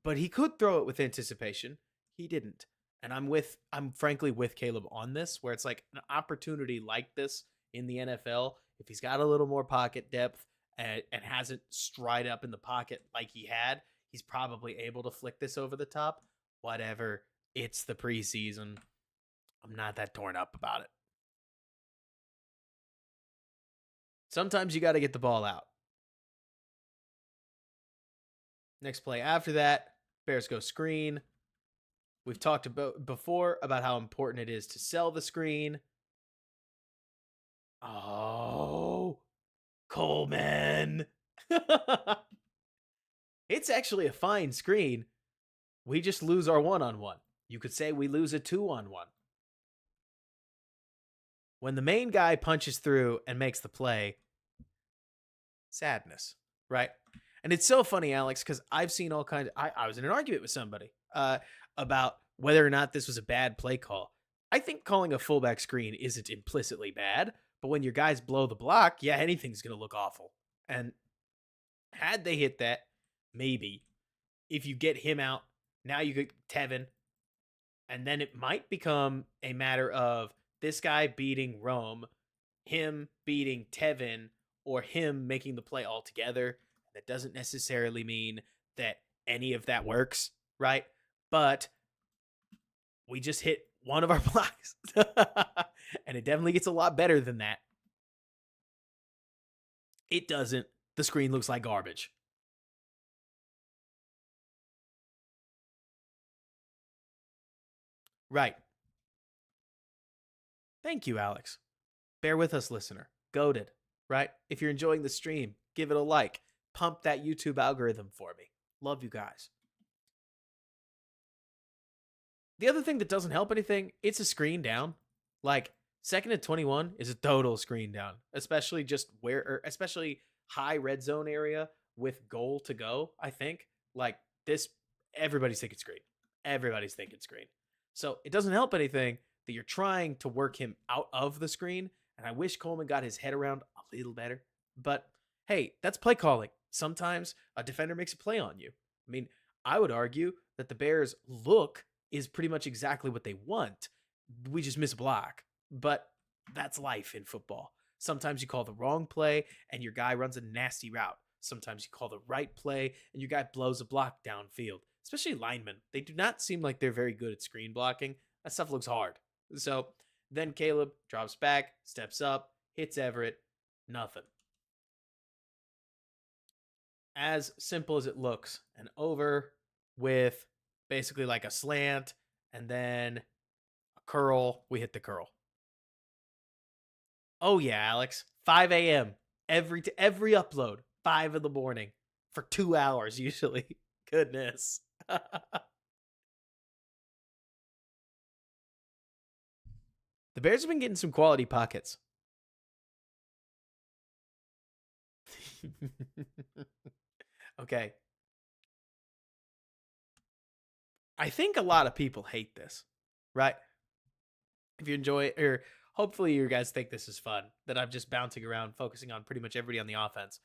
but he could throw it with anticipation. He didn't. And I'm frankly with Caleb on this, where it's like an opportunity like this in the NFL, if he's got a little more pocket depth and hasn't stride up in the pocket like he had, he's probably able to flick this over the top. Whatever. It's the preseason. I'm not that torn up about it. Sometimes you got to get the ball out. Next play after that, Bears go screen. We've talked about before about how important it is to sell the screen. Oh, Coleman. It's actually a fine screen. We just lose our 1-on-1. You could say we lose a 2-on-1. When the main guy punches through and makes the play, sadness, right? And it's so funny, Alex, because I've seen all kinds of, I was in an argument with somebody about whether or not this was a bad play call. I think calling a fullback screen isn't implicitly bad, but when your guys blow the block, yeah, anything's going to look awful. And had they hit that, maybe. If you get him out, now you get Tevin, and then it might become a matter of this guy beating Rome, him beating Tevin, or him making the play altogether. That doesn't necessarily mean that any of that works, right? But we just hit one of our blocks. And it definitely gets a lot better than that. It doesn't. The screen looks like garbage. Right. Thank you, Alex. Bear with us, listener. Goated, right? If you're enjoying the stream, give it a like. Pump that YouTube algorithm for me. Love you guys. The other thing that doesn't help anything, it's a screen down. Like, 2nd and 21 is a total screen down, especially especially high red zone area with goal to go, I think. Like, this, everybody's thinking screen. Everybody's thinking screen. So it doesn't help anything that you're trying to work him out of the screen. And I wish Coleman got his head around a little better. But hey, that's play calling. Sometimes a defender makes a play on you. I mean, I would argue that the Bears' look is pretty much exactly what they want. We just miss a block. But that's life in football. Sometimes you call the wrong play and your guy runs a nasty route. Sometimes you call the right play and your guy blows a block downfield. Especially linemen. They do not seem like they're very good at screen blocking. That stuff looks hard. So then Caleb drops back, steps up, hits Everett. Nothing. As simple as it looks. And over with basically like a slant and then a curl. We hit the curl. Oh yeah, Alex. 5 a.m. Every upload. 5 in the morning. For 2 hours usually. Goodness. The Bears have been getting some quality pockets. Okay. I think a lot of people hate this, right? If you enjoy it, or hopefully you guys think this is fun, that I'm just bouncing around, focusing on pretty much everybody on the offense.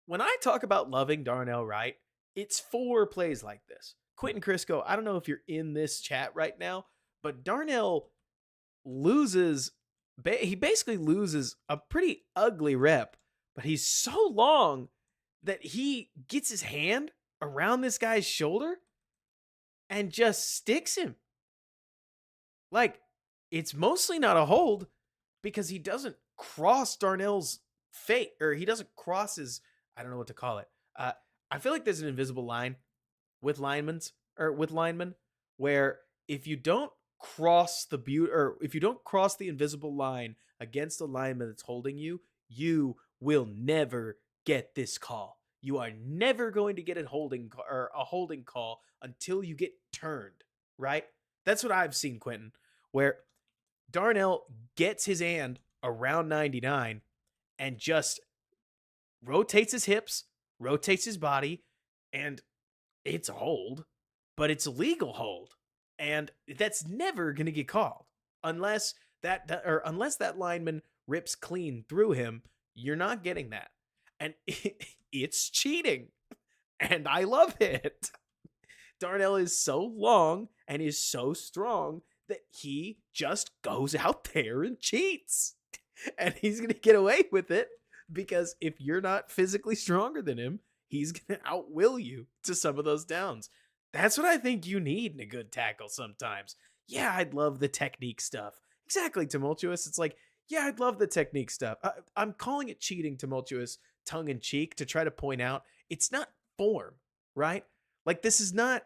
When I talk about loving Darnell Wright, it's 4 plays like this. Quentin Crisco, I don't know if you're in this chat right now, but Darnell he basically loses a pretty ugly rep, but he's so long that he gets his hand around this guy's shoulder and just sticks him. Like, it's mostly not a hold because he doesn't cross Darnell's face, or he doesn't cross his, I don't know what to call it. I feel like there's an invisible line with linemen where if you don't cross the invisible line against a lineman that's holding you, you will never get this call. You are never going to get a holding call until you get turned, right? That's what I've seen, Quentin, where Darnell gets his hand around 99 and just rotates his hips, rotates his body, and it's a hold, but it's a legal hold. And that's never going to get called unless that lineman rips clean through him. You're not getting that. And it's cheating. And I love it. Darnell is so long and is so strong that he just goes out there and cheats. And he's going to get away with it because if you're not physically stronger than him, he's going to outwill you to some of those downs. That's what I think you need in a good tackle sometimes. Yeah, I'd love the technique stuff. Exactly, Tumultuous. It's like, yeah, I'd love the technique stuff. I'm calling it cheating, Tumultuous, tongue in cheek, to try to point out it's not form, right? Like this is not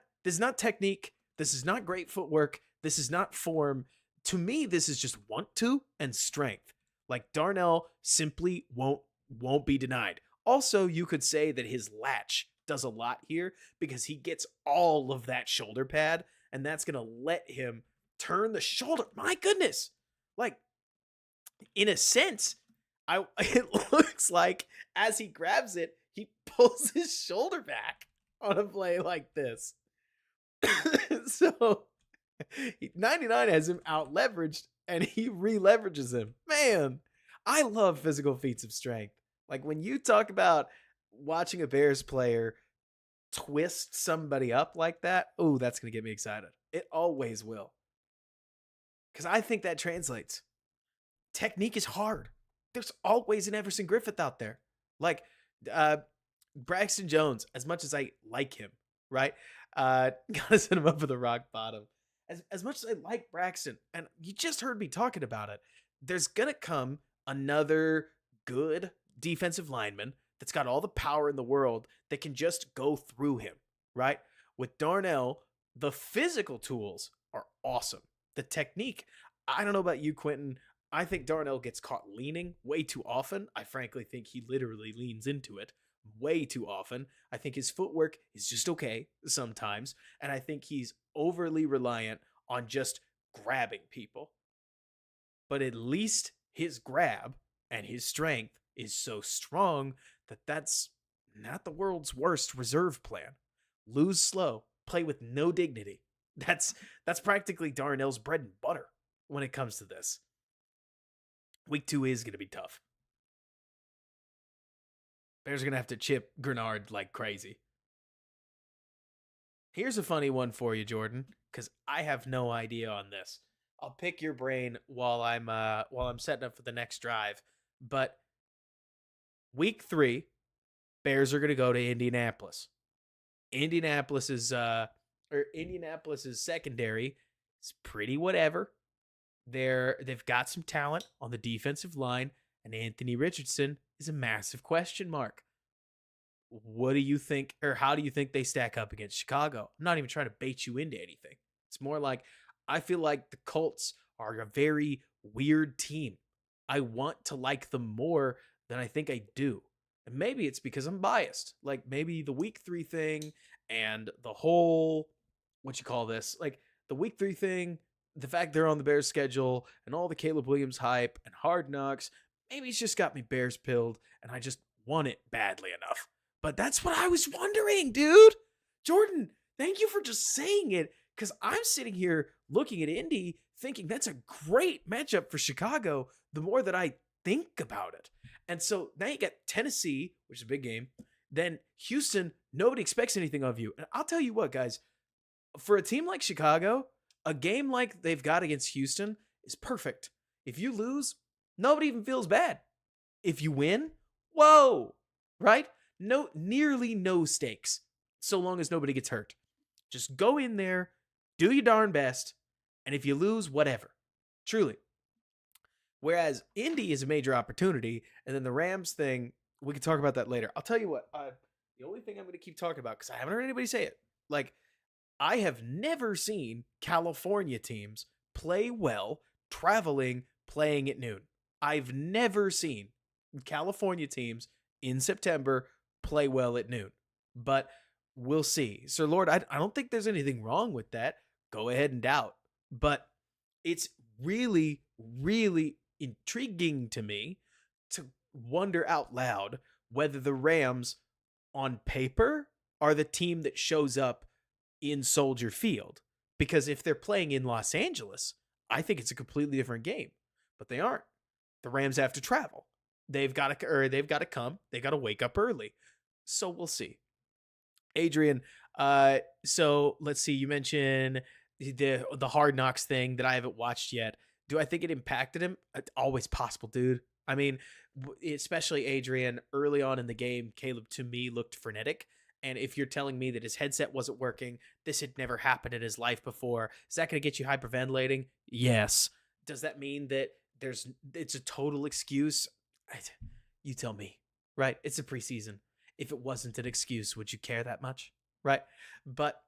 technique. This is not great footwork. This is not form. To me, this is just want to and strength. Like Darnell simply won't be denied. Also, you could say that his latch does a lot here because he gets all of that shoulder pad, and that's going to let him turn the shoulder. My goodness. Like, in a sense, it looks like as he grabs it, he pulls his shoulder back on a play like this. So 99 has him out leveraged and he re-leverages him. Man, I love physical feats of strength. Like when you talk about watching a Bears player twist somebody up like that, oh, that's going to get me excited. It always will. Because I think that translates. Technique is hard. There's always an Everson Griffith out there. Like Braxton Jones, as much as I like him, right? Gotta set him up for the rock bottom. As much as I like Braxton, and you just heard me talking about it, there's gonna come another good defensive lineman that's got all the power in the world that can just go through him, right? With Darnell, the physical tools are awesome. The technique, I don't know about you, Quentin. I think Darnell gets caught leaning way too often. I frankly think he literally leans into it way too often. I think his footwork is just okay sometimes. And I think he's overly reliant on just grabbing people. But at least his grab and his strength is so strong that that's not the world's worst reserve plan. Lose slow, play with no dignity. That's practically Darnell's bread and butter when it comes to this. Week 2 is going to be tough. Bears are going to have to chip Grenard like crazy. Here's a funny one for you, Jordan, because I have no idea on this. I'll pick your brain while I'm setting up for the next drive. But week 3, Bears are going to go to Indianapolis. Indianapolis's secondary is pretty whatever. They've got some talent on the defensive line, and Anthony Richardson is a massive question mark. What do you think, or how do you think they stack up against Chicago? I'm not even trying to bait you into anything. It's more like I feel like the Colts are a very weird team. I want to like them more than I think I do. And maybe it's because I'm biased. Like maybe the week 3 thing and the whole, like the week 3 thing, the fact they're on the Bears schedule and all the Caleb Williams hype and Hard Knocks, maybe it's just got me Bears pilled and I just want it badly enough. But that's what I was wondering, dude. Jordan, thank you for just saying it, because I'm sitting here looking at Indy thinking that's a great matchup for Chicago the more that I think about it. And so now you got Tennessee, which is a big game. Then Houston, nobody expects anything of you. And I'll tell you what, guys, for a team like Chicago, a game like they've got against Houston is perfect. If you lose, nobody even feels bad. If you win, whoa, right? Nearly no stakes, so long as nobody gets hurt. Just go in there, do your darn best, and if you lose, whatever. Truly. Whereas Indy is a major opportunity, and then the Rams thing, we can talk about that later. I'll tell you what, the only thing I'm going to keep talking about, because I haven't heard anybody say it, like, I have never seen California teams play well traveling, playing at noon. I've never seen California teams in September play well at noon. But we'll see. Sir Lord, I don't think there's anything wrong with that. Go ahead and doubt. But it's really, really intriguing to me to wonder out loud whether the Rams on paper are the team that shows up in Soldier Field. Because if they're playing in Los Angeles, I think it's a completely different game. But they aren't. The Rams have to travel. They've got to come. They got to wake up early. So we'll see. Adrian, So let's see. You mentioned the Hard Knocks thing that I haven't watched yet. Do I think it impacted him? Always possible, dude. I mean, especially Adrian early on in the game, Caleb to me looked frenetic. And if you're telling me that his headset wasn't working, this had never happened in his life before, is that going to get you hyperventilating? Yes. Does that mean that it's a total excuse? You tell me, right? It's a preseason. If it wasn't an excuse, would you care that much? Right? But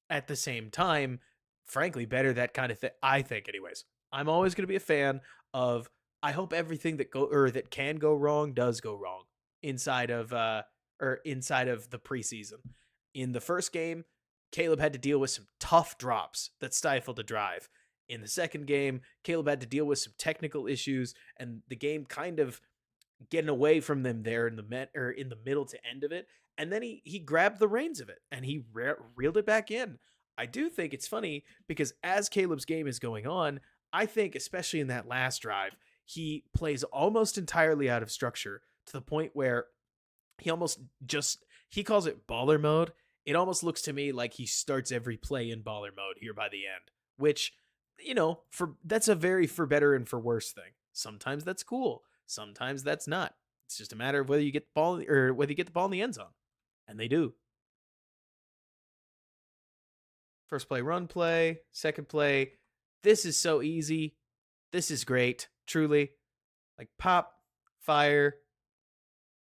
at the same time, frankly, better that kind of thing. I think, anyways. I'm always going to be a fan of. I hope everything that can go wrong does go wrong inside of inside of the preseason. In the first game, Caleb had to deal with some tough drops that stifled the drive. In the second game, Caleb had to deal with some technical issues, and the game kind of getting away from them there in the middle to end of it, and then he grabbed the reins of it and he reeled it back in. I do think it's funny because as Caleb's game is going on, I think especially in that last drive, he plays almost entirely out of structure to the point where he almost just he calls it baller mode. It almost looks to me like he starts every play in baller mode here by the end, which that's a very for better and for worse thing. Sometimes that's cool. Sometimes that's not. It's just a matter of whether you get the ball or whether you get the ball in the end zone. And they do. First play, run play. Second play. This is so easy. This is great. Truly. Like pop, fire.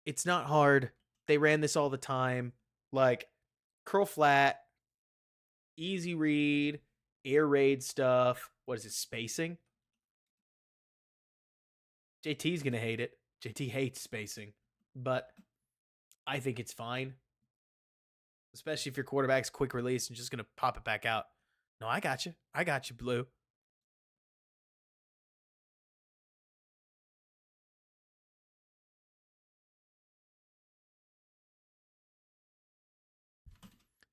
It's not hard. They ran this all the time. Like curl flat, easy read, air raid stuff. What is it? Spacing? JT's going to hate it. JT hates spacing, but I think it's fine. Especially if your quarterback's quick release and just going to pop it back out. No, I got you. I got you, Blue.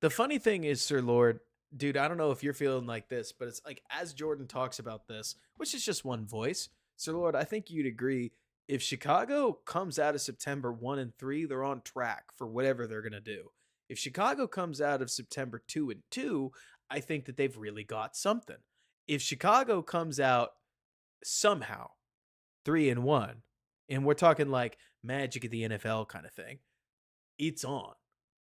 The funny thing is, Sir Lord, dude, I don't know if you're feeling like this, but it's like as Jordan talks about this, which is just one voice, Sir Lord, I think you'd agree. If Chicago comes out of September 1 and 3, they're on track for whatever they're going to do. If Chicago comes out of September 2 and 2, I think that they've really got something. If Chicago comes out somehow 3 and 1, and we're talking like magic of the NFL kind of thing, it's on.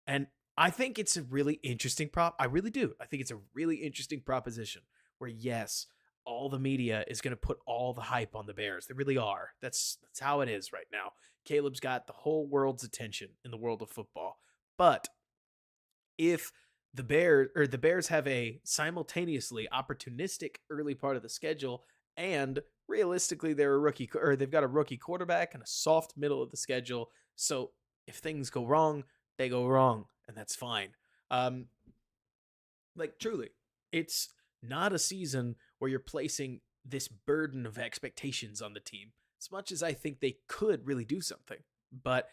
And I think it's a really interesting I really do. I think it's a really interesting proposition where, yes, all the media is going to put all the hype on the Bears. They really are. That's how it is right now. Caleb's got the whole world's attention in the world of football. But if the Bears have a simultaneously opportunistic early part of the schedule, and realistically they've got a rookie quarterback and a soft middle of the schedule. So if things go wrong, they go wrong, and that's fine. Like truly, it's not a season where you're placing this burden of expectations on the team. As much as I think they could really do something, but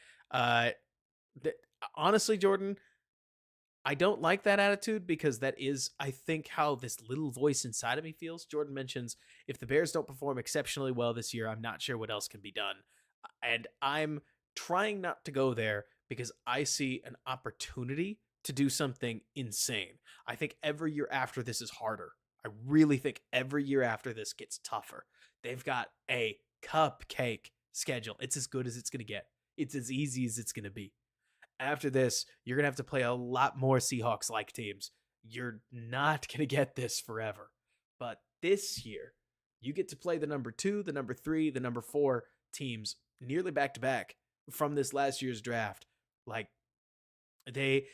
honestly, Jordan, I don't like that attitude because that is, I think, how this little voice inside of me feels. Jordan mentions if the Bears don't perform exceptionally well this year, I'm not sure what else can be done. And I'm trying not to go there because I see an opportunity to do something insane. I think every year after this is harder. I really think every year after this gets tougher. They've got a cupcake schedule. It's as good as it's going to get. It's as easy as it's going to be. After this, you're going to have to play a lot more Seahawks-like teams. You're not going to get this forever. But this year, you get to play the number 2, the number 3, the number 4 teams nearly back-to-back from this last year's draft. Like, Smitty,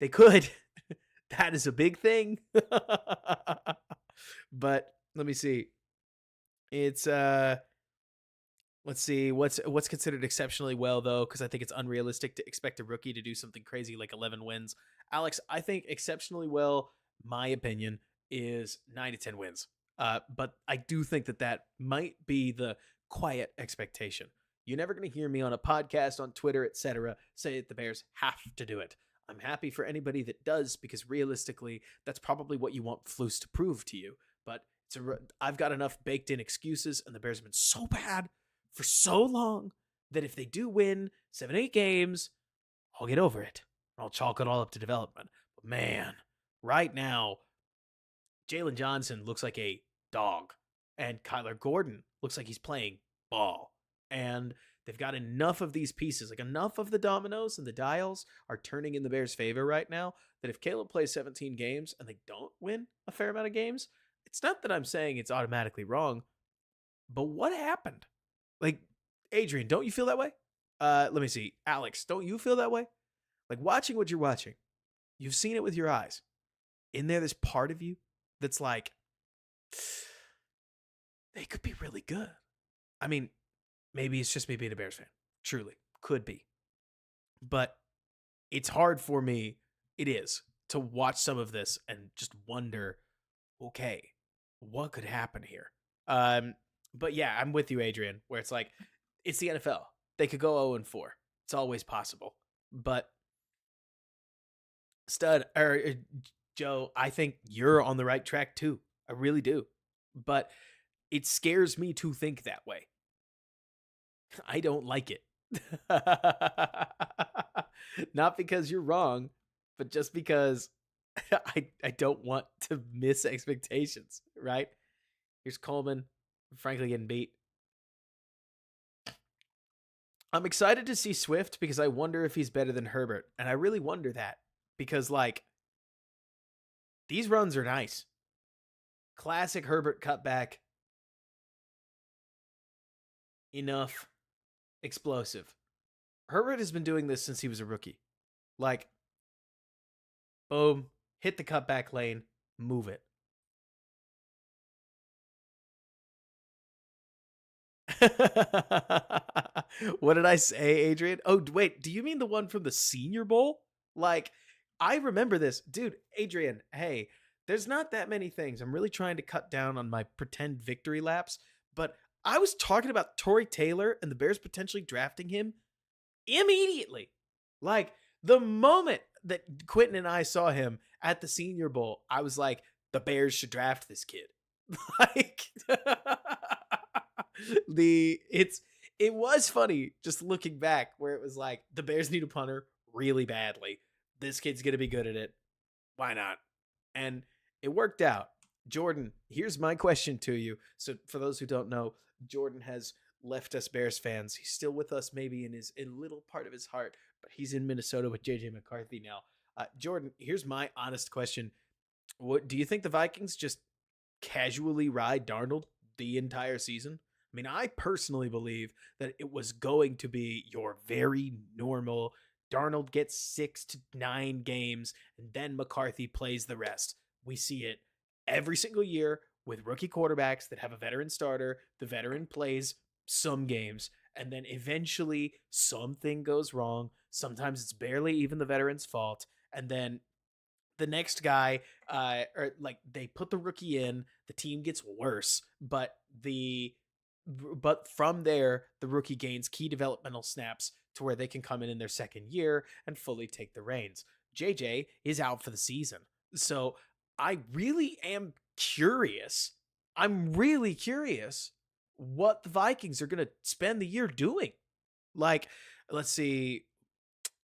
they could. That is a big thing. But let me see. It's let's see what's considered exceptionally well though, because I think it's unrealistic to expect a rookie to do something crazy like 11 wins. Alex, I think exceptionally well, my opinion, is 9 to 10 wins. But I do think that might be the quiet expectation. You're never going to hear me on a podcast, on Twitter, etc., say that the Bears have to do it. I'm happy for anybody that does, because realistically, that's probably what you want Flus to prove to you. But I've got enough baked in excuses, and the Bears have been so bad for so long that if they do win 7-8 games, I'll get over it. I'll chalk it all up to development. But man, right now, Jalen Johnson looks like a dog, and Kyler Gordon looks like he's playing ball. And they've got enough of these pieces, like enough of the dominoes and the dials are turning in the Bears' favor right now that if Caleb plays 17 games and they don't win a fair amount of games, it's not that I'm saying it's automatically wrong, but what happened? Like, Adrian, don't you feel that way? Let me see. Alex, don't you feel that way? Like, watching what you're watching, you've seen it with your eyes. In there, there's part of you that's like, they could be really good. I mean, maybe it's just me being a Bears fan. Truly, could be. But it's hard for me, it is, to watch some of this and just wonder, okay, what could happen here? But yeah, I'm with you, Adrian, where it's like, it's the NFL. They could go 0-4. It's always possible. But Joe, I think you're on the right track too. I really do. But it scares me to think that way. I don't like it. Not because you're wrong, but just because I don't want to miss expectations, right? Here's Coleman, frankly, getting beat. I'm excited to see Swift because I wonder if he's better than Herbert. And I really wonder that because, like, these runs are nice. Classic Herbert cutback. Enough. Explosive. Herbert has been doing this since he was a rookie. Like, boom, hit the cutback lane, move it. What did I say, Adrian? Oh, wait, do you mean the one from the Senior Bowl? Like, I remember this. Dude, Adrian, hey, there's not that many things. I'm really trying to cut down on my pretend victory laps, but I was talking about Torrey Taylor and the Bears potentially drafting him immediately. Like, the moment that Quentin and I saw him at the Senior Bowl, I was like, the Bears should draft this kid. Like, it was funny just looking back where it was like, the Bears need a punter really badly. This kid's going to be good at it. Why not? And it worked out. Jordan, here's my question to you. So for those who don't know, Jordan has left us Bears fans. He's still with us maybe in a little part of his heart, but he's in Minnesota with JJ McCarthy now. Jordan, here's my honest question. What do you think the Vikings just casually ride Darnold the entire season? I mean, I personally believe that it was going to be your very normal Darnold gets 6 to 9 games and then McCarthy plays the rest. We see it every single year with rookie quarterbacks that have a veteran starter. The veteran plays some games and then eventually something goes wrong. Sometimes it's barely even the veteran's fault. And then the next guy, or like they put the rookie in, the team gets worse, but from there, the rookie gains key developmental snaps to where they can come in their second year and fully take the reins. JJ is out for the season. So I really am curious. I'm really curious what the Vikings are going to spend the year doing. Like, let's see.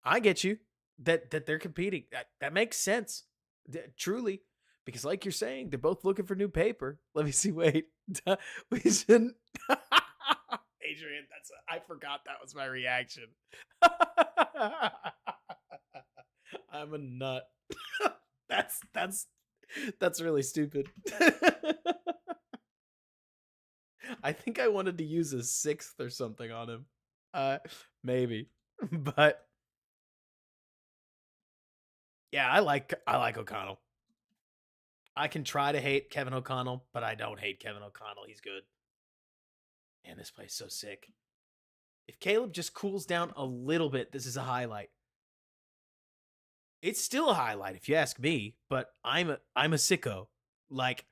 I get you that they're competing. That makes sense. Truly. Because like you're saying, they're both looking for new paper. Let me see. Wait. We shouldn't. Adrian, I forgot that was my reaction. I'm a nut. That's really stupid. I think I wanted to use a 6th or something on him. Maybe. But yeah, I like O'Connell. I can try to hate Kevin O'Connell, but I don't hate Kevin O'Connell. He's good. Man, this play's so sick. If Caleb just cools down a little bit, this is a highlight. It's still a highlight if you ask me, but I'm a sicko. Like,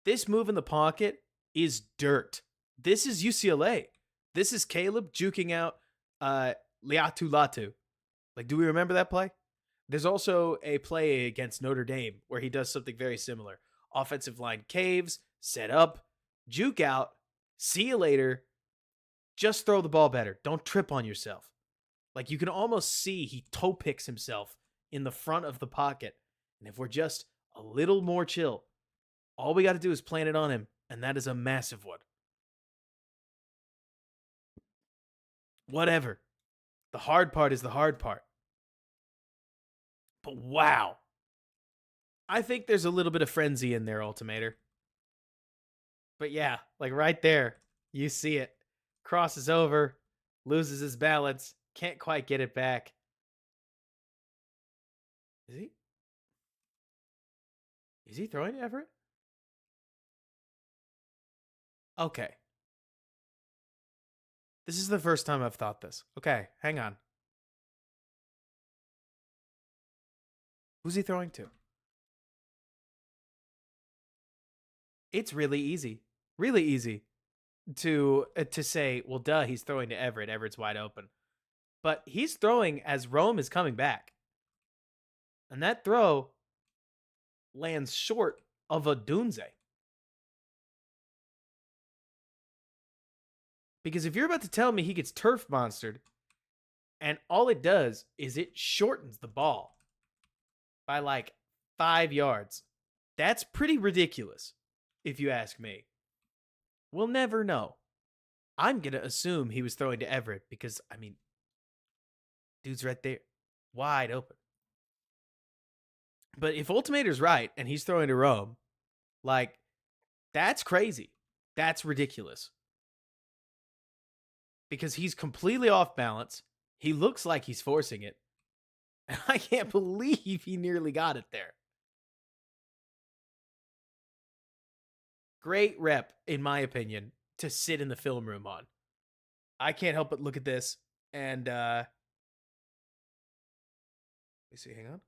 this move in the pocket is dirt. This is UCLA. This is Caleb juking out Liatu Latu. Like, do we remember that play? There's also a play against Notre Dame where he does something very similar. Offensive line caves, set up, juke out, see you later. Just throw the ball better. Don't trip on yourself. Like, you can almost see he toe picks himself in the front of the pocket. And if we're just a little more chill, all we got to do is plant it on him, and that is a massive one. Whatever. The hard part is the hard part. But wow. I think there's a little bit of frenzy in there, Ultimator. But yeah, like right there, you see it. Crosses over, loses his balance, can't quite get it back. Is he? Is he throwing to Everett? Okay. This is the first time I've thought this. Okay, hang on. Who's he throwing to? It's really easy. Really easy to say, well, duh, he's throwing to Everett. Everett's wide open. But he's throwing as Rome is coming back. And that throw lands short of a Dunze. Because if you're about to tell me he gets turf monstered, and all it does is it shortens the ball by like 5 yards, that's pretty ridiculous, if you ask me. We'll never know. I'm going to assume he was throwing to Everett because, I mean, dude's right there, wide open. But if Ultimator's right and he's throwing to Rome, like, that's crazy. That's ridiculous. Because he's completely off balance. He looks like he's forcing it. And I can't believe he nearly got it there. Great rep, in my opinion, to sit in the film room on. I can't help but look at this and let me see, hang on.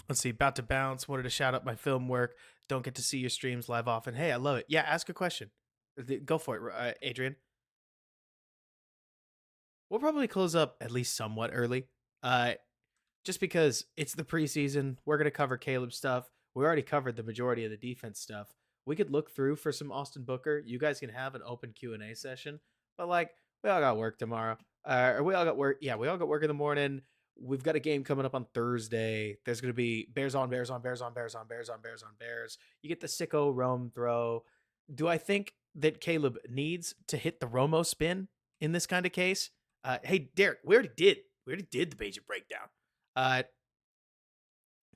Let's see, about to bounce. Wanted to shout out my film work. Don't get to see your streams live often. Hey, I love it. Yeah, ask a question. Go for it, Adrian. We'll probably close up at least somewhat early. Just because it's the preseason. We're going to cover Caleb stuff. We already covered the majority of the defense stuff. We could look through for some Austin Booker. You guys can have an open Q&A session. But like, we all got work tomorrow. Or we all got work. Yeah, we all got work in the morning. We've got a game coming up on Thursday. There's going to be Bears on Bears on Bears on Bears on Bears on Bears on Bears. You get the sicko Rome throw. Do I think that Caleb needs to hit the Romo spin in this kind of case? Hey, Derek, we already did the Bagent breakdown.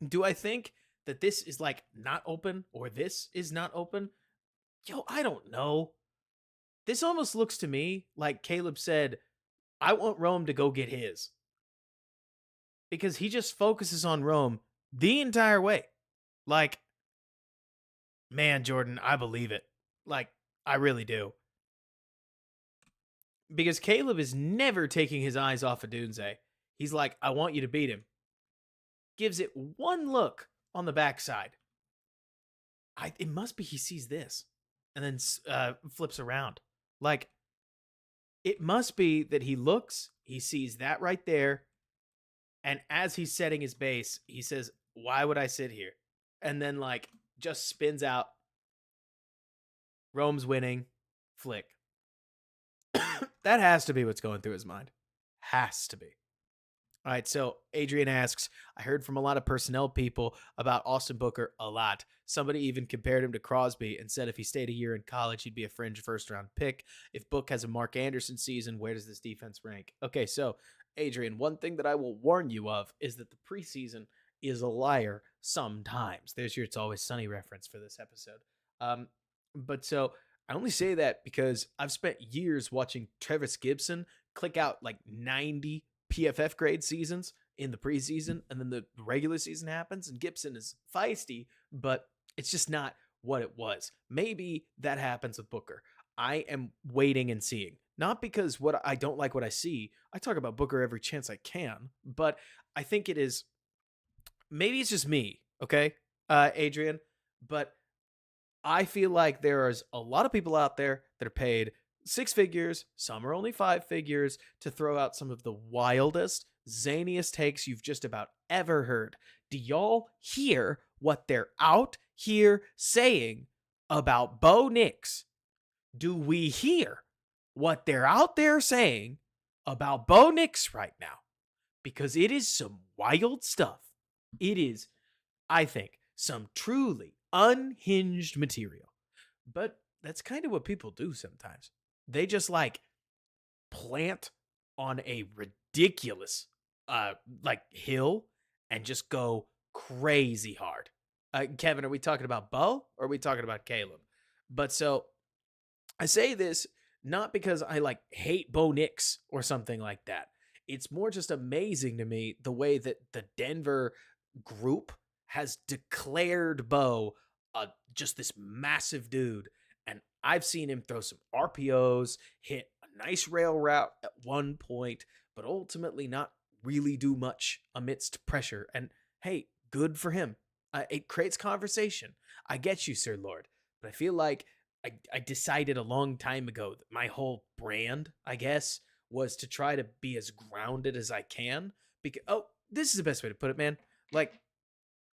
Do I think that this is like not open or this is not open? Yo, I don't know. This almost looks to me like Caleb said, I want Rome to go get his. Because he just focuses on Rome the entire way. Like, man, Jordan, I believe it. Like, I really do. Because Caleb is never taking his eyes off of Dunze. He's like, I want you to beat him. Gives it one look on the backside. It must be he sees this. And then flips around. Like, it must be that he looks, he sees that right there. And as he's setting his base, he says, why would I sit here? And then, like, just spins out. Rome's winning. Flick. That has to be what's going through his mind. Has to be. All right, so Adrian asks, I heard from a lot of personnel people about Austin Booker a lot. Somebody even compared him to Crosby and said if he stayed a year in college, he'd be a fringe first-round pick. If Book has a Mark Anderson season, where does this defense rank? Okay, so Adrian, one thing that I will warn you of is that the preseason is a liar sometimes. There's your It's Always Sunny reference for this episode. But so I only say that because I've spent years watching Travis Gibson click out like 90 PFF grade seasons in the preseason, and then the regular season happens, and Gibson is feisty, but it's just not what it was. Maybe that happens with Booker. I am waiting and seeing. Not because I don't like what I see. I talk about Booker every chance I can, but I think it is, maybe it's just me, okay, Adrian, but I feel like there's a lot of people out there that are paid six figures, some are only five figures, to throw out some of the wildest, zaniest takes you've just about ever heard. Do y'all hear what they're out here saying about Bo Nix? Do we hear what they're out there saying about Bo Nix right now? Because it is some wild stuff. It is, I think, some truly unhinged material. But that's kind of what people do sometimes. They just like plant on a ridiculous like hill and just go crazy hard. Kevin, are we talking about Bo or are we talking about Caleb? But so I say this not because I like hate Bo Nix or something like that. It's more just amazing to me the way that the Denver group has declared Bo just this massive dude. And I've seen him throw some RPOs, hit a nice rail route at one point, but ultimately not really do much amidst pressure. And hey, good for him. It creates conversation. I get you, Sir Lord. But I feel like I decided a long time ago that my whole brand, I guess, was to try to be as grounded as I can. Because this is the best way to put it, man. Like,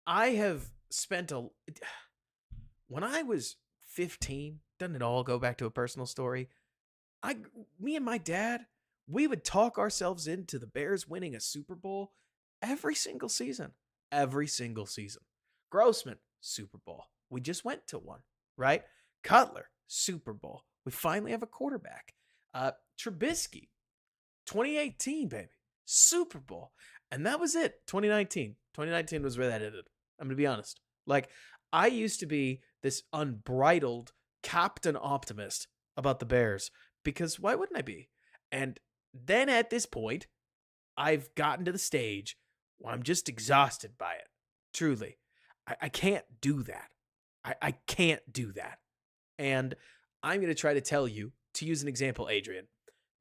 I have spent when I was 15, doesn't it all go back to a personal story? Me and my dad, we would talk ourselves into the Bears winning a Super Bowl every single season. Every single season. Grossman, Super Bowl. We just went to one, right? Cutler, Super Bowl. We finally have a quarterback. Trubisky, 2018, baby. Super Bowl. And that was it. 2019. 2019 was where that ended. I'm going to be honest. Like, I used to be this unbridled captain optimist about the Bears because why wouldn't I be? And then at this point, I've gotten to the stage where I'm just exhausted by it. Truly. I can't do that. I can't do that. And I'm going to try to tell you, to use an example, Adrian,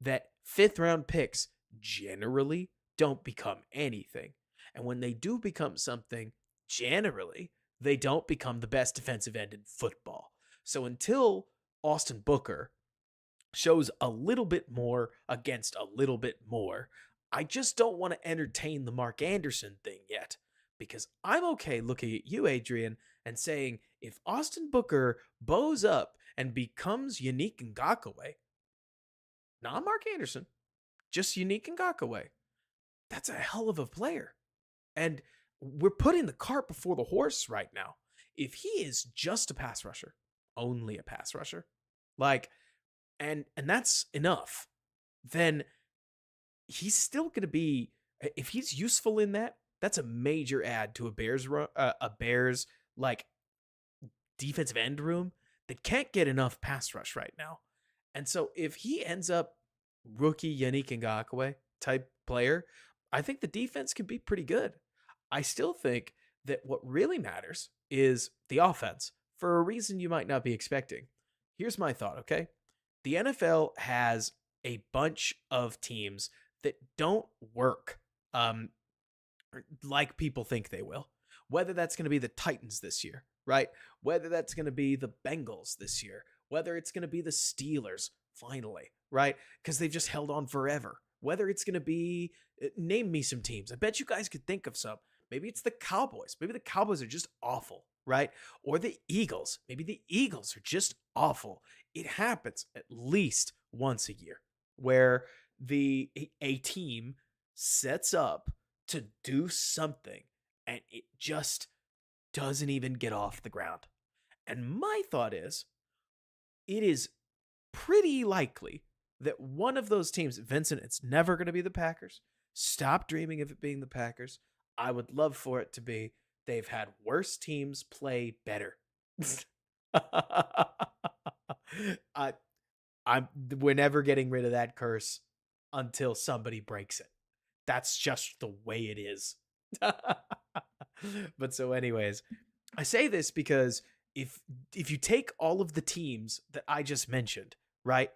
that fifth round picks generally don't become anything. And when they do become something, generally, they don't become the best defensive end in football. So until Austin Booker shows a little bit more against a little bit more, I just don't want to entertain the Mark Anderson thing yet. Because I'm okay looking at you, Adrian, and saying if Austin Booker bows up and becomes Unique Ngakoue, not Mark Anderson, just Unique Ngakoue, that's a hell of a player. And we're putting the cart before the horse right now. If he is just a pass rusher, only a pass rusher, like, and that's enough, then he's still going to be, if he's useful in that, that's a major add to a Bears like defensive end room that can't get enough pass rush right now. And so if he ends up rookie Yannick Ngakoue type player, I think the defense could be pretty good. I still think that what really matters is the offense for a reason you might not be expecting. Here's my thought, okay? The NFL has a bunch of teams that don't work like people think they will. Whether that's going to be the Titans this year, right? Whether that's going to be the Bengals this year, whether it's going to be the Steelers finally, right? Because they've just held on forever. Whether it's going to be, name me some teams. I bet you guys could think of some. Maybe it's the Cowboys. Maybe the Cowboys are just awful, right? Or the Eagles. Maybe the Eagles are just awful. It happens at least once a year where a team sets up to do something and it just doesn't even get off the ground. And my thought is, it is pretty likely that one of those teams, Vincent, it's never going to be the Packers. Stop dreaming of it being the Packers. I would love for it to be. They've had worse teams play better. We're never getting rid of that curse until somebody breaks it. That's just the way it is. But so anyways, I say this because if you take all of the teams that I just mentioned, right?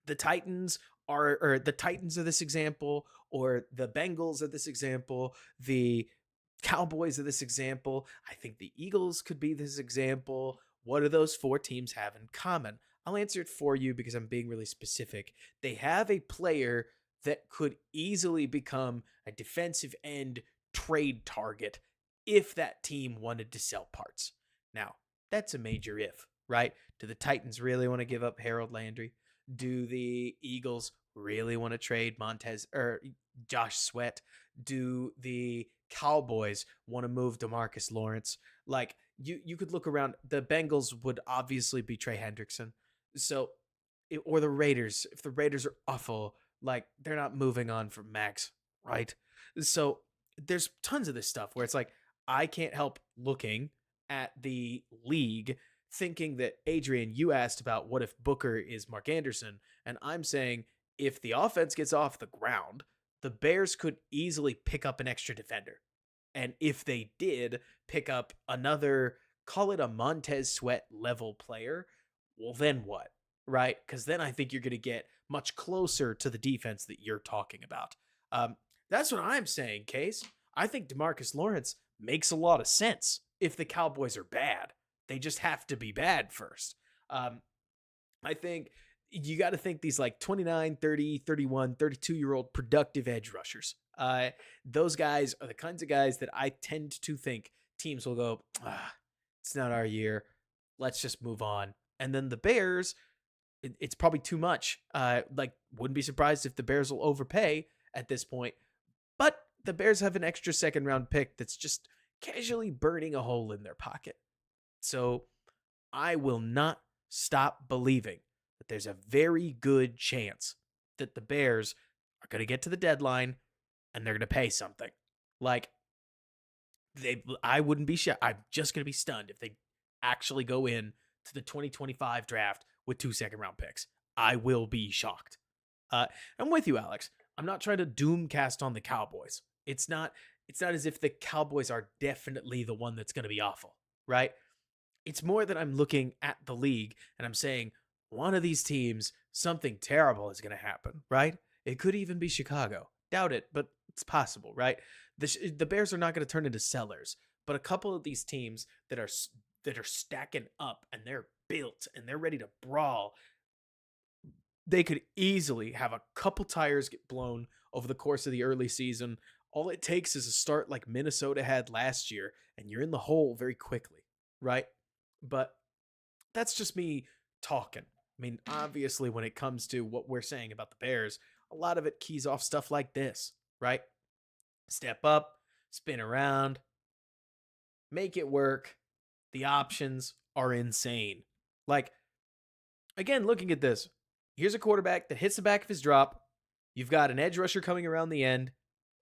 The Titans are this example, or the Bengals are this example, the Cowboys are this example. I think the Eagles could be this example, what do those 4 teams have in common? I'll answer it for you because I'm being really specific. They have a player that could easily become a defensive end trade target if that team wanted to sell parts. Now, that's a major if, right? Do the Titans really want to give up Harold Landry? Do the Eagles really want to trade Montez or Josh Sweat? Do the Cowboys want to move DeMarcus Lawrence? Like you could look around. The Bengals would obviously be Trey Hendrickson. So, or the Raiders. If the Raiders are awful, like they're not moving on from Max, right? So there's tons of this stuff where it's like I can't help looking at the league thinking that Adrian, you asked about what if Booker is Mark Anderson, and I'm saying if the offense gets off the ground, the Bears could easily pick up an extra defender. And if they did pick up another, call it a Montez Sweat level player, well, then what? Right? Because then I think you're going to get much closer to the defense that you're talking about. That's what I'm saying, Case. I think DeMarcus Lawrence makes a lot of sense if the Cowboys are bad. They just have to be bad first. I think you got to think these like 29, 30, 31, 32-year-old productive edge rushers. Those guys are the kinds of guys that I tend to think teams will go, it's not our year. Let's just move on. And then the Bears, it's probably too much. Wouldn't be surprised if the Bears will overpay at this point. But the Bears have an extra second round pick that's just casually burning a hole in their pocket. So I will not stop believing that there's a very good chance that the Bears are going to get to the deadline and they're going to pay something. Like, I wouldn't be shocked. I'm just going to be stunned if they actually go in to the 2025 draft with 2 second-round picks. I will be shocked. I'm with you, Alex. I'm not trying to doomcast on the Cowboys. It's not as if the Cowboys are definitely the one that's going to be awful, right? It's more that I'm looking at the league and I'm saying one of these teams, something terrible is going to happen, right? It could even be Chicago. Doubt it, but it's possible, right? The Bears are not going to turn into sellers, but a couple of these teams that are stacking up and they're built and they're ready to brawl, they could easily have a couple tires get blown over the course of the early season. All it takes is a start like Minnesota had last year, and you're in the hole very quickly, right? But that's just me talking. I mean, obviously, when it comes to what we're saying about the Bears, a lot of it keys off stuff like this, right? Step up, spin around, make it work. The options are insane. Like, again, looking at this, here's a quarterback that hits the back of his drop. You've got an edge rusher coming around the end,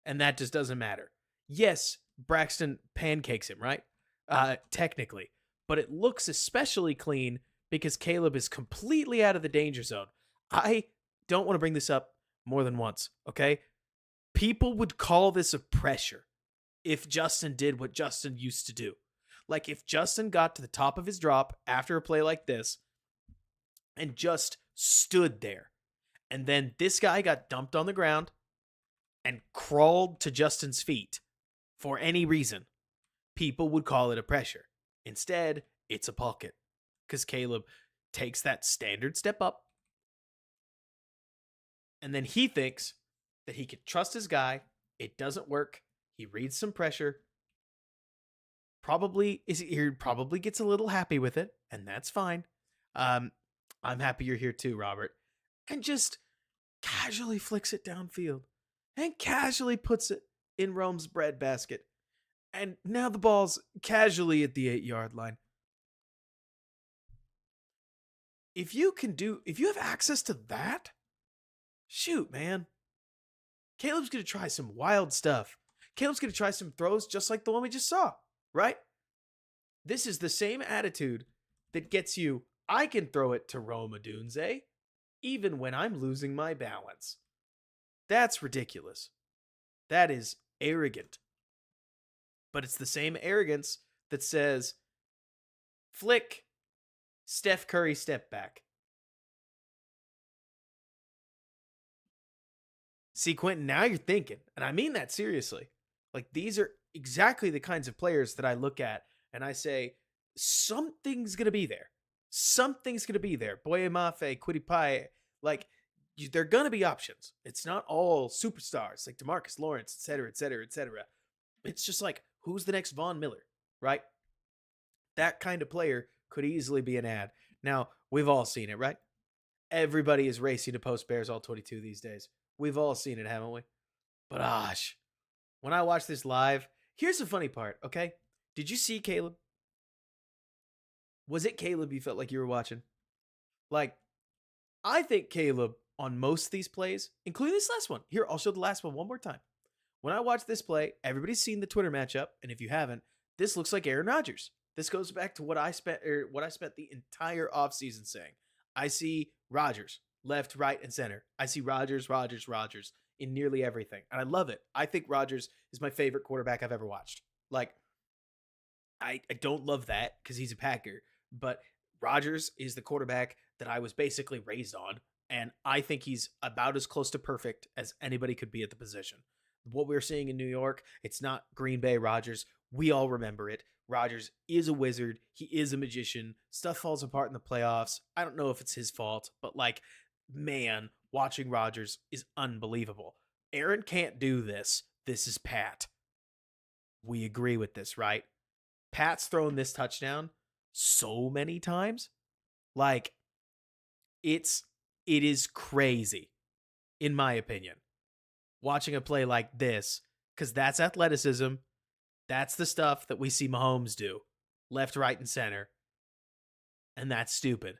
and that just doesn't matter. Yes, Braxton pancakes him, right? Technically. But it looks especially clean because Caleb is completely out of the danger zone. I don't want to bring this up more than once, okay? People would call this a pressure if Justin did what Justin used to do. Like if Justin got to the top of his drop after a play like this and just stood there, and then this guy got dumped on the ground and crawled to Justin's feet for any reason, people would call it a pressure. Instead, it's a pocket because Caleb takes that standard step up and then he thinks that he could trust his guy. It doesn't work. He reads some pressure. He probably gets a little happy with it, and that's fine. I'm happy you're here too, Robert. And just casually flicks it downfield and casually puts it in Rome's breadbasket. And now the ball's casually at the 8-yard line. If you have access to that, shoot, man. Caleb's going to try some wild stuff. Caleb's going to try some throws just like the one we just saw, right? This is the same attitude that gets you, I can throw it to Rome Odunze, even when I'm losing my balance. That's ridiculous. That is arrogant. But it's the same arrogance that says, flick, Steph Curry step back. See, Quentin, now you're thinking, and I mean that seriously. Like, these are exactly the kinds of players that I look at and I say, something's going to be there. Something's going to be there. Boye Mafe, Quiddy Pie, like, they're going to be options. It's not all superstars like DeMarcus Lawrence, et cetera, et cetera, et cetera. It's just like, who's the next Von Miller, right? That kind of player could easily be an ad. Now, we've all seen it, right? Everybody is racing to post Bears All-22 these days. We've all seen it, haven't we? But gosh, when I watch this live, here's the funny part, okay? Did you see Caleb? Was it Caleb you felt like you were watching? Like, I think Caleb on most of these plays, including this last one. Here, I'll show the last one more time. When I watch this play, everybody's seen the Twitter matchup, and if you haven't, this looks like Aaron Rodgers. This goes back to what I spent the entire offseason saying. I see Rodgers, left, right, and center. I see Rodgers in nearly everything, and I love it. I think Rodgers is my favorite quarterback I've ever watched. Like, I don't love that because he's a Packer, but Rodgers is the quarterback that I was basically raised on, and I think he's about as close to perfect as anybody could be at the position. What we're seeing in New York, it's not Green Bay Rodgers. We all remember it. Rodgers is a wizard. He is a magician. Stuff falls apart in the playoffs. I don't know if it's his fault, but like, man, watching Rodgers is unbelievable. Aaron can't do this. This is Pat. We agree with this, right? Pat's thrown this touchdown so many times. Like, it is crazy, in my opinion, watching a play like this, because that's athleticism. That's the stuff that we see Mahomes do, left, right, and center. And that's stupid.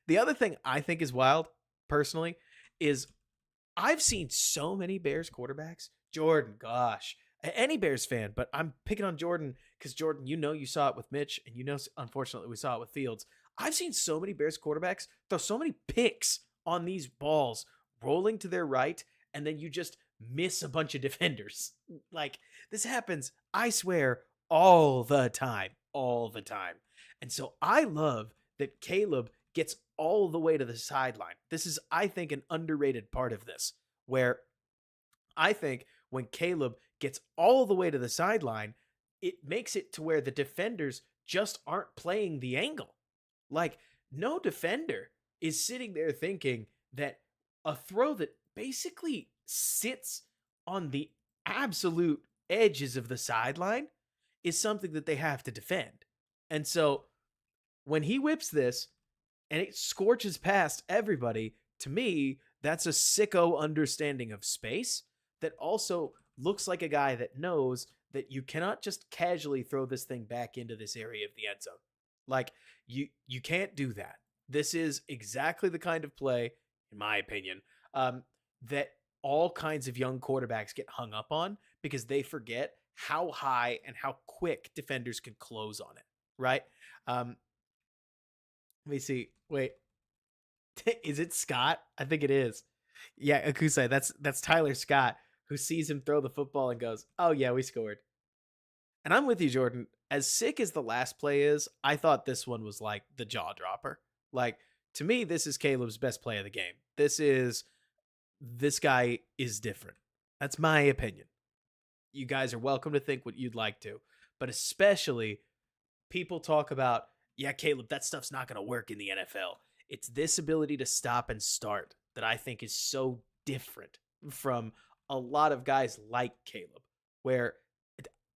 The other thing I think is wild, personally, is I've seen so many Bears quarterbacks. Jordan, gosh, any Bears fan, but I'm picking on Jordan because Jordan, you saw it with Mitch, and unfortunately, we saw it with Fields. I've seen so many Bears quarterbacks throw so many picks on these balls rolling to their right, and then you just miss a bunch of defenders. Like, this happens, I swear, all the time. And so I love that Caleb gets all the way to the sideline. This is, I think, an underrated part of this, where I think when Caleb gets all the way to the sideline, it makes it to where the defenders just aren't playing the angle. Like, no defender is sitting there thinking that a throw that basically sits on the absolute edges of the sideline is something that they have to defend. And so when he whips this and it scorches past everybody, to me, that's a sicko understanding of space that also looks like a guy that knows that you cannot just casually throw this thing back into this area of the end zone. Like, you can't do that. This is exactly the kind of play, in my opinion, that all kinds of young quarterbacks get hung up on because they forget how high and how quick defenders can close on it, right? Let me see. Wait. Is it Scott? I think it is. Yeah, Akusai, that's Tyler Scott, who sees him throw the football and goes, "Oh yeah, we scored." And I'm with you, Jordan. As sick as the last play is, I thought this one was like the jaw dropper. Like, to me, this is Caleb's best play of the game. This guy is different. That's my opinion. You guys are welcome to think what you'd like to, but especially people talk about, yeah, Caleb, that stuff's not going to work in the NFL. It's this ability to stop and start that I think is so different from a lot of guys like Caleb, where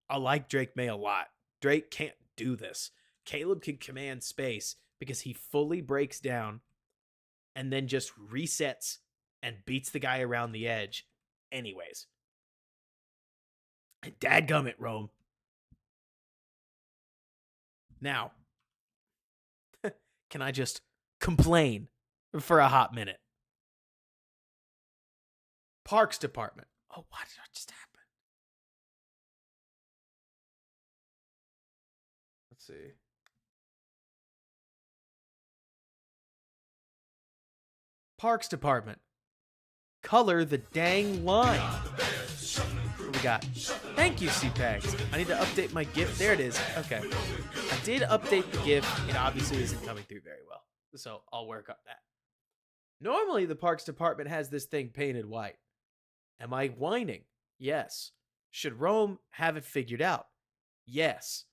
I like Drake May a lot. Drake can't do this. Caleb can command space because he fully breaks down and then just resets and beats the guy around the edge anyways. Dadgummit, Rome. Now, can I just complain for a hot minute? Parks Department. Oh, what just happened? Let's see. Parks Department. Color the dang line. What we got? Thank you, CPAGs. I need to update my GIF. There it is. Okay. I did update the GIF. It obviously isn't coming through very well, so I'll work on that. Normally, the Parks Department has this thing painted white. Am I whining? Yes. Should Rome have it figured out? Yes.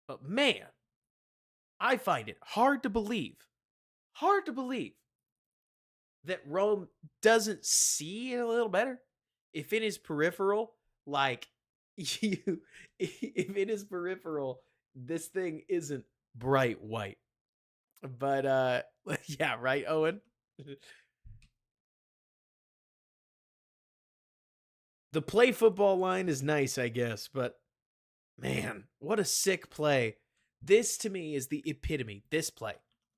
But man, I find it hard to believe that Rome doesn't see it a little better. If in his peripheral, like if in his peripheral, this thing isn't bright white. But yeah, right, Owen? The play football line is nice, I guess, but man, what a sick play. This to me is the epitome. This play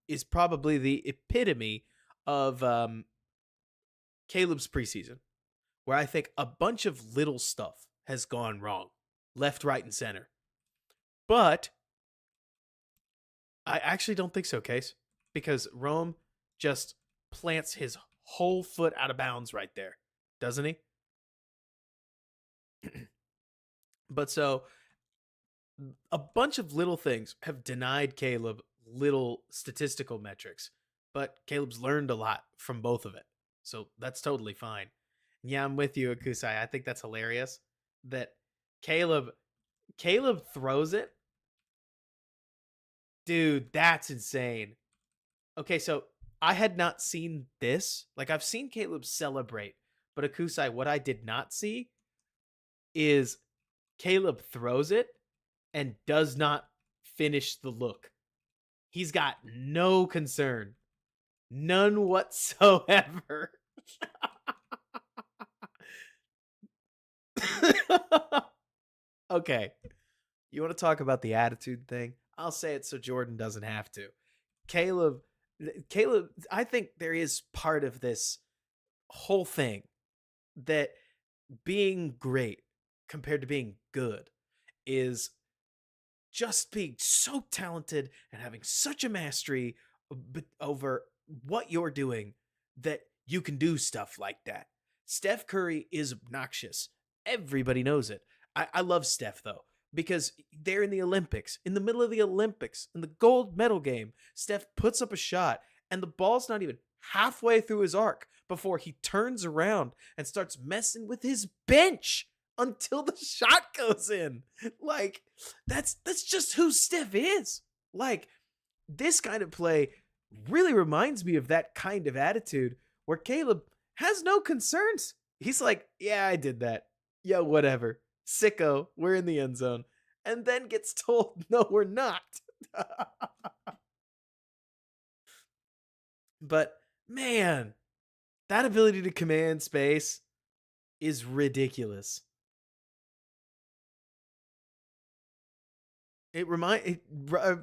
is probably the epitome of Caleb's preseason, where I think a bunch of little stuff has gone wrong, left, right, and center. But I actually don't think so, Case, because Rome just plants his whole foot out of bounds right there, doesn't he? But so a bunch of little things have denied Caleb little statistical metrics, but Caleb's learned a lot from both of it. So that's totally fine. Yeah, I'm with you, Akusai. I think that's hilarious that Caleb throws it. Dude, that's insane. Okay, so I had not seen this. Like, I've seen Caleb celebrate, but Akusai, what I did not see is Caleb throws it and does not finish the look. He's got no concern. None whatsoever. Okay. You want to talk about the attitude thing? I'll say it so Jordan doesn't have to. Caleb, I think there is part of this whole thing that being great compared to being good is just being so talented and having such a mastery over what you're doing that you can do stuff like that. Steph Curry is obnoxious. Everybody knows it. I love Steph, though, because they're in the Olympics, in the middle of the Olympics, in the gold medal game. Steph puts up a shot, and the ball's not even halfway through his arc before he turns around and starts messing with his bench until the shot goes in. Like, that's just who Steph is. Like, this kind of play really reminds me of that kind of attitude where Caleb has no concerns. He's like, yeah, I did that. Yeah, whatever. Sicko, we're in the end zone. And then gets told, no, we're not. But, man, that ability to command space is ridiculous.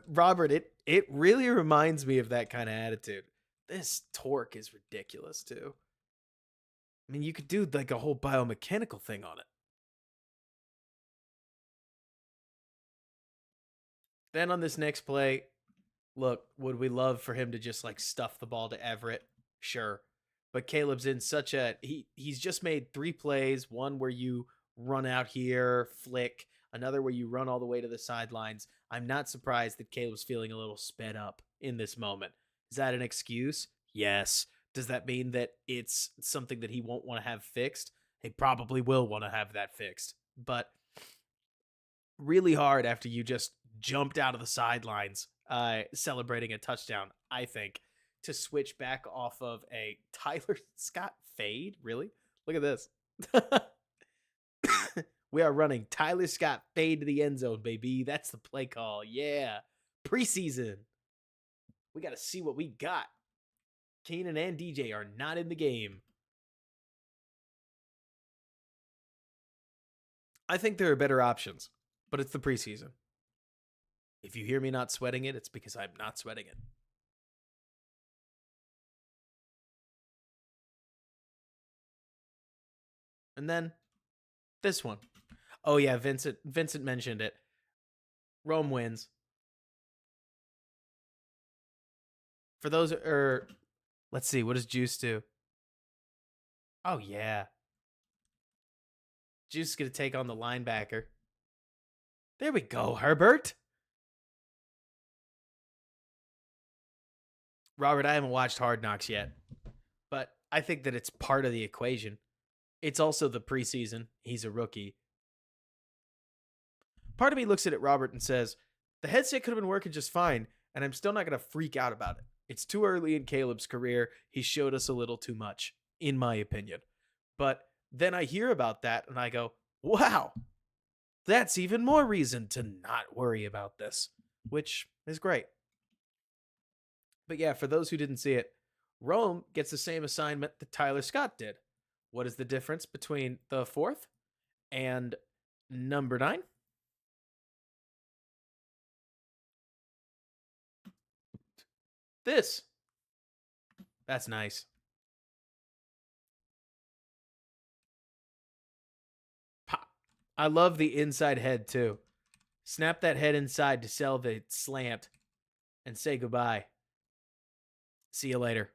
Robert, it really reminds me of that kind of attitude. This torque is ridiculous too. I mean, you could do like a whole biomechanical thing on it. Then on this next play, look, would we love for him to just like stuff the ball to Everett? Sure. But Caleb's in such a he's just made 3 plays, one where you run out here, flick, another where you run all the way to the sidelines. I'm not surprised that Caleb's feeling a little sped up in this moment. Is that an excuse? Yes. Does that mean that it's something that he won't want to have fixed? He probably will want to have that fixed. But really hard after you just jumped out of the sidelines celebrating a touchdown, I think, to switch back off of a Tyler Scott fade. Really? Look at this. We are running Tyler Scott fade to the end zone, baby. That's the play call. Yeah. Preseason. We got to see what we got. Keenan and DJ are not in the game. I think there are better options, but it's the preseason. If you hear me not sweating it, it's because I'm not sweating it. And then this one. Oh yeah, Vincent mentioned it. Rome wins. For those let's see, what does Juice do? Oh yeah. Juice is going to take on the linebacker. There we go, Herbert. Robert, I haven't watched Hard Knocks yet, but I think that it's part of the equation. It's also the preseason. He's a rookie. Part of me looks at it, Robert, and says, The headset could have been working just fine, and I'm still not going to freak out about it. It's too early in Caleb's career. He showed us a little too much, in my opinion. But then I hear about that, and I go, wow, that's even more reason to not worry about this, which is great. But yeah, for those who didn't see it, Rome gets the same assignment that Tyler Scott did. What is the difference between the 4th and number 9? This. That's nice. Pop. I love the inside head too. Snap that head inside to sell the slant and say goodbye. See you later.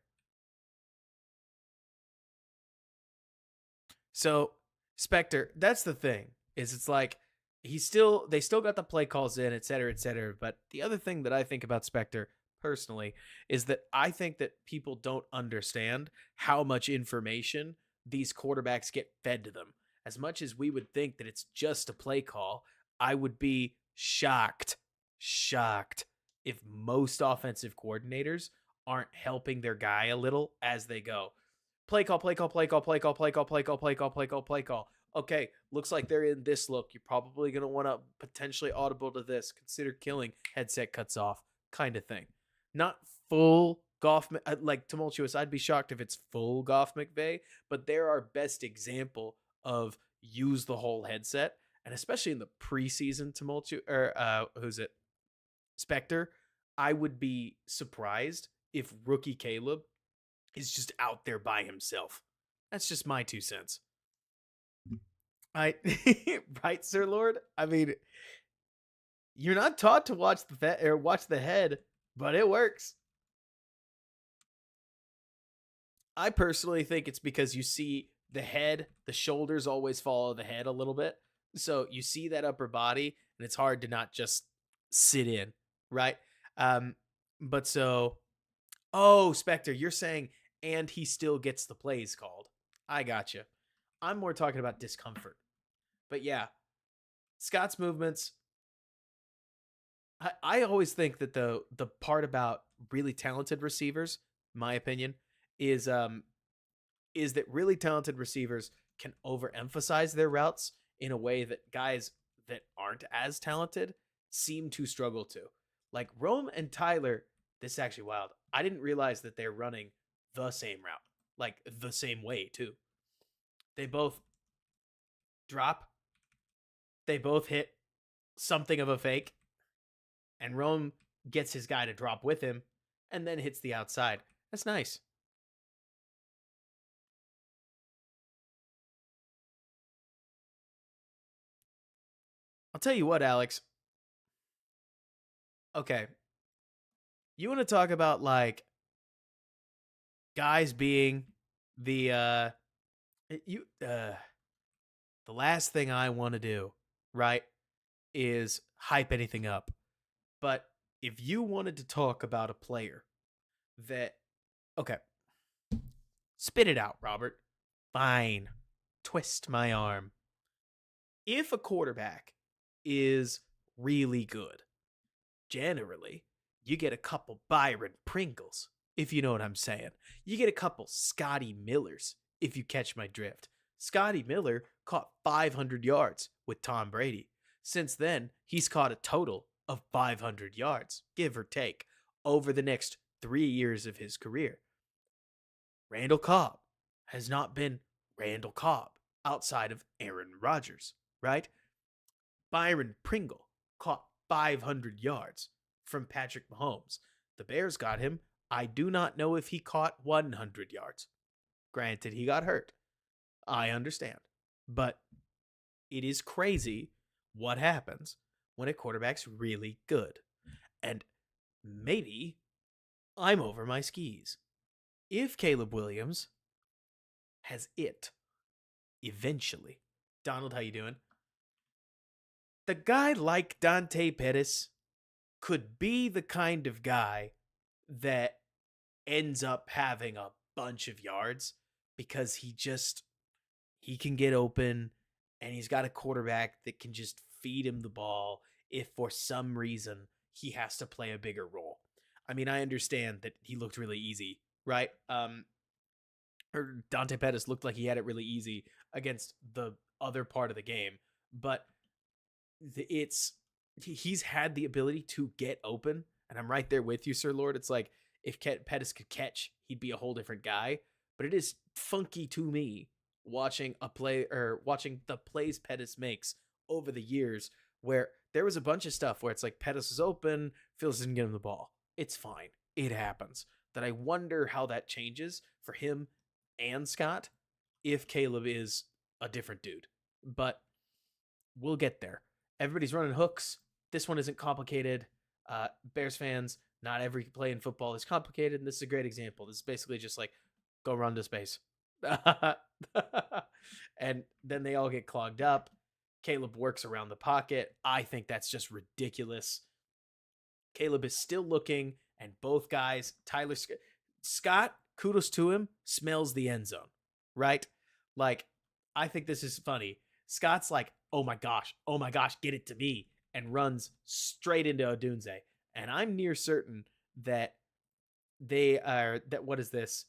So, Spectre, that's the thing. Is it's like they still got the play calls in, et cetera, et cetera. But the other thing that I think about Spectre personally is that I think that people don't understand how much information these quarterbacks get fed to them. As much as we would think that it's just a play call, I would be shocked if most offensive coordinators aren't helping their guy a little as they go. Play call, play call, play call, play call, play call, play call, play call, play call, play call. Okay, looks like they're in this look. You're probably going to want to potentially audible to this. Consider killing. Headset cuts off, kind of thing. Not full Goff, like tumultuous. I'd be shocked if it's full Goff McVay, but they're our best example of use the whole headset, and especially in the preseason tumultuous, or who's it? Spectre. I would be surprised if rookie Caleb is just out there by himself. That's just my 2 cents. Right, Sir Lord? I mean, you're not taught to watch the head, but it works. I personally think it's because you see the head, the shoulders always follow the head a little bit. So you see that upper body, and it's hard to not just sit in, right? But so, Spectre, you're saying, and he still gets the plays called. I gotcha. I'm more talking about discomfort. But yeah, Scott's movements. I always think that the part about really talented receivers, my opinion, is that really talented receivers can overemphasize their routes in a way that guys that aren't as talented seem to struggle to. Like Rome and Tyler, this is actually wild. I didn't realize that they're running the same route, like the same way too. They both drop. They both hit something of a fake, and Rome gets his guy to drop with him and then hits the outside. That's nice. I'll tell you what, Alex. Okay. You want to talk about like guys being the the last thing I want to do, right, is hype anything up. But if you wanted to talk about a player that okay, spit it out, Robert. Fine. Twist my arm. If a quarterback is really good, generally, you get a couple Byron Pringles, if you know what I'm saying. You get a couple Scotty Millers, if you catch my drift. Scotty Miller caught 500 yards with Tom Brady. Since then, he's caught a total of 500 yards, give or take, over the next 3 years of his career. Randall Cobb has not been Randall Cobb outside of Aaron Rodgers, right? Byron Pringle caught 500 yards from Patrick Mahomes. The Bears got him. I do not know if he caught 100 yards. Granted, he got hurt. I understand. But it is crazy what happens when a quarterback's really good. And maybe I'm over my skis. If Caleb Williams has it eventually. Donald, how you doing? The guy like Dante Pettis could be the kind of guy that ends up having a bunch of yards because he can get open and he's got a quarterback that can just feed him the ball if for some reason he has to play a bigger role. I mean, I understand that he looked really easy, right? Or Dante Pettis looked like he had it really easy against the other part of the game, but he's had the ability to get open, and I'm right there with you, Sir Lord. It's like if Pettis could catch, he'd be a whole different guy. But it is funky to me watching the plays Pettis makes over the years, where there was a bunch of stuff where it's like Pettis is open, Fields didn't get him the ball. It's fine. It happens. That I wonder how that changes for him and Scott if Caleb is a different dude. But we'll get there. Everybody's running hooks. This one isn't complicated. Bears fans, not every play in football is complicated, and this is a great example. This is basically just like, go run to space. And then they all get clogged up. Caleb works around the pocket. I think that's just ridiculous. Caleb is still looking, and both guys, Scott, kudos to him, smells the end zone, right? Like, I think this is funny. Scott's like, oh my gosh, get it to me, and runs straight into Odunze. And I'm near certain that what is this?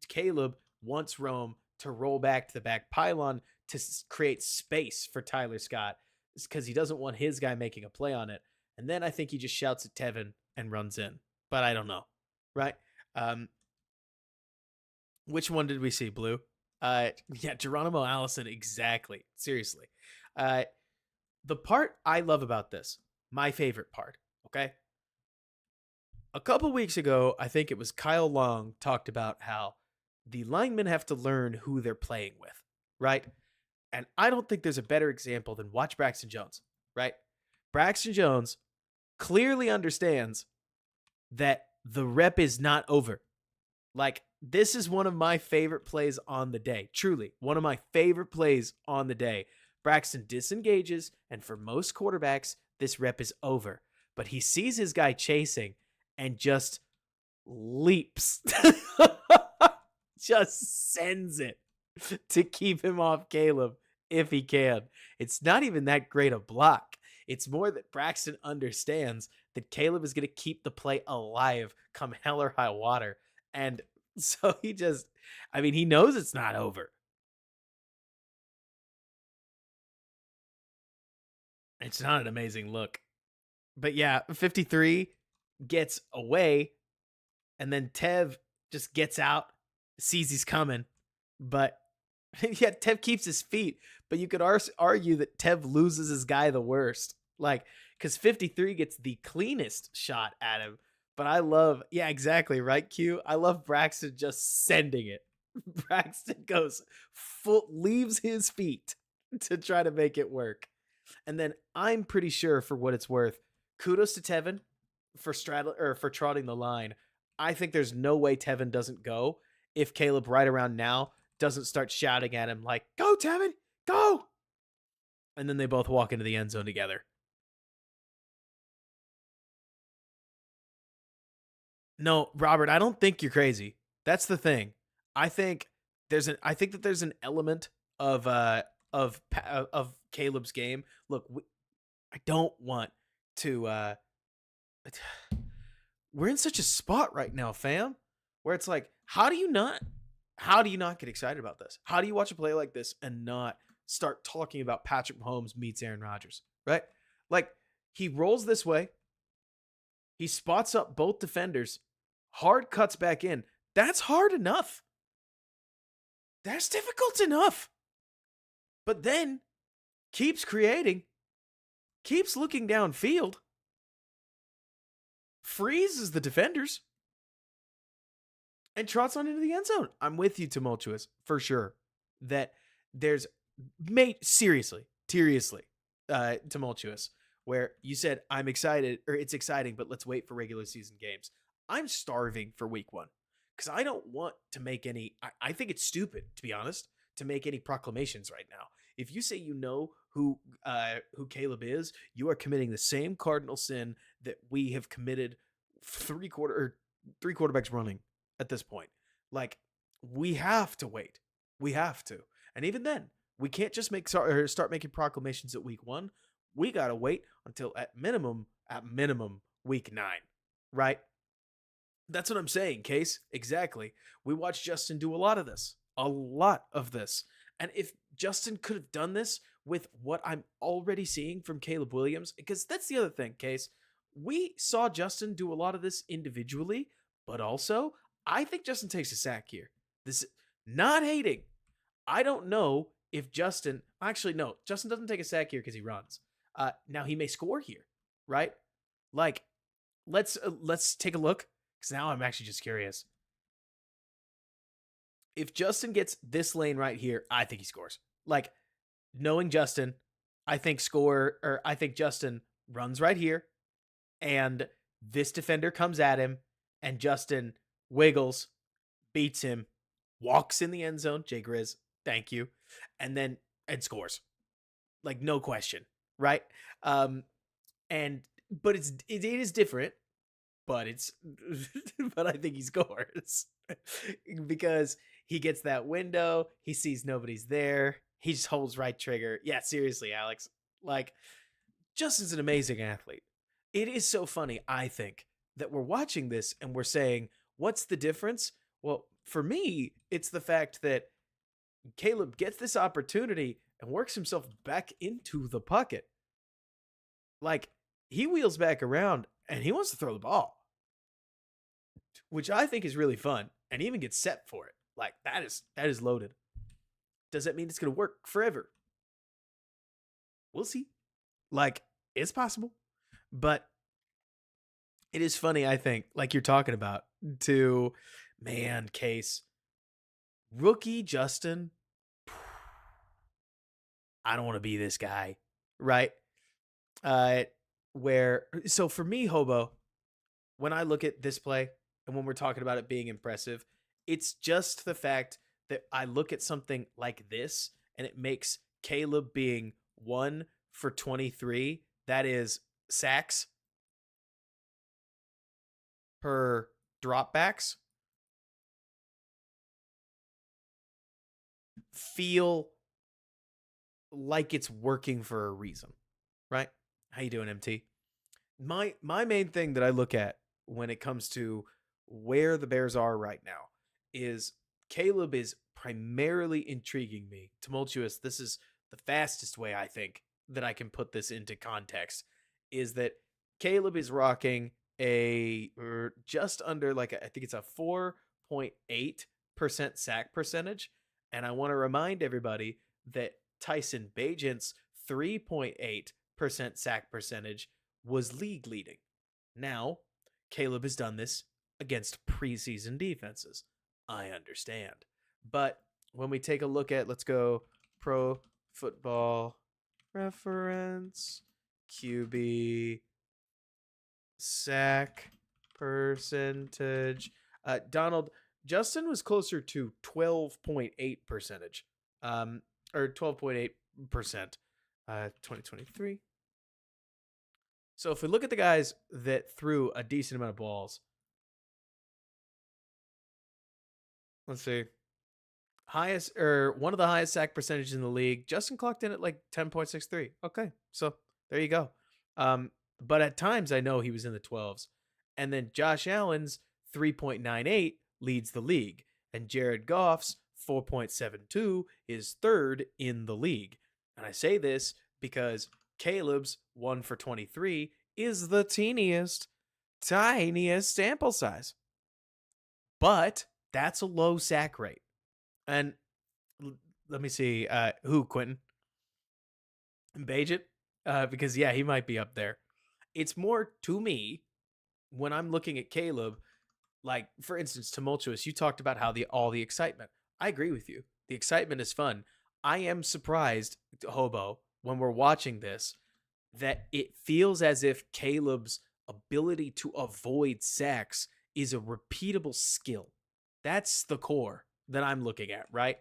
Caleb wants Rome to roll back to the back pylon to create space for Tyler Scott because he doesn't want his guy making a play on it. And then I think he just shouts at Tevin and runs in. But I don't know, right? Which one did we see, Blue? Yeah, Geronimo Allison, exactly. Seriously. The part I love about this, my favorite part, okay? A couple weeks ago, I think it was Kyle Long talked about how the linemen have to learn who they're playing with, right? And I don't think there's a better example than watch Braxton Jones, right? Braxton Jones clearly understands that the rep is not over. Like, this is one of my favorite plays on the day. Truly, one of my favorite plays on the day. Braxton disengages, and for most quarterbacks, this rep is over. But he sees his guy chasing and just leaps. Just sends it to keep him off Caleb if he can. It's not even that great a block. It's more that Braxton understands that Caleb is going to keep the play alive come hell or high water. And so he knows it's not over. It's not an amazing look. But yeah, 53 gets away, and then Tev just gets out, sees he's coming. But yeah, Tev keeps his feet, but you could argue that Tev loses his guy the worst. Like, because 53 gets the cleanest shot at him. But I love, yeah, exactly, right, Q? I love Braxton just sending it. Braxton leaves his feet to try to make it work. And then I'm pretty sure, for what it's worth, kudos to Tevin for trotting the line. I think there's no way Tevin doesn't go if Caleb right around now doesn't start shouting at him like, go Tevin, go! And then they both walk into the end zone together. No, Robert, I don't think you're crazy. That's the thing. I think that there's an element of Caleb's game. Look, I don't want to. We're in such a spot right now, fam, where it's like, how do you not get excited about this? How do you watch a play like this and not start talking about Patrick Mahomes meets Aaron Rodgers, right? Like, he rolls this way, he spots up both defenders, hard cuts back in. That's hard enough. That's difficult enough. But then keeps creating, keeps looking downfield, freezes the defenders, and trots on into the end zone. I'm with you, Tumultuous, for sure. That there's, seriously, Tumultuous, where you said, I'm excited, or it's exciting, but let's wait for regular season games. I'm starving for week 1 because I don't want to make any, I think it's stupid, to be honest, to make any proclamations right now. If you say you know who Caleb is, you are committing the same cardinal sin that we have committed 3 quarterbacks running at this point. Like, we have to wait. We have to. And even then, we can't just start making proclamations at week 1. We got to wait until at minimum, week 9, right? That's what I'm saying, Case. Exactly. We watched Justin do a lot of this. A lot of this. And if Justin could have done this with what I'm already seeing from Caleb Williams, because that's the other thing, Case. We saw Justin do a lot of this individually, but also I think Justin takes a sack here. This not hating. I don't know if Justin actually no, Justin doesn't take a sack here because he runs. Now he may score here, right? Like, let's take a look because now I'm actually just curious. If Justin gets this lane right here, I think he scores. Like, knowing Justin, I think Justin runs right here, and this defender comes at him, and Justin wiggles, beats him, walks in the end zone. Jay Grizz, thank you, and scores. Like, no question, right? But it is different, but but I think he scores because he gets that window, he sees nobody's there, he just holds right trigger. Yeah, seriously, Alex. Like, Justin's an amazing athlete. It is so funny, I think, that we're watching this and we're saying, what's the difference? Well, for me, it's the fact that Caleb gets this opportunity and works himself back into the pocket. Like, he wheels back around and he wants to throw the ball, which I think is really fun, and even gets set for it. Like, that is loaded. Does that mean it's going to work forever? We'll see. Like, it's possible. But it is funny, I think, like you're talking about, to, man, Case. Rookie Justin, I don't want to be this guy, right? So for me, Hobo, when I look at this play and when we're talking about it being impressive, it's just the fact that I look at something like this and it makes Caleb being 1 for 23, that is sacks per dropbacks, feel like it's working for a reason, right? How you doing, MT? My main thing that I look at when it comes to where the Bears are right now is Caleb is primarily intriguing me. Tumultuous, this is the fastest way I think that I can put this into context, is that Caleb is rocking just under I think it's a 4.8% sack percentage. And I want to remind everybody that Tyson Bagent's 3.8% sack percentage was league leading. Now, Caleb has done this against preseason defenses. I understand. But when we take a look at, let's go Pro Football Reference, QB sack percentage. Donald, Justin was closer to 12.8 percentage, or 12.8%, 2023. So if we look at the guys that threw a decent amount of balls, let's see, one of the highest sack percentages in the league, Justin clocked in at like 10.63. Okay, so there you go. But at times I know he was in the 12s. And then Josh Allen's 3.98 leads the league, and Jared Goff's 4.72 is third in the league. And I say this because Caleb's 1 for 23 is the tiniest sample size. But that's a low sack rate. And let me see, who, Quentin? Bagent? Because, yeah, he might be up there. It's more, to me, when I'm looking at Caleb, like, for instance, Tumultuous, you talked about how all the excitement. I agree with you. The excitement is fun. I am surprised, Hobo, when we're watching this, that it feels as if Caleb's ability to avoid sacks is a repeatable skill. That's the core that I'm looking at, right?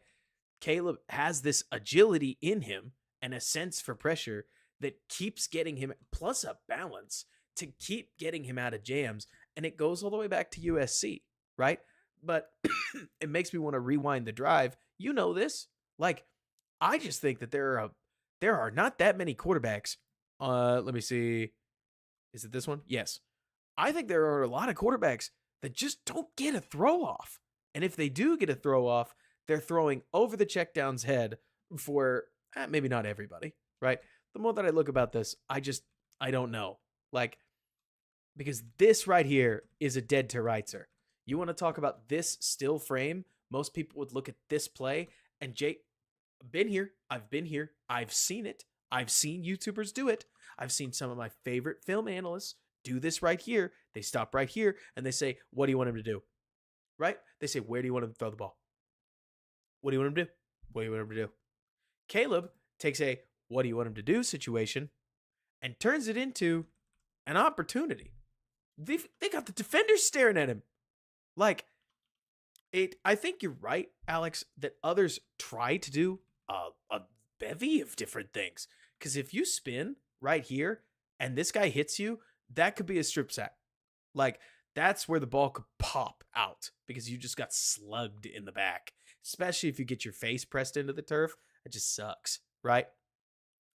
Caleb has this agility in him and a sense for pressure that keeps getting him, plus a balance to keep getting him out of jams. And it goes all the way back to USC, right? But it makes me want to rewind the drive. You know this. Like, I just think that there are not that many quarterbacks. Let me see. Is it this one? Yes. I think there are a lot of quarterbacks that just don't get a throw off. And if they do get a throw off, they're throwing over the checkdown's head for maybe not everybody, right? The more that I look about this, I don't know. Like, because this right here is a dead to rightser. You want to talk about this still frame? Most people would look at this play and Jake, been here. I've been here. I've seen it. I've seen YouTubers do it. I've seen some of my favorite film analysts do this right here. They stop right here and they say, what do you want him to do? Right? They say, where do you want him to throw the ball? What do you want him to do? What do you want him to do? Caleb takes a what do you want him to do situation and turns it into an opportunity. They got the defenders staring at him. Like, I think you're right, Alex, that others try to do a bevy of different things. Because if you spin right here and this guy hits you, that could be a strip sack. Like, that's where the ball could pop out because you just got slugged in the back. Especially if you get your face pressed into the turf. It just sucks, right?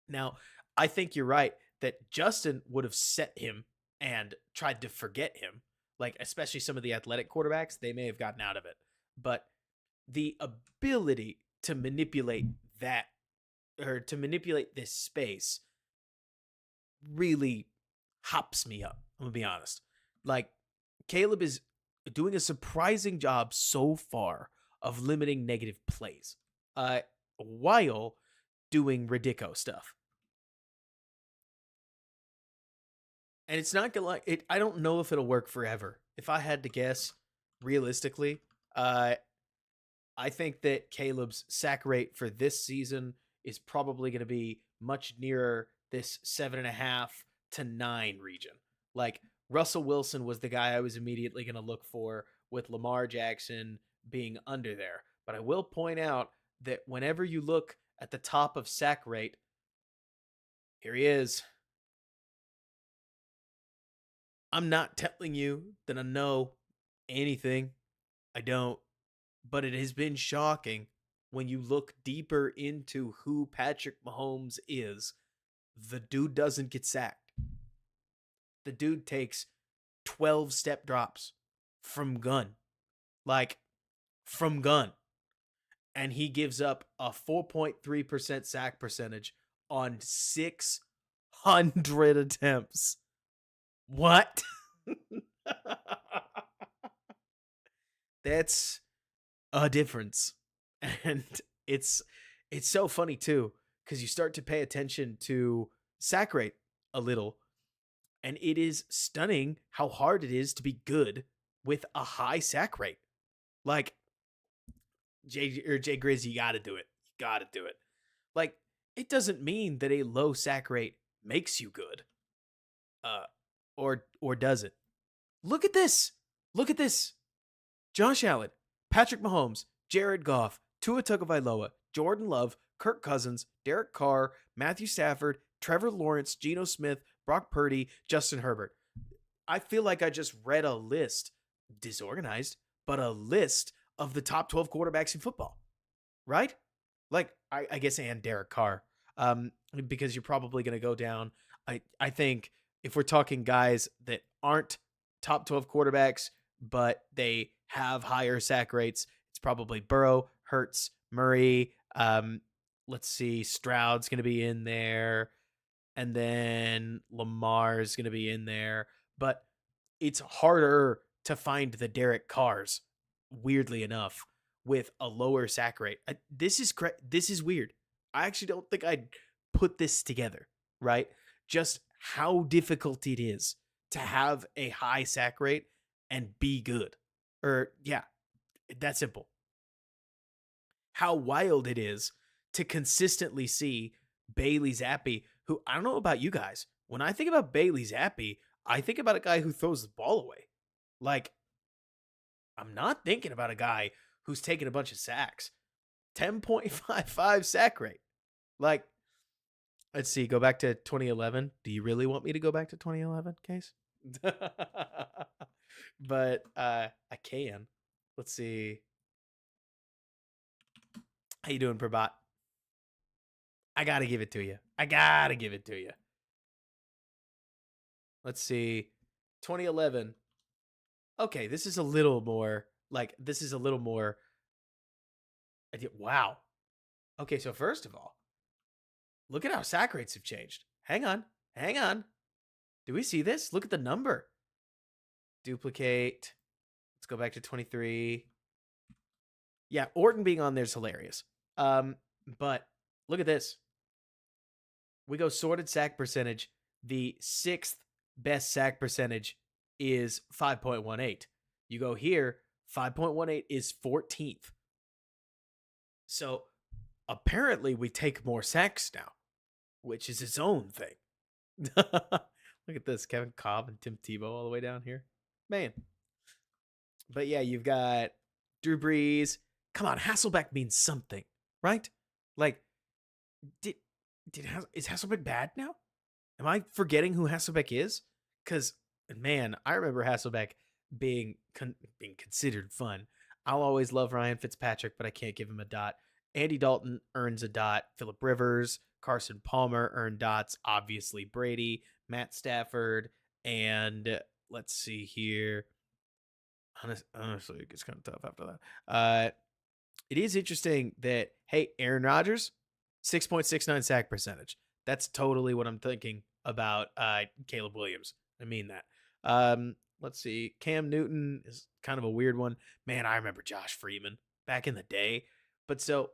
Now, I think you're right that Justin would have set him and tried to forget him. Like, especially some of the athletic quarterbacks, they may have gotten out of it. But the ability to manipulate that, or to manipulate this space, really hops me up. I'm going to be honest. Like, Caleb is doing a surprising job so far of limiting negative plays while doing ridico stuff. And it's not gonna like it. I don't know if it'll work forever. If I had to guess, realistically, I think that Caleb's sack rate for this season is probably going to be much nearer this 7.5 to 9 region. Like, Russell Wilson was the guy I was immediately going to look for, with Lamar Jackson being under there. But I will point out that whenever you look at the top of sack rate, here he is. I'm not telling you that I know anything. I don't. But it has been shocking when you look deeper into who Patrick Mahomes is. The dude doesn't get sacked. The dude takes 12 step drops from gun. Like, from gun. And he gives up a 4.3% sack percentage on 600 attempts. What? That's a difference. And it's so funny too, because you start to pay attention to sack rate a little, and it is stunning how hard it is to be good with a high sack rate. Like, Jay Grizz, you gotta do it. You gotta do it. Like, it doesn't mean that a low sack rate makes you good. Or does it? Look at this. Look at this. Josh Allen, Patrick Mahomes, Jared Goff, Tua Tagovailoa, Jordan Love, Kirk Cousins, Derek Carr, Matthew Stafford, Trevor Lawrence, Geno Smith, Brock Purdy, Justin Herbert. I feel like I just read a list, disorganized, but a list of the top 12 quarterbacks in football, right? Like, I guess, and Derek Carr, because you're probably going to go down. I think if we're talking guys that aren't top 12 quarterbacks, but they have higher sack rates, it's probably Burrow, Hurts, Murray. Let's see, Stroud's going to be in there. And then Lamar's going to be in there. But it's harder to find the Derek Carrs, weirdly enough, with a lower sack rate. This is weird. I actually don't think I'd put this together, right? Just how difficult it is to have a high sack rate and be good. Or, yeah, that's simple. How wild it is to consistently see Bailey Zappi, who, I don't know about you guys, when I think about Bailey Zappi, I think about a guy who throws the ball away. Like, I'm not thinking about a guy who's taking a bunch of sacks. 10.55 sack rate. Like, let's see, go back to 2011. Do you really want me to go back to 2011, Case? But I can. Let's see. How you doing, Prabhat? I gotta give it to you. Let's see. 2011. Okay, this is a little more wow. Okay, so first of all, look at how sack rates have changed. Hang on. Hang on. Do we see this? Look at the number. Duplicate. Let's go back to 23. Yeah, Orton being on there is hilarious. But look at this. We go sorted sack percentage. The sixth best sack percentage is 5.18. You go here, 5.18 is 14th. So apparently we take more sacks now, which is its own thing. Look at this. Kevin Cobb and Tim Tebow all the way down here. Man. But yeah, you've got Drew Brees. Come on, Hasselbeck means something, right? Like, is Hasselbeck bad now? Am I forgetting who Hasselbeck is? Because, man, I remember Hasselbeck being considered fun. I'll always love Ryan Fitzpatrick, but I can't give him a dot. Andy Dalton earns a dot. Phillip Rivers, Carson Palmer earned dots. Obviously, Brady, Matt Stafford, and let's see here. Honestly, it gets kind of tough after that. It is interesting that, hey, Aaron Rodgers, 6.69 sack percentage. That's totally what I'm thinking about Caleb Williams. I mean that. Let's see. Cam Newton is kind of a weird one. Man, I remember Josh Freeman back in the day. But so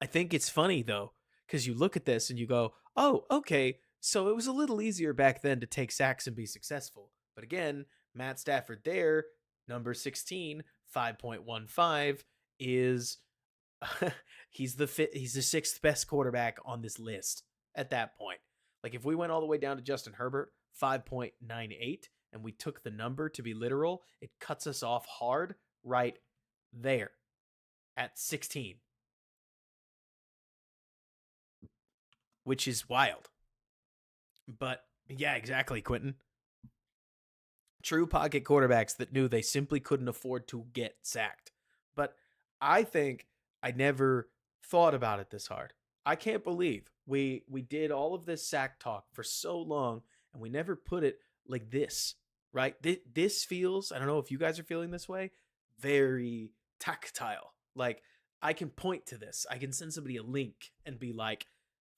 I think it's funny, though, because you look at this and you go, oh, okay, so it was a little easier back then to take sacks and be successful. But again, Matt Stafford there, number 16, 5.15, is he's the sixth best quarterback on this list at that point. Like if we went all the way down to Justin Herbert, 5.98, and we took the number to be literal, it cuts us off hard right there at 16, which is wild. But yeah, exactly, Quentin. True pocket quarterbacks that knew they simply couldn't afford to get sacked. But I think I never thought about it this hard. I can't believe we did all of this sack talk for so long and we never put it like this, right? This feels, I don't know if you guys are feeling this way, very tactile. Like I can point to this. I can send somebody a link and be like,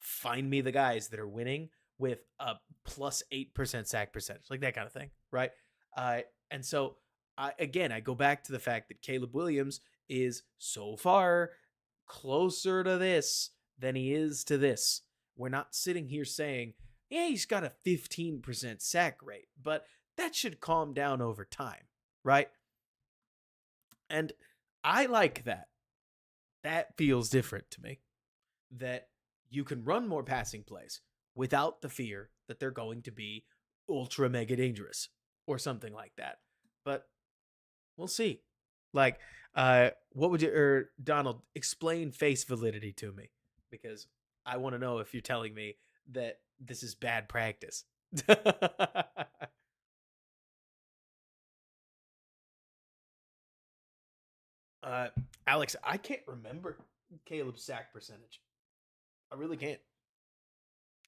find me the guys that are winning with a plus 8% sack percentage, like that kind of thing, right? And so, I go back to the fact that Caleb Williams is so far closer to this than he is to this. We're not sitting here saying, yeah, he's got a 15% sack rate, but that should calm down over time, right? And I like that. That feels different to me. That you can run more passing plays without the fear that they're going to be ultra mega dangerous or something like that. But we'll see. Like, what would you, Donald, explain face validity to me? Because I want to know if you're telling me that this is bad practice. Alex, I can't remember Caleb's sack percentage. I really can't.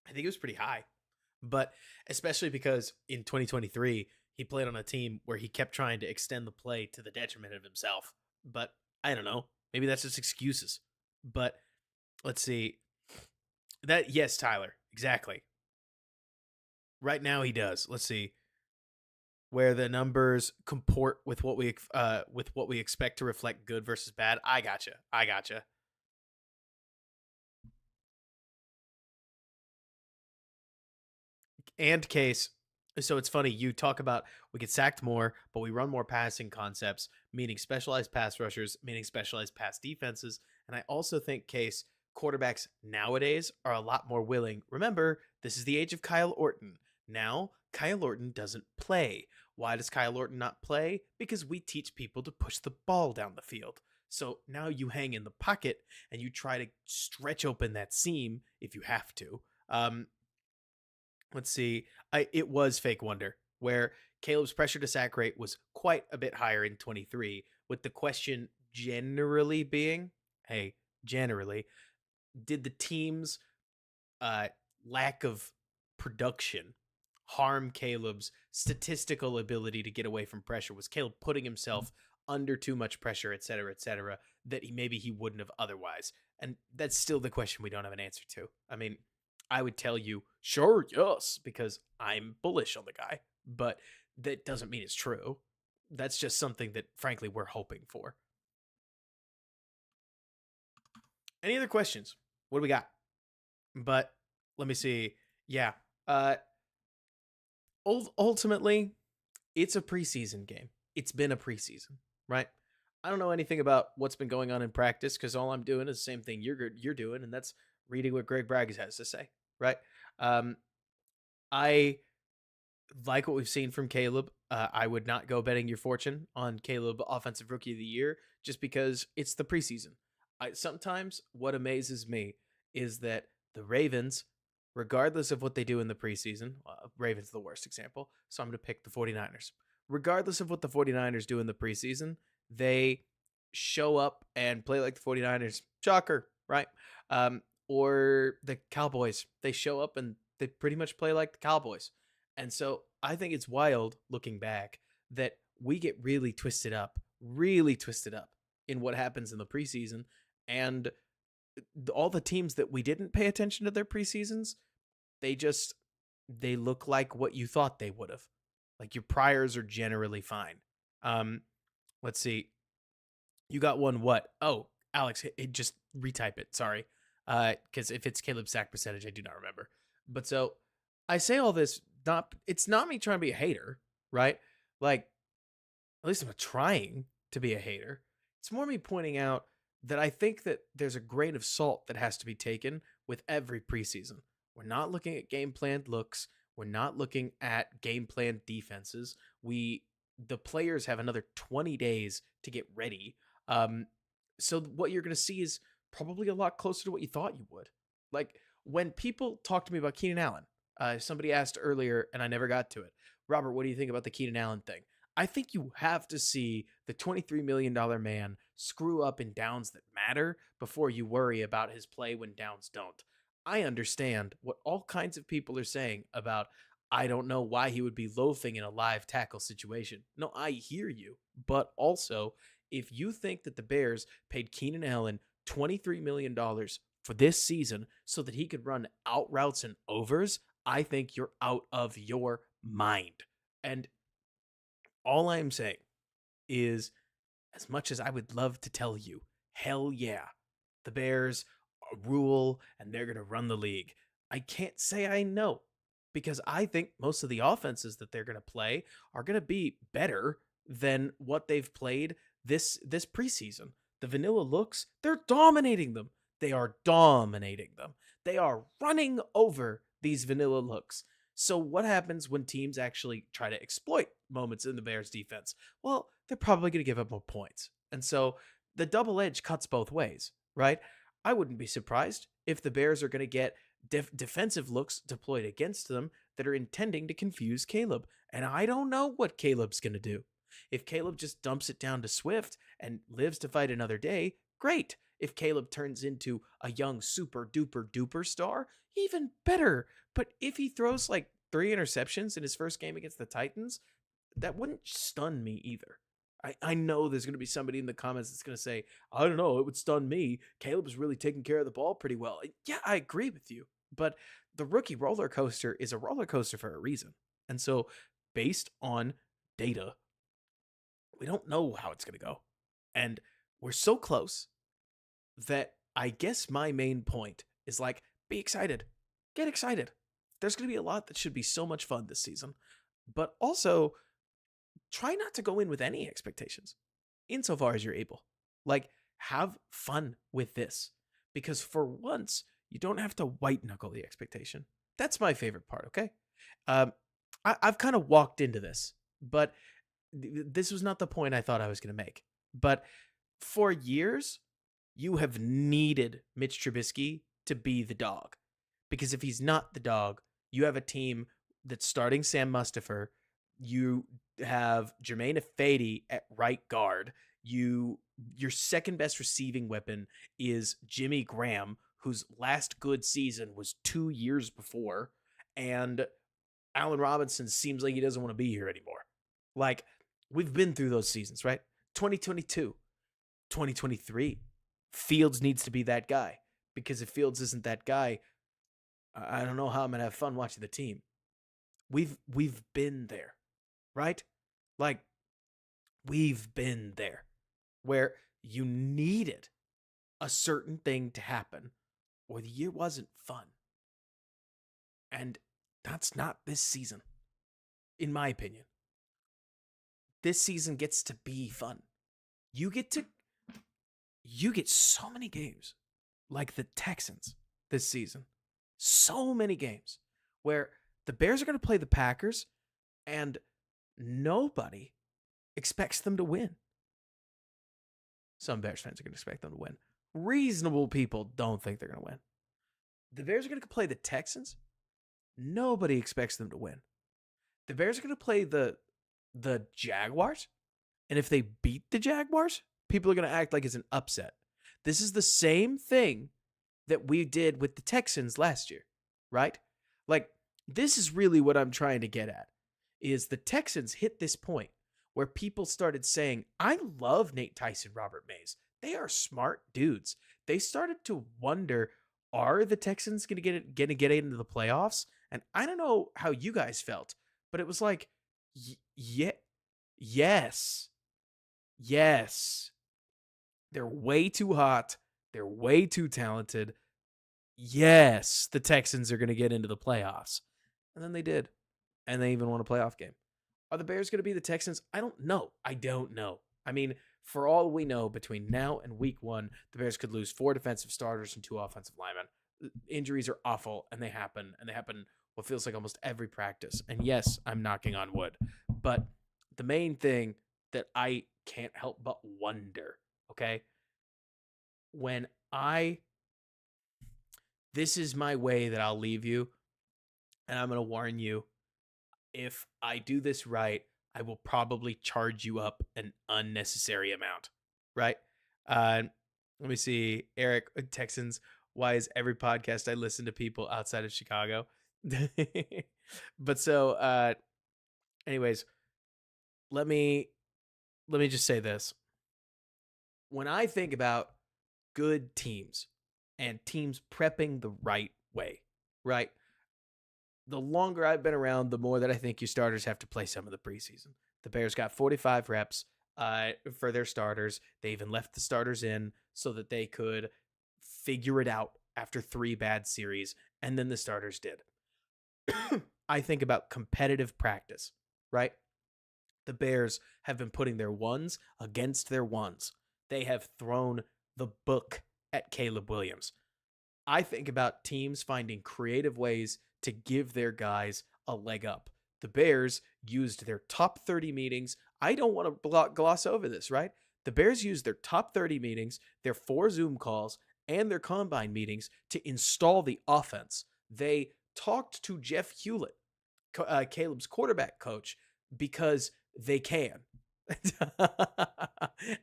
I think it was pretty high, but especially because in 2023 he played on a team where he kept trying to extend the play to the detriment of himself. But I don't know. Maybe that's just excuses. But let's see. That yes, Tyler, exactly. Right now he does. Let's see where the numbers comport with what we expect to reflect good versus bad. I gotcha. I gotcha. And case. So it's funny, you talk about we get sacked more, but we run more passing concepts, meaning specialized pass rushers, meaning specialized pass defenses. And I also think, Case, quarterbacks nowadays are a lot more willing. Remember, this is the age of Kyle Orton. Now, Kyle Orton doesn't play. Why does Kyle Orton not play? Because we teach people to push the ball down the field. So now you hang in the pocket and you try to stretch open that seam if you have to. Let's see. It was Fake Wonder, where Caleb's pressure to sack rate was quite a bit higher in 23, with the question generally being, hey, generally, did the team's lack of production harm Caleb's statistical ability to get away from pressure? Was Caleb putting himself under too much pressure, et cetera, that maybe he wouldn't have otherwise? And that's still the question we don't have an answer to. I mean, I would tell you, sure, yes, because I'm bullish on the guy, but that doesn't mean it's true. That's just something that, frankly, we're hoping for. Any other questions? What do we got? But let me see. Yeah. Ultimately, it's a preseason game. It's been a preseason, right? I don't know anything about what's been going on in practice because all I'm doing is the same thing you're doing, and that's reading what Greg Bragg has to say, right? I like what we've seen from Caleb. I would not go betting your fortune on Caleb Offensive Rookie of the Year just because it's the preseason. Sometimes what amazes me is that the Ravens, regardless of what they do in the preseason, Ravens the worst example, so I'm going to pick the 49ers. Regardless of what the 49ers do in the preseason, they show up and play like the 49ers. Shocker, right? Or the Cowboys, they show up and they pretty much play like the Cowboys. And so I think it's wild looking back that we get really twisted up in what happens in the preseason. And all the teams that we didn't pay attention to their preseasons, they look like what you thought they would have. Like your priors are generally fine. Let's see. You got one what? Oh, Alex, just retype it. Sorry. Because if it's Caleb's sack percentage, I do not remember. But so I say all this, it's not me trying to be a hater, right? Like, at least I'm trying to be a hater. It's more me pointing out that I think that there's a grain of salt that has to be taken with every preseason. We're not looking at game planned looks. We're not looking at game planned defenses. The players have another 20 days to get ready. So what you're going to see is probably a lot closer to what you thought you would. Like when people talk to me about Keenan Allen, somebody asked earlier and I never got to it. Robert, what do you think about the Keenan Allen thing? I think you have to see the $23 million man screw up in downs that matter before you worry about his play when downs don't. I understand what all kinds of people are saying about, I don't know why he would be loafing in a live tackle situation. No, I hear you. But also, if you think that the Bears paid Keenan Allen $23 million for this season so that he could run out routes and overs, I think you're out of your mind. And all I'm saying is, as much as I would love to tell you, hell yeah, the Bears rule and they're going to run the league, I can't say I know, because I think most of the offenses that they're going to play are going to be better than what they've played this preseason. The vanilla looks, they're dominating them. They are dominating them. They are running over these vanilla looks. So what happens when teams actually try to exploit moments in the Bears defense? Well, they're probably going to give up more points. And so the double edge cuts both ways, right? I wouldn't be surprised if the Bears are going to get defensive looks deployed against them that are intending to confuse Caleb. And I don't know what Caleb's going to do. If Caleb just dumps it down to Swift and lives to fight another day, great. If Caleb turns into a young super duper duper star, even better. But if he throws like 3 interceptions in his first game against the Titans, that wouldn't stun me either. I know there's going to be somebody in the comments that's going to say, I don't know, it would stun me. Caleb's really taking care of the ball pretty well. Yeah, I agree with you. But the rookie roller coaster is a roller coaster for a reason. And so based on data, we don't know how it's going to go. And we're so close that I guess my main point is like, be excited. Get excited. There's going to be a lot that should be so much fun this season. But also, try not to go in with any expectations insofar as you're able. Like, have fun with this. Because for once, you don't have to white knuckle the expectation. That's my favorite part, okay? I've kind of walked into this, but this was not the point I thought I was going to make. But for years, you have needed Mitch Trubisky to be the dog. Because if he's not the dog, you have a team that's starting Sam Mustipher. You have Jermaine Ifedi at right guard. Your second best receiving weapon is Jimmy Graham, whose last good season was 2 years before. And Allen Robinson seems like he doesn't want to be here anymore. Like, we've been through those seasons, right? 2022, 2023. Fields needs to be that guy, because if Fields isn't that guy, I don't know how I'm going to have fun watching the team. We've been there, right? Like, we've been there where you needed a certain thing to happen or the year wasn't fun. And that's not this season, in my opinion. This season gets to be fun. You get so many games like the Texans this season. So many games where the Bears are going to play the Packers and nobody expects them to win. Some Bears fans are going to expect them to win. Reasonable people don't think they're going to win. The Bears are going to play the Texans. Nobody expects them to win. The Bears are going to play the Jaguars. And if they beat the Jaguars, people are going to act like it's an upset. This is the same thing that we did with the Texans last year, right? Like, this is really what I'm trying to get at, is the Texans hit this point where people started saying, I love Nate Tyson, Robert Mays. They are smart dudes. They started to wonder, are the Texans going to get into the playoffs? And I don't know how you guys felt, but it was like, yes. They're way too hot. They're way too talented. Yes, the Texans are going to get into the playoffs. And then they did. And they even won a playoff game. Are the Bears going to be the Texans? I don't know. I mean, for all we know, between now and week 1, the Bears could lose 4 defensive starters and 2 offensive linemen. Injuries are awful, and they happen. And they happen what feels like almost every practice. And yes, I'm knocking on wood. But the main thing that I can't help but wonder, okay? This is my way that I'll leave you, and I'm going to warn you, if I do this right, I will probably charge you up an unnecessary amount, right? Let me see. Eric, Texans, why is every podcast I listen to people outside of Chicago? But so, anyways, let me just say this. When I think about good teams and teams prepping the right way, right? The longer I've been around, the more that I think your starters have to play some of the preseason. The Bears got 45 reps for their starters. They even left the starters in so that they could figure it out after 3 bad series, and then the starters did. I think about competitive practice, right? The Bears have been putting their ones against their ones. They have thrown the book at Caleb Williams. I think about teams finding creative ways to give their guys a leg up. The Bears used their top 30 meetings. I don't want to gloss over this, right? The Bears used their top 30 meetings, their 4 Zoom calls, and their combine meetings to install the offense. They talked to Jeff Hewlett, Caleb's quarterback coach, because they can.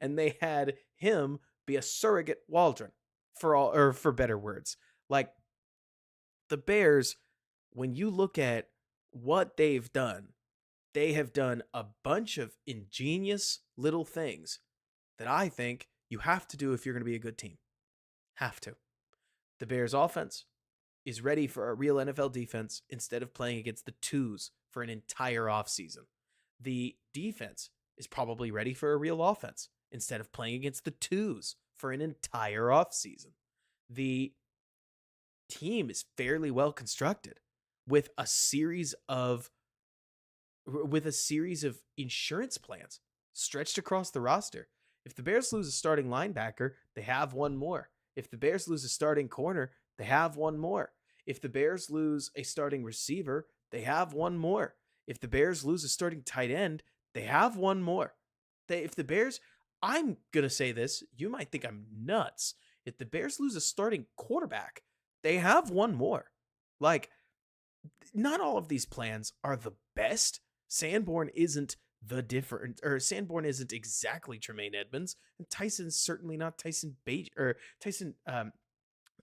And they had him be a surrogate Waldron, for better words. Like, the Bears, when you look at what they've done, they have done a bunch of ingenious little things that I think you have to do if you're going to be a good team. Have to. The Bears offense is ready for a real NFL defense instead of playing against the twos for an entire offseason. The defense is probably ready for a real offense instead of playing against the twos for an entire offseason. The team is fairly well constructed with a series of insurance plans stretched across the roster. If the Bears lose a starting linebacker, they have one more. If the Bears lose a starting corner, they have one more. If the Bears lose a starting receiver, they have one more. If the Bears lose a starting tight end, they have one more. If the Bears, I'm going to say this, you might think I'm nuts. If the Bears lose a starting quarterback, they have one more. Like, not all of these plans are the best. Sanborn isn't Sanborn isn't exactly Tremaine Edmonds, and Tyson's certainly not Tyson Bagent, or Tyson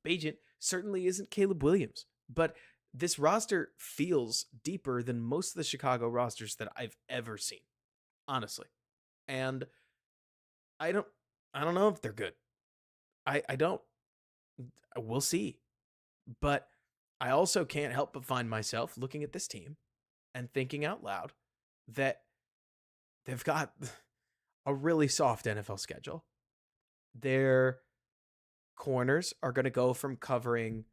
Bagent certainly isn't Caleb Williams. But this roster feels deeper than most of the Chicago rosters that I've ever seen, honestly. And I don't know if they're good. I don't. We'll see. But I also can't help but find myself looking at this team and thinking out loud that they've got a really soft NFL schedule. Their corners are going to go from covering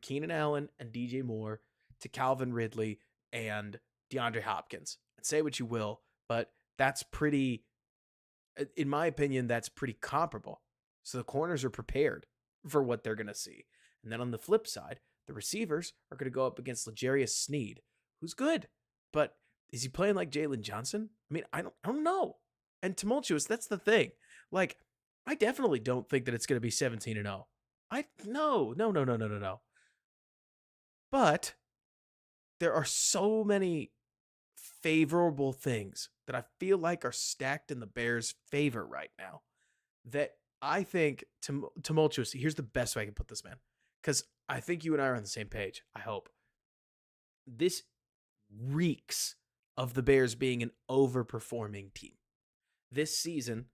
Keenan Allen and DJ Moore to Calvin Ridley and DeAndre Hopkins. And say what you will, but that's pretty, in my opinion, that's pretty comparable. So the corners are prepared for what they're going to see. And then on the flip side, the receivers are going to go up against L'Jarius Sneed, who's good, but is he playing like Jalen Johnson? I mean, I don't know. And tumultuous, that's the thing. Like, I definitely don't think that it's going to be 17-0. No. But there are so many favorable things that I feel like are stacked in the Bears' favor right now that I think tumultuous. Here's the best way I can put this, man, because I think you and I are on the same page. I hope. This reeks of the Bears being an overperforming team. This season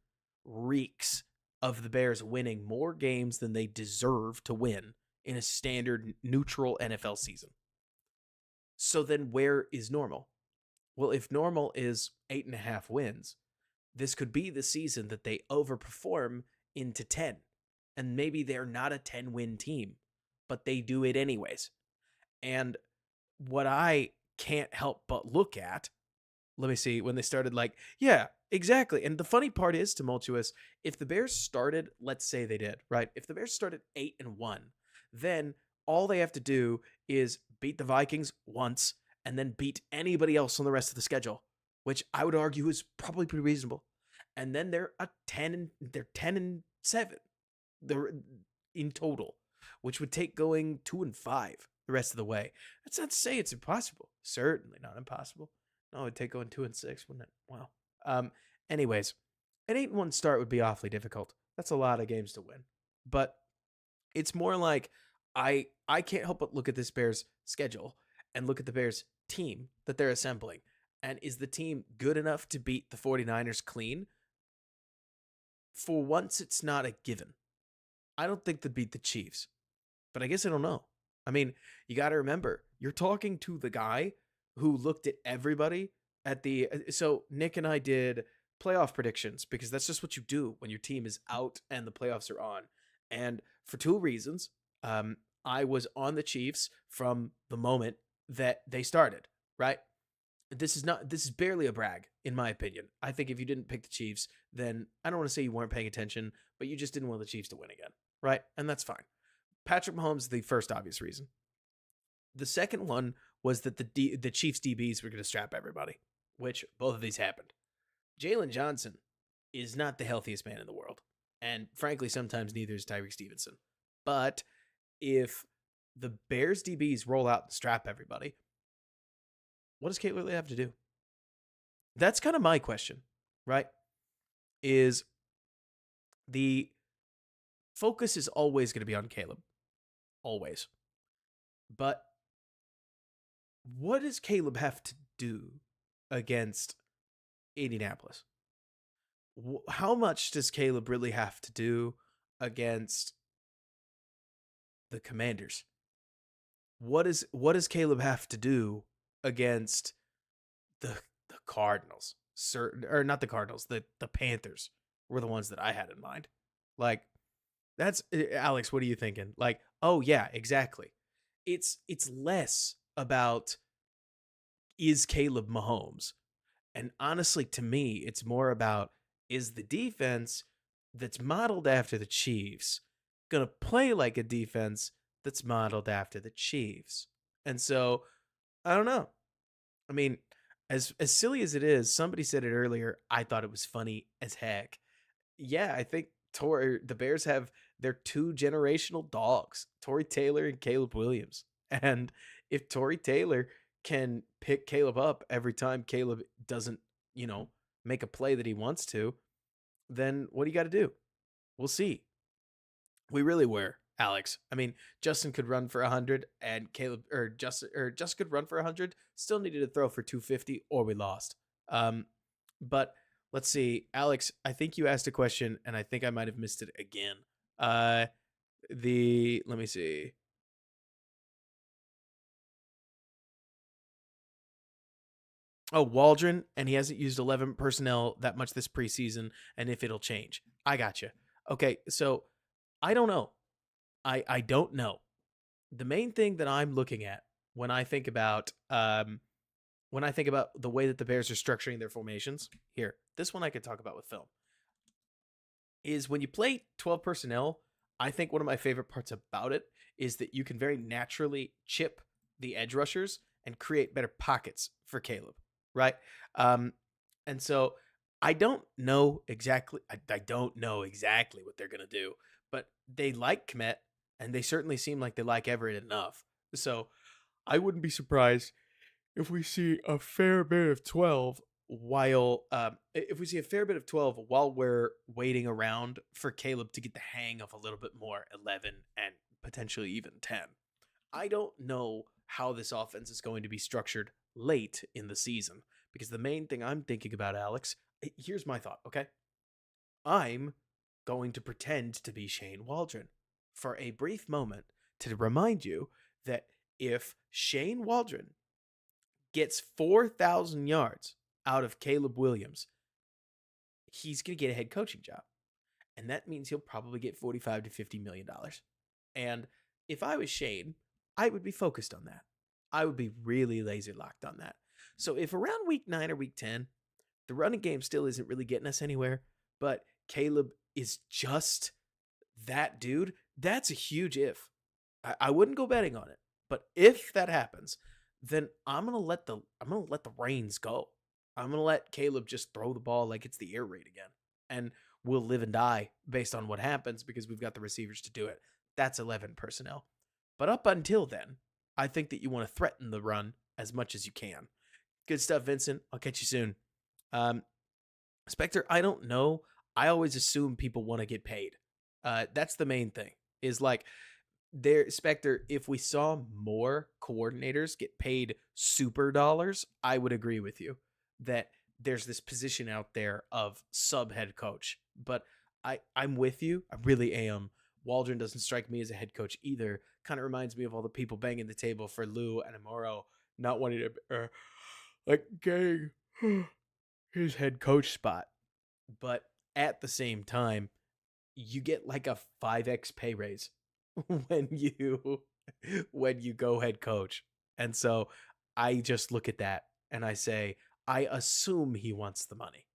reeks of the Bears winning more games than they deserve to win in a standard neutral NFL season. So then where is normal? Well, if normal is 8.5 wins, this could be the season that they overperform into 10. And maybe they're not a 10-win team, but they do it anyways. And what I can't help but look at, let me see, when they started, like, yeah, exactly. And the funny part is, tumultuous, if the Bears started, let's say they did, right? If the Bears started 8-1, then all they have to do is beat the Vikings once and then beat anybody else on the rest of the schedule, which I would argue is probably pretty reasonable. And then they're 10-7. They're in total, which would take going 2-5 the rest of the way. That's not to say it's impossible. Certainly not impossible. No, it'd take going 2-6, wouldn't it? Wow. Anyways, an 8-1 start would be awfully difficult. That's a lot of games to win. But it's more like I can't help but look at this Bears schedule and look at the Bears team that they're assembling. And is the team good enough to beat the 49ers clean? For once, it's not a given. I don't think they'd beat the Chiefs, but I guess I don't know. I mean, you got to remember, you're talking to the guy who looked at everybody at the... So Nick and I did playoff predictions because that's just what you do when your team is out and the playoffs are on. And for two reasons, I was on the Chiefs from the moment that they started, right? This is barely a brag, in my opinion. I think if you didn't pick the Chiefs, then I don't want to say you weren't paying attention, but you just didn't want the Chiefs to win again, right? And that's fine. Patrick Mahomes is the first obvious reason. The second one was that the Chiefs DBs were going to strap everybody, which both of these happened. Jalen Johnson is not the healthiest man in the world, and frankly, sometimes neither is Tyreek Stevenson. But if the Bears DBs roll out and strap everybody, what does Caleb Ridley have to do? That's kind of my question, right? Is the focus is always going to be on Caleb. Always. But what does Caleb have to do against Indianapolis? How much does Caleb really have to do against the Commanders? What does Caleb have to do against the Cardinals? Or not the Cardinals, the Panthers were the ones that I had in mind. Like, that's Alex, what are you thinking? Like, oh yeah, exactly. It's less about is Caleb Mahomes. And honestly, to me, it's more about is the defense that's modeled after the Chiefs going to play like a defense that's modeled after the Chiefs. And so, I don't know. I mean, as silly as it is, somebody said it earlier, I thought it was funny as heck. Yeah, I think the Bears have their two generational dogs, Torrey Taylor and Caleb Williams. And if Torrey Taylor can pick Caleb up every time Caleb doesn't, make a play that he wants to, then what do you got to do? We'll see. We really were Alex. I mean, Justin could run for 100, and Justin could run for 100. Still needed to throw for 250, or we lost. But let's see, Alex. I think you asked a question, and I think I might have missed it again. Let me see. Oh, Waldron, and he hasn't used 11 personnel that much this preseason, and if it'll change. I got you. Okay, so I don't know. I don't know. The main thing that I'm looking at when I think about the way that the Bears are structuring their formations, here, this one I could talk about with film, is when you play 12 personnel, I think one of my favorite parts about it is that you can very naturally chip the edge rushers and create better pockets for Caleb, right? And so I don't know exactly what they're gonna do, but they like Kmet, and they certainly seem like they like Everett enough. So I wouldn't be surprised if we see a fair bit of 12 while we're waiting around for Caleb to get the hang of a little bit more 11 and potentially even 10. I don't know how this offense is going to be structured late in the season, because the main thing I'm thinking about, Alex, here's my thought, okay? I'm going to pretend to be Shane Waldron for a brief moment to remind you that if Shane Waldron gets 4,000 yards out of Caleb Williams, he's going to get a head coaching job. And that means he'll probably get $45 to $50 million. And if I was Shane, I would be focused on that. I would be really laser locked on that. So if around week 9 or week 10, the running game still isn't really getting us anywhere, but Caleb is just that dude, that's a huge if. I wouldn't go betting on it, but if that happens, then I'm gonna let the reins go. I'm gonna let Caleb just throw the ball like it's the air raid again, and we'll live and die based on what happens because we've got the receivers to do it. That's 11 personnel. But up until then, I think that you want to threaten the run as much as you can. Good stuff, Vincent. I'll catch you soon. Spectre, I don't know. I always assume people want to get paid. That's the main thing. Is like, Spectre, if we saw more coordinators get paid super dollars, I would agree with you that there's this position out there of sub head coach. But I'm with you. I really am. Waldron doesn't strike me as a head coach either. Kind of reminds me of all the people banging the table for Lou and Amaro not wanting to getting his head coach spot. But at the same time, you get like a 5x pay raise when you go head coach. And so I just look at that and I say, I assume he wants the money.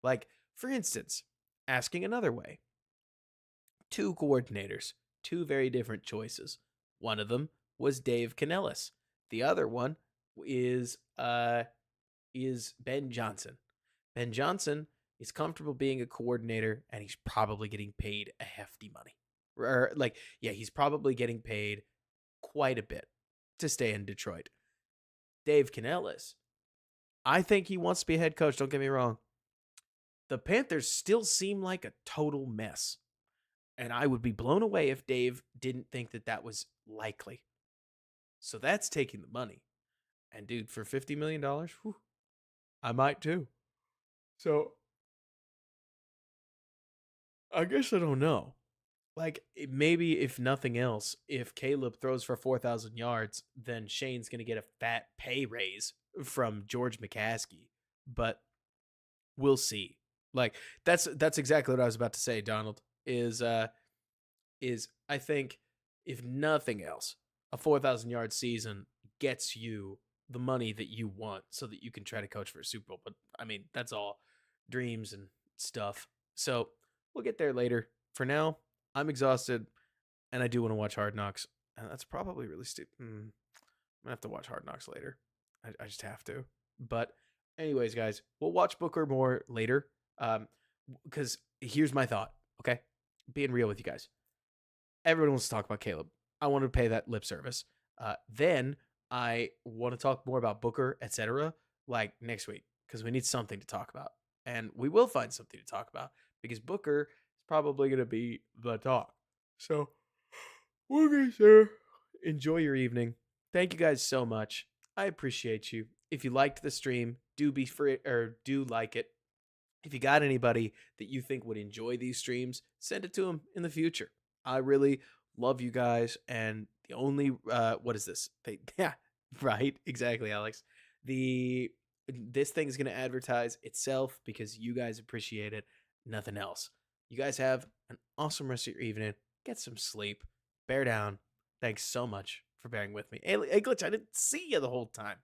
Like, for instance, asking another way, 2 coordinators, 2 very different choices. One of them was Dave Canellis. The other one is Ben Johnson. Ben Johnson is comfortable being a coordinator, and he's probably getting paid a hefty money. He's probably getting paid quite a bit to stay in Detroit. Dave Canellis, I think he wants to be a head coach, don't get me wrong. The Panthers still seem like a total mess. And I would be blown away if Dave didn't think that that was likely. So that's taking the money. And dude, for $50 million, whew, I might too. So I guess I don't know. Like, maybe if nothing else, if Caleb throws for 4,000 yards, then Shane's going to get a fat pay raise from George McCaskey. But we'll see. Like, that's exactly what I was about to say, Donald, is I think, if nothing else, a 4,000 yard season gets you the money that you want so that you can try to coach for a Super Bowl. But I mean, that's all dreams and stuff. So we'll get there later. For now, I'm exhausted and I do want to watch Hard Knocks. And that's probably really stupid. I'm going to have to watch Hard Knocks later. I just have to. But anyways, guys, we'll watch Booker more later. Because here's my thought, okay? Being real with you guys. Everyone wants to talk about Caleb. I want to pay that lip service. Then I want to talk more about Booker, etc. like next week, because we need something to talk about. And we will find something to talk about because Booker is probably going to be the talk. So Okay, sir. Enjoy your evening. Thank you guys so much. I appreciate you. If you liked the stream, do be free or do like it. If you got anybody that you think would enjoy these streams, send it to them in the future. I really love you guys, and the only what is this? Yeah, right, exactly, Alex. The This thing is going to advertise itself because you guys appreciate it, nothing else. You guys have an awesome rest of your evening. Get some sleep. Bear down. Thanks so much for bearing with me. Hey, Glitch, I didn't see you the whole time.